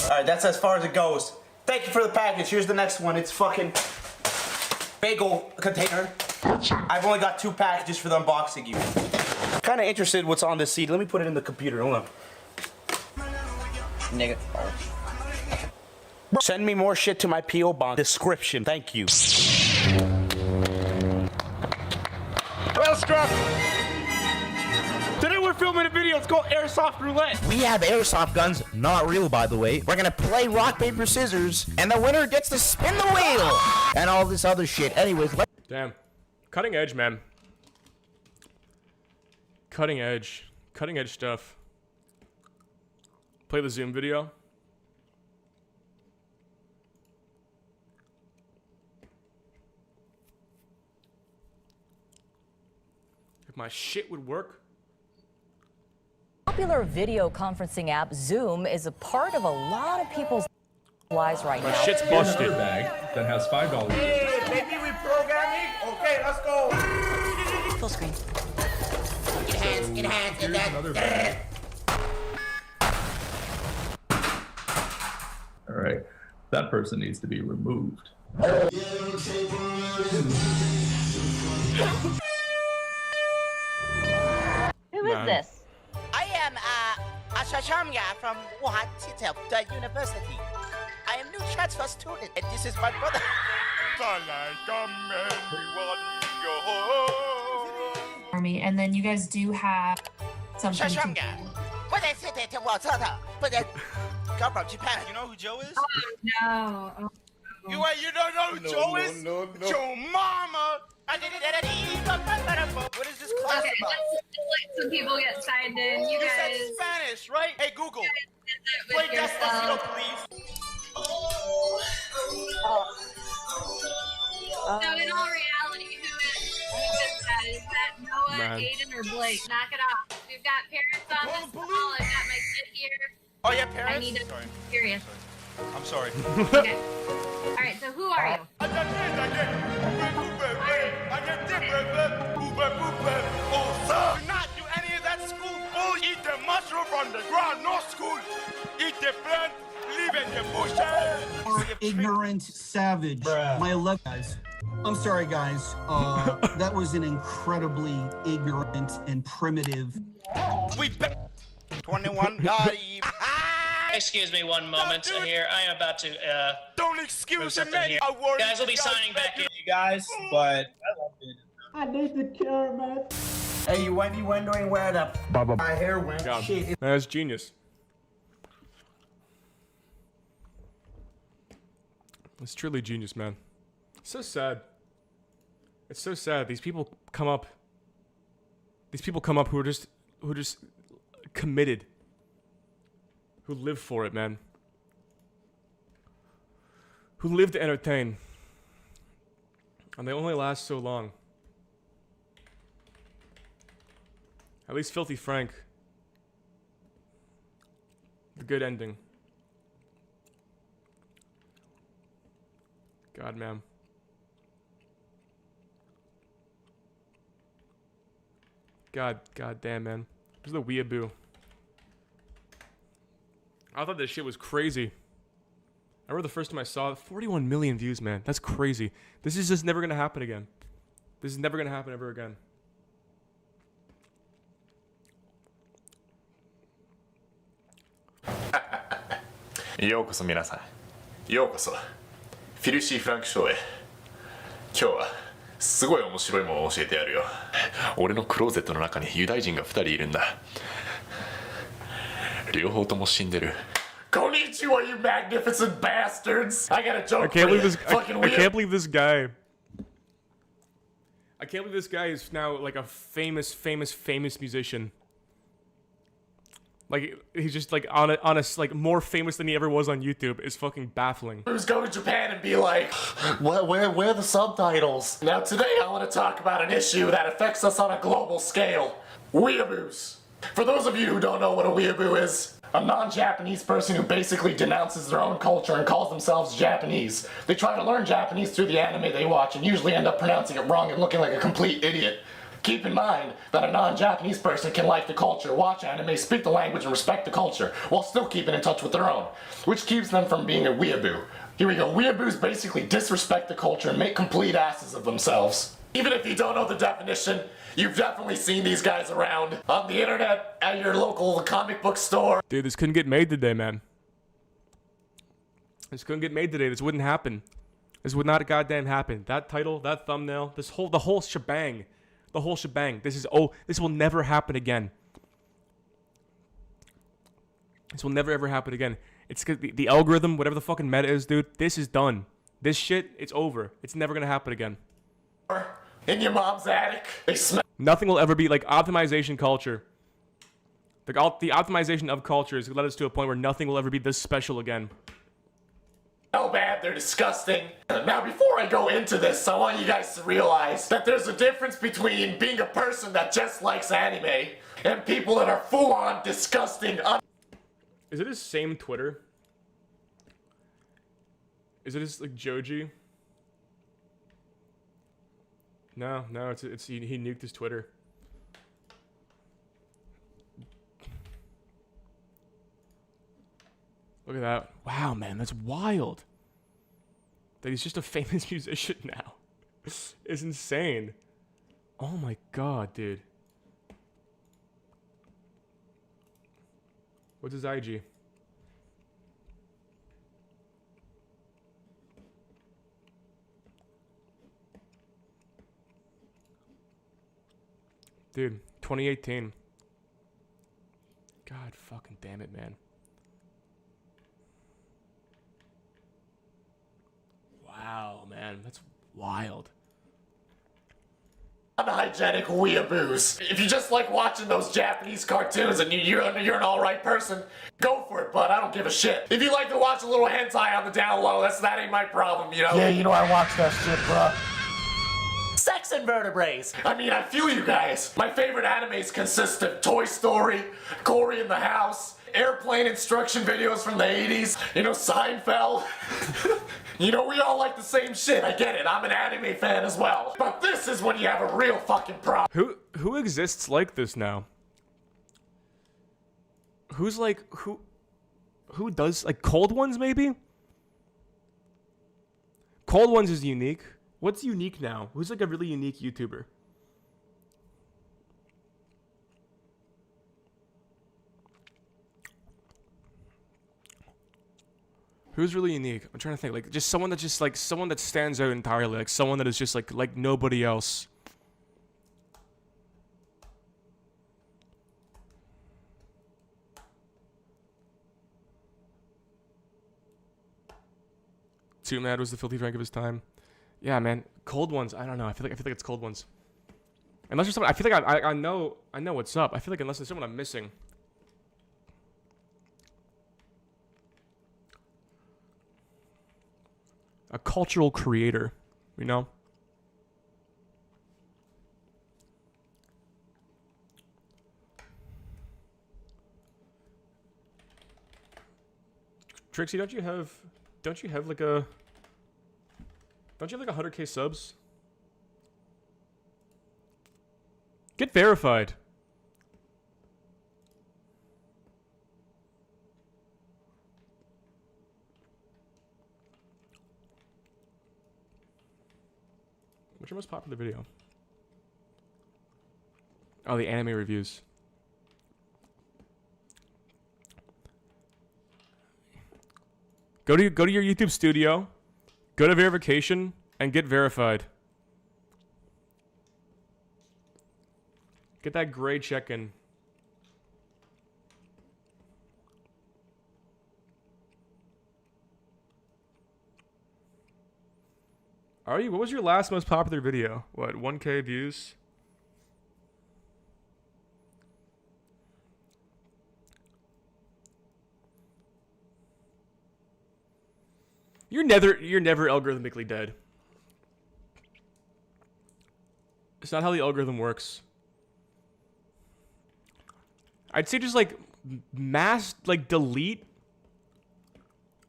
Alright, that's as far as it goes. Thank you for the package. Here's the next one. It's fucking bagel container. I've only got 2 packages for the unboxing you. Kind of interested what's on this CD. Let me put it in the computer. Hold on. Nigga. Send me more shit to my P.O. Box description. Thank you. Well struck. Today we're filming a video. It's called Airsoft Roulette. We have airsoft guns, not real by the way. We're gonna play rock, paper, scissors, and the winner gets to spin the wheel and all this other shit. Anyways, damn, cutting edge, man. Cutting edge stuff. Play the Zoom video. If my shit would work. Popular video conferencing app Zoom is a part of a lot of people's lives right now. My shit's busted. Bag that has $5. Hey, baby, we programming. Okay, let's go. Full screen. Here's another bag. All right, that person needs to be removed. Who is this? I am Ashashamya from Wuhan University. I am new transfer student, and this is my brother. Army, and then you guys do have something. Shashamya. Come from Japan. You know who Joe is? Oh, no. Oh, you don't know who Joe is? No. Joe Mama. What is this class okay, about? let's let some people get signed in. You guys said Spanish, right? Hey, Google. Play Despacito, please. So in all reality, who is that? Is that Noah, Man. Aiden, or Blake? Knock it off. We've got parents on this call. I've got my kid here. Oh, yeah, parents? I need to be serious. I'm sorry. Okay. All right, so who are you? Do not do any of that school bull. Eat the mushroom from the ground. No school. Eat the plant. Live in the bushes. Ignorant savage. My 11 guys. I'm sorry, guys. That was an incredibly ignorant and primitive. We 21. Excuse me one moment here. I am about to Don't excuse me. you guys will be signing back in. You guys, but I loved it. I need the cure, man. Hey, you might be wondering where my hair went. God. Shit. That's genius. It's truly genius, man. So sad. It's so sad. These people come up who are just committed. Who live for it, man. Who live to entertain. And they only last so long. At least Filthy Frank. The good ending. God, man. God damn, man. This is the weeaboo. I thought this shit was crazy. I remember the first time I saw it, 41 million views, man. That's crazy. This is just never gonna happen again. This is never gonna happen ever again. ようこそ皆さん。ようこそ。フィルシー・フランクショーへ。今日はすごい面白いものを教えてやるよ。俺のクローゼットの中にユダヤ人が2人いるんだ。両方とも死んでる。Konnichiwa, you magnificent bastards! I got a joke for you. I can't believe this guy. I can't believe this guy is now like a famous musician. Like he's just like on a like more famous than he ever was on YouTube. Is fucking baffling. Who's go to Japan and be like, where are the subtitles? Now today I want to talk about an issue that affects us on a global scale. Weeaboos. For those of you who don't know what a weeaboo is, a non-Japanese person who basically denounces their own culture and calls themselves Japanese. They try to learn Japanese through the anime they watch and usually end up pronouncing it wrong and looking like a complete idiot. Keep in mind that a non-Japanese person can like the culture, watch anime, speak the language, and respect the culture, while still keeping in touch with their own, which keeps them from being a weeaboo. Here we go. Weeaboos basically disrespect the culture and make complete asses of themselves. Even if you don't know the definition, you've definitely seen these guys around on the internet, at your local comic book store. Dude, this couldn't get made today, man. This couldn't get made today. This wouldn't happen. This would not goddamn happen. That title, that thumbnail, the whole shebang. The whole shebang. This will never happen again. This will never ever happen again. It's the algorithm, whatever the fucking meta is, dude. This is done. This shit, it's over. It's never gonna happen again. In your mom's attic, they smell. Nothing will ever be like optimization culture. The optimization of culture has led us to a point where nothing will ever be this special again. So bad, they're disgusting. Now, before I go into this, I want you guys to realize that there's a difference between being a person that just likes anime and people that are full-on disgusting. Is it his same Twitter? Is it his like Joji? No, it's he nuked his Twitter. Look at that. Wow, man, that's wild. That he's just a famous musician now. It's insane. Oh my god, dude. What's his IG? Dude, 2018. God fucking damn it, man. Wow, man, that's wild. Unhygienic weeaboos. If you just like watching those Japanese cartoons and you're an alright person, go for it, bud. I don't give a shit. If you like to watch a little hentai on the down low, that ain't my problem, you know? Yeah, you know I watch that shit, bro. Sex invertebrates. I mean, I feel you guys. My favorite animes consist of Toy Story, Cory in the House, airplane instruction videos from the 80s, you know, Seinfeld. You know, we all like the same shit. I get it. I'm an anime fan as well. But this is when you have a real fucking problem. Who exists like this now? Who's like who does like Cold Ones maybe? Cold Ones is unique. What's unique now? Who's like a really unique YouTuber? Who's really unique? I'm trying to think. Like just someone that stands out entirely. Like someone that is just like nobody else. Too Mad was the filthy drink of his time. Yeah, man. Cold Ones. I don't know. I feel like it's Cold Ones. Unless there's someone, I feel like I know what's up. I feel like unless there's someone I'm missing. A cultural creator, you know? Trixie, don't you have like 100K subs? Get verified. What's your most popular video? Oh, the anime reviews. Go to your YouTube studio, go to verification, and get verified. Get that gray check-in. Are you? What was your last most popular video? What, 1K views? You're never algorithmically dead. It's not how the algorithm works. I'd say just like delete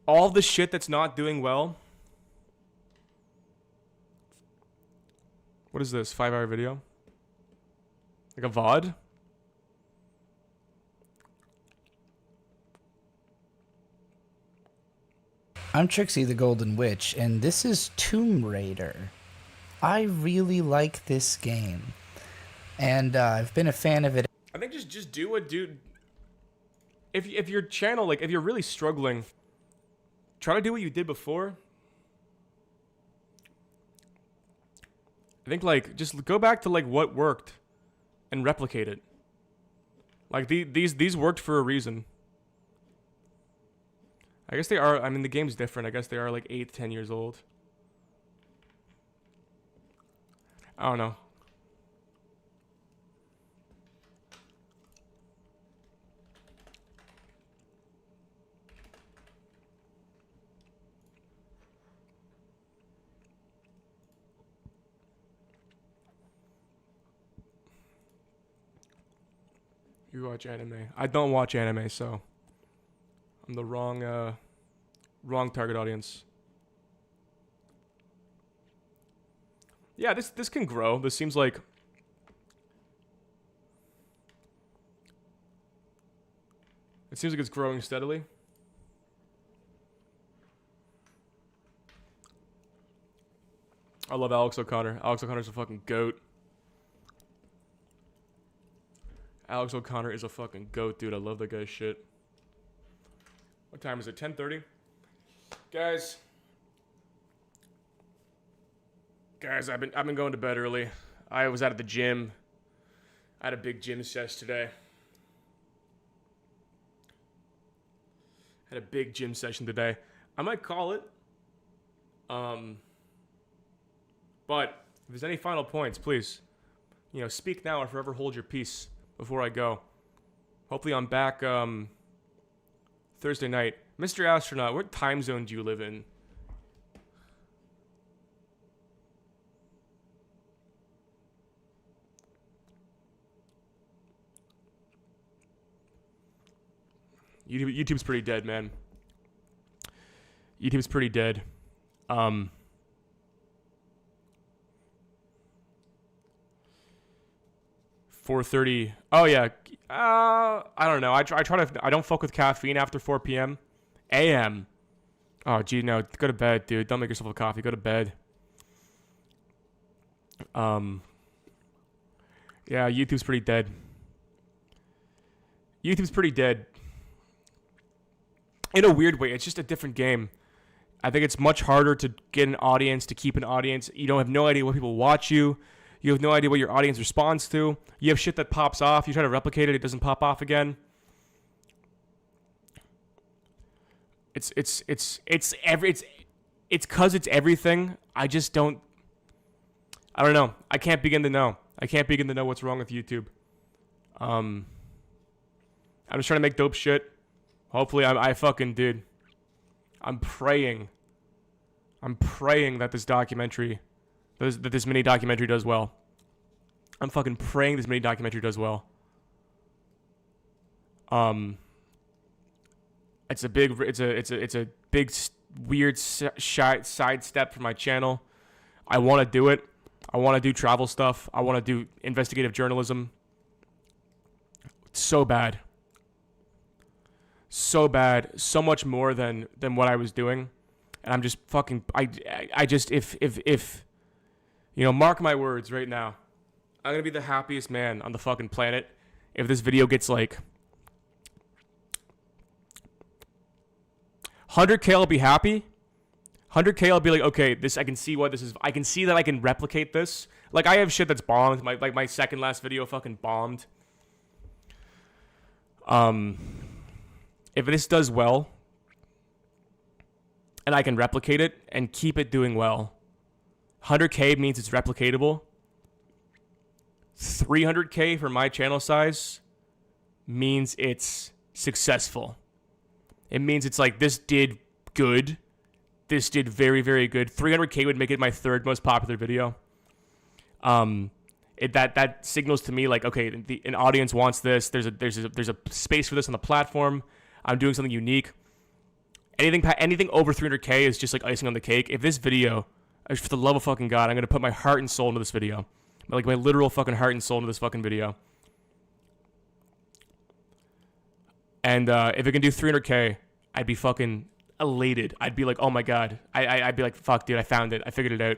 all the shit that's not doing well. What is this? 5-hour video? Like a VOD? I'm Trixie the Golden Witch, and this is Tomb Raider. I really like this game, and I've been a fan of it. I think just do what dude. If your channel, like, if you're really struggling, try to do what you did before. I think, like, just go back to, like, what worked and replicate it. Like, these worked for a reason. I guess they are, I mean, the game's different. I guess they are, like, 8 to 10 years old. I don't know. You watch anime. I don't watch anime, so I'm the wrong target audience. Yeah, this can grow. This seems like it's growing steadily. I love Alex O'Connor. Alex O'Connor's a fucking goat. Alex O'Connor is a fucking goat, dude. I love that guy's shit. What time is it? 10:30? Guys, I've been going to bed early. I was out at the gym. I had a big gym session today. I might call it. But if there's any final points, please, speak now or forever hold your peace before I go. Hopefully I'm back Thursday night. Mr. Astronaut, what time zone do you live in? YouTube's pretty dead, man. YouTube's pretty dead. 4:30. Oh yeah. I don't know. I don't fuck with caffeine after 4 p.m. a.m. Oh gee, no. Go to bed, dude. Don't make yourself a coffee. Go to bed. Yeah, YouTube's pretty dead. YouTube's pretty dead. In a weird way, it's just a different game. I think it's much harder to get an audience, to keep an audience. You don't have no idea what people watch you. You have no idea what your audience responds to. You have shit that pops off. You try to replicate it, it doesn't pop off again. It it's 'cause it's everything. I just don't. I don't know. I can't begin to know. I can't begin to know what's wrong with YouTube. I'm just trying to make dope shit. Hopefully, I fucking dude. I'm praying that this documentary, that this mini documentary does well. I'm fucking praying this mini documentary does well. It's a big weird side step for my channel. I want to do it. I want to do travel stuff. I want to do investigative journalism. So bad. So bad. So much more than what I was doing. And I'm just fucking, I just, if, you know, mark my words right now. I'm going to be the happiest man on the fucking planet if this video gets like 100K. I'll be happy. 100K, I'll be like, okay, this, I can see what this is. I can see that I can replicate this. Like, I have shit that's bombed. My second last video fucking bombed. If this does well, and I can replicate it and keep it doing well, 100K means it's replicatable. 300K for my channel size means it's successful. It means it's like, this did good. This did very, very good. 300K would make it my third most popular video. That signals to me like, okay, an audience wants this. There's a space for this on the platform. I'm doing something unique. Anything over 300K is just like icing on the cake. If this video, for the love of fucking God, I'm gonna put my heart and soul into this video, like my literal fucking heart and soul into this fucking video. And if it can do 300K, I'd be fucking elated. I'd be like, oh my God. I'd be like, fuck, dude, I found it. I figured it out.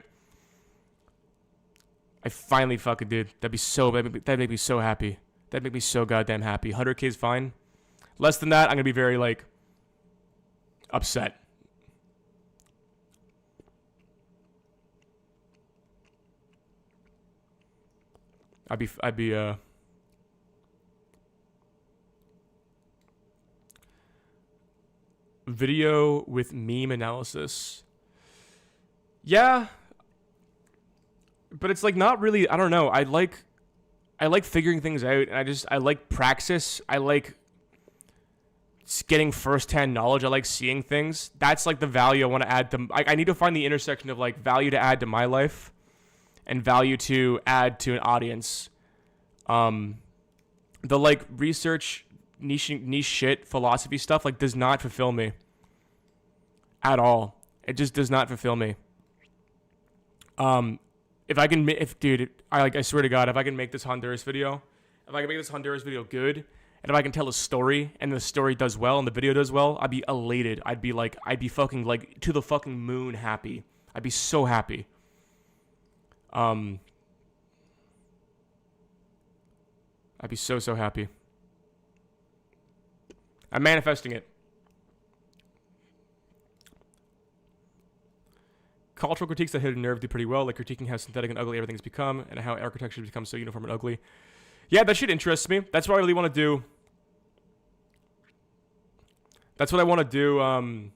I finally fucking did. That'd make me so happy. That'd make me so goddamn happy. 100K is fine. Less than that, I'm gonna be very like upset. I'd be video with meme analysis. Yeah. But it's like not really, I don't know. I like figuring things out, and I like praxis. I like getting first-hand knowledge. I like seeing things. That's like the value I want to add to, I need to find the intersection of like value to add to my life and value to add to an audience. The like research niche shit, philosophy stuff like does not fulfill me at all. It just does not fulfill me. If I can, I swear to God, if I can make this Honduras video good, and if I can tell a story and the story does well and the video does well, I'd be elated. I'd be fucking like to the fucking moon happy. I'd be so happy. I'd be so happy. I'm manifesting it. Cultural critiques that hit a nerve do pretty well, like critiquing how synthetic and ugly everything's become, and how architecture has become so uniform and ugly. Yeah, that shit interests me. That's what I really want to do. That's what I want to do.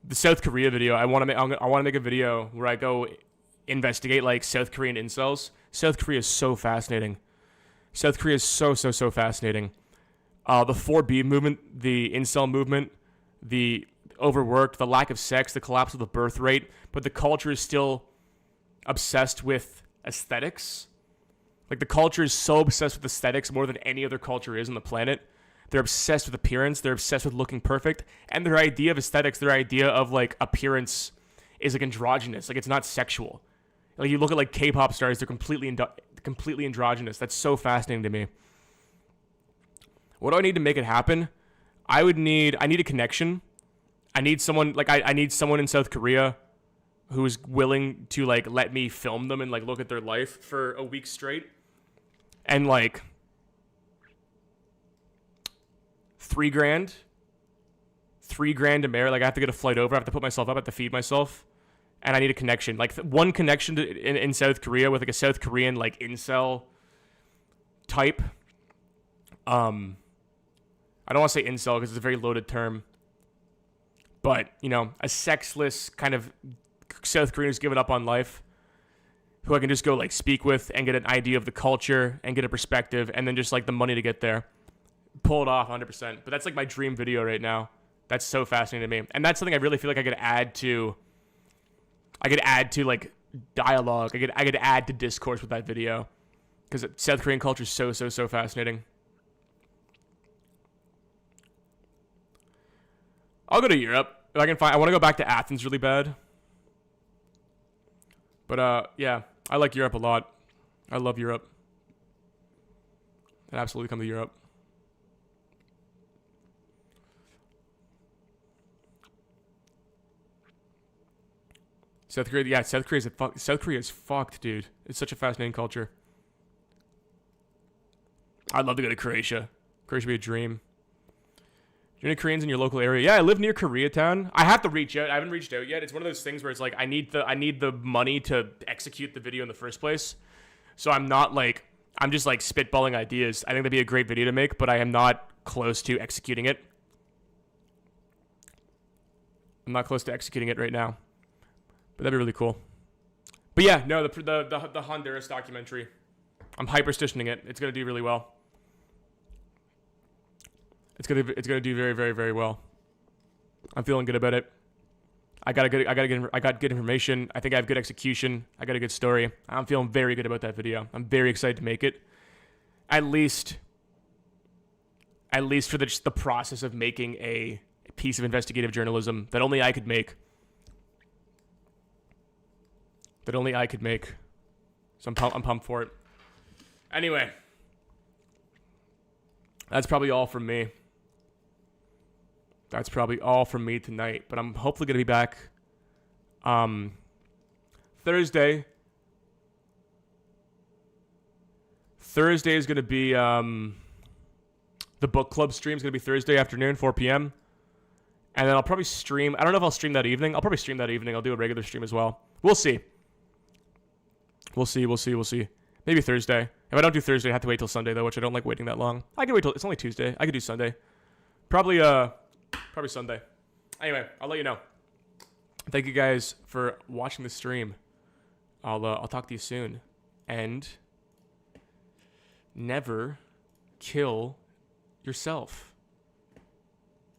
The South Korea video. I want to make a video where I go investigate like South Korean incels. South Korea is so fascinating. South Korea is so fascinating. The 4B movement, the incel movement, the overworked, the lack of sex, the collapse of the birth rate, but the culture is still obsessed with aesthetics. Like the culture is so obsessed with aesthetics more than any other culture is on the planet. They're obsessed with appearance. They're obsessed with looking perfect. And their idea of aesthetics, their idea of like appearance is like androgynous. Like it's not sexual. Like you look at like K-pop stars, they're completely androgynous. That's so fascinating to me. What do I need to make it happen? I need a connection. I need someone like I need someone in South Korea who is willing to like let me film them and like look at their life for a week straight. And like $3,000 to marry. Like I have to get a flight over. I have to put myself up. I have to feed myself. And I need a connection. Like one connection in South Korea with like a South Korean like incel type. I don't want to say incel because it's a very loaded term. But, you know, a sexless kind of South Korean who's given up on life, who I can just go, like, speak with and get an idea of the culture and get a perspective and then just, like, the money to get there. Pull it off 100%. But that's, like, my dream video right now. That's so fascinating to me. And that's something I really feel like I could add to, like, dialogue. I could add to discourse with that video. Because South Korean culture is so fascinating. I'll go to Europe. If I can find, I want to go back to Athens really bad. But, yeah, I like Europe a lot. I love Europe. I'd absolutely come to Europe. South Korea, yeah, South Korea is fucked, dude. It's such a fascinating culture. I'd love to go to Croatia. Croatia would be a dream. Do you know any Koreans in your local area? Yeah, I live near Koreatown. I have to reach out. I haven't reached out yet. It's one of those things where it's like I need the money to execute the video in the first place. So I'm not like, I'm just like spitballing ideas. I think that'd be a great video to make, but I am not close to executing it. I'm not close to executing it right now. But that'd be really cool. But yeah, no, the Honduras documentary. I'm hyperstitioning it. It's gonna do really well. It's gonna do very well. I'm feeling good about it. I got good information. I think I have good execution. I got a good story. I'm feeling very good about that video. I'm very excited to make it. At least for just the process of making a piece of investigative journalism that only I could make. So I'm pumped for it. Anyway, that's probably all from me. That's probably all from me tonight. But I'm hopefully going to be back Thursday. Thursday is going to be the book club stream is going to be Thursday afternoon, 4 p.m. And then I'll probably stream. I don't know if I'll stream that evening. I'll probably stream that evening. I'll do a regular stream as well. We'll see. We'll see. Maybe Thursday. If I don't do Thursday, I have to wait till Sunday, though, which I don't like waiting that long. I can wait till... It's only Tuesday. I could do Sunday. Probably Sunday. Anyway, I'll let you know. Thank you guys for watching the stream. I'll talk to you soon. And never kill yourself.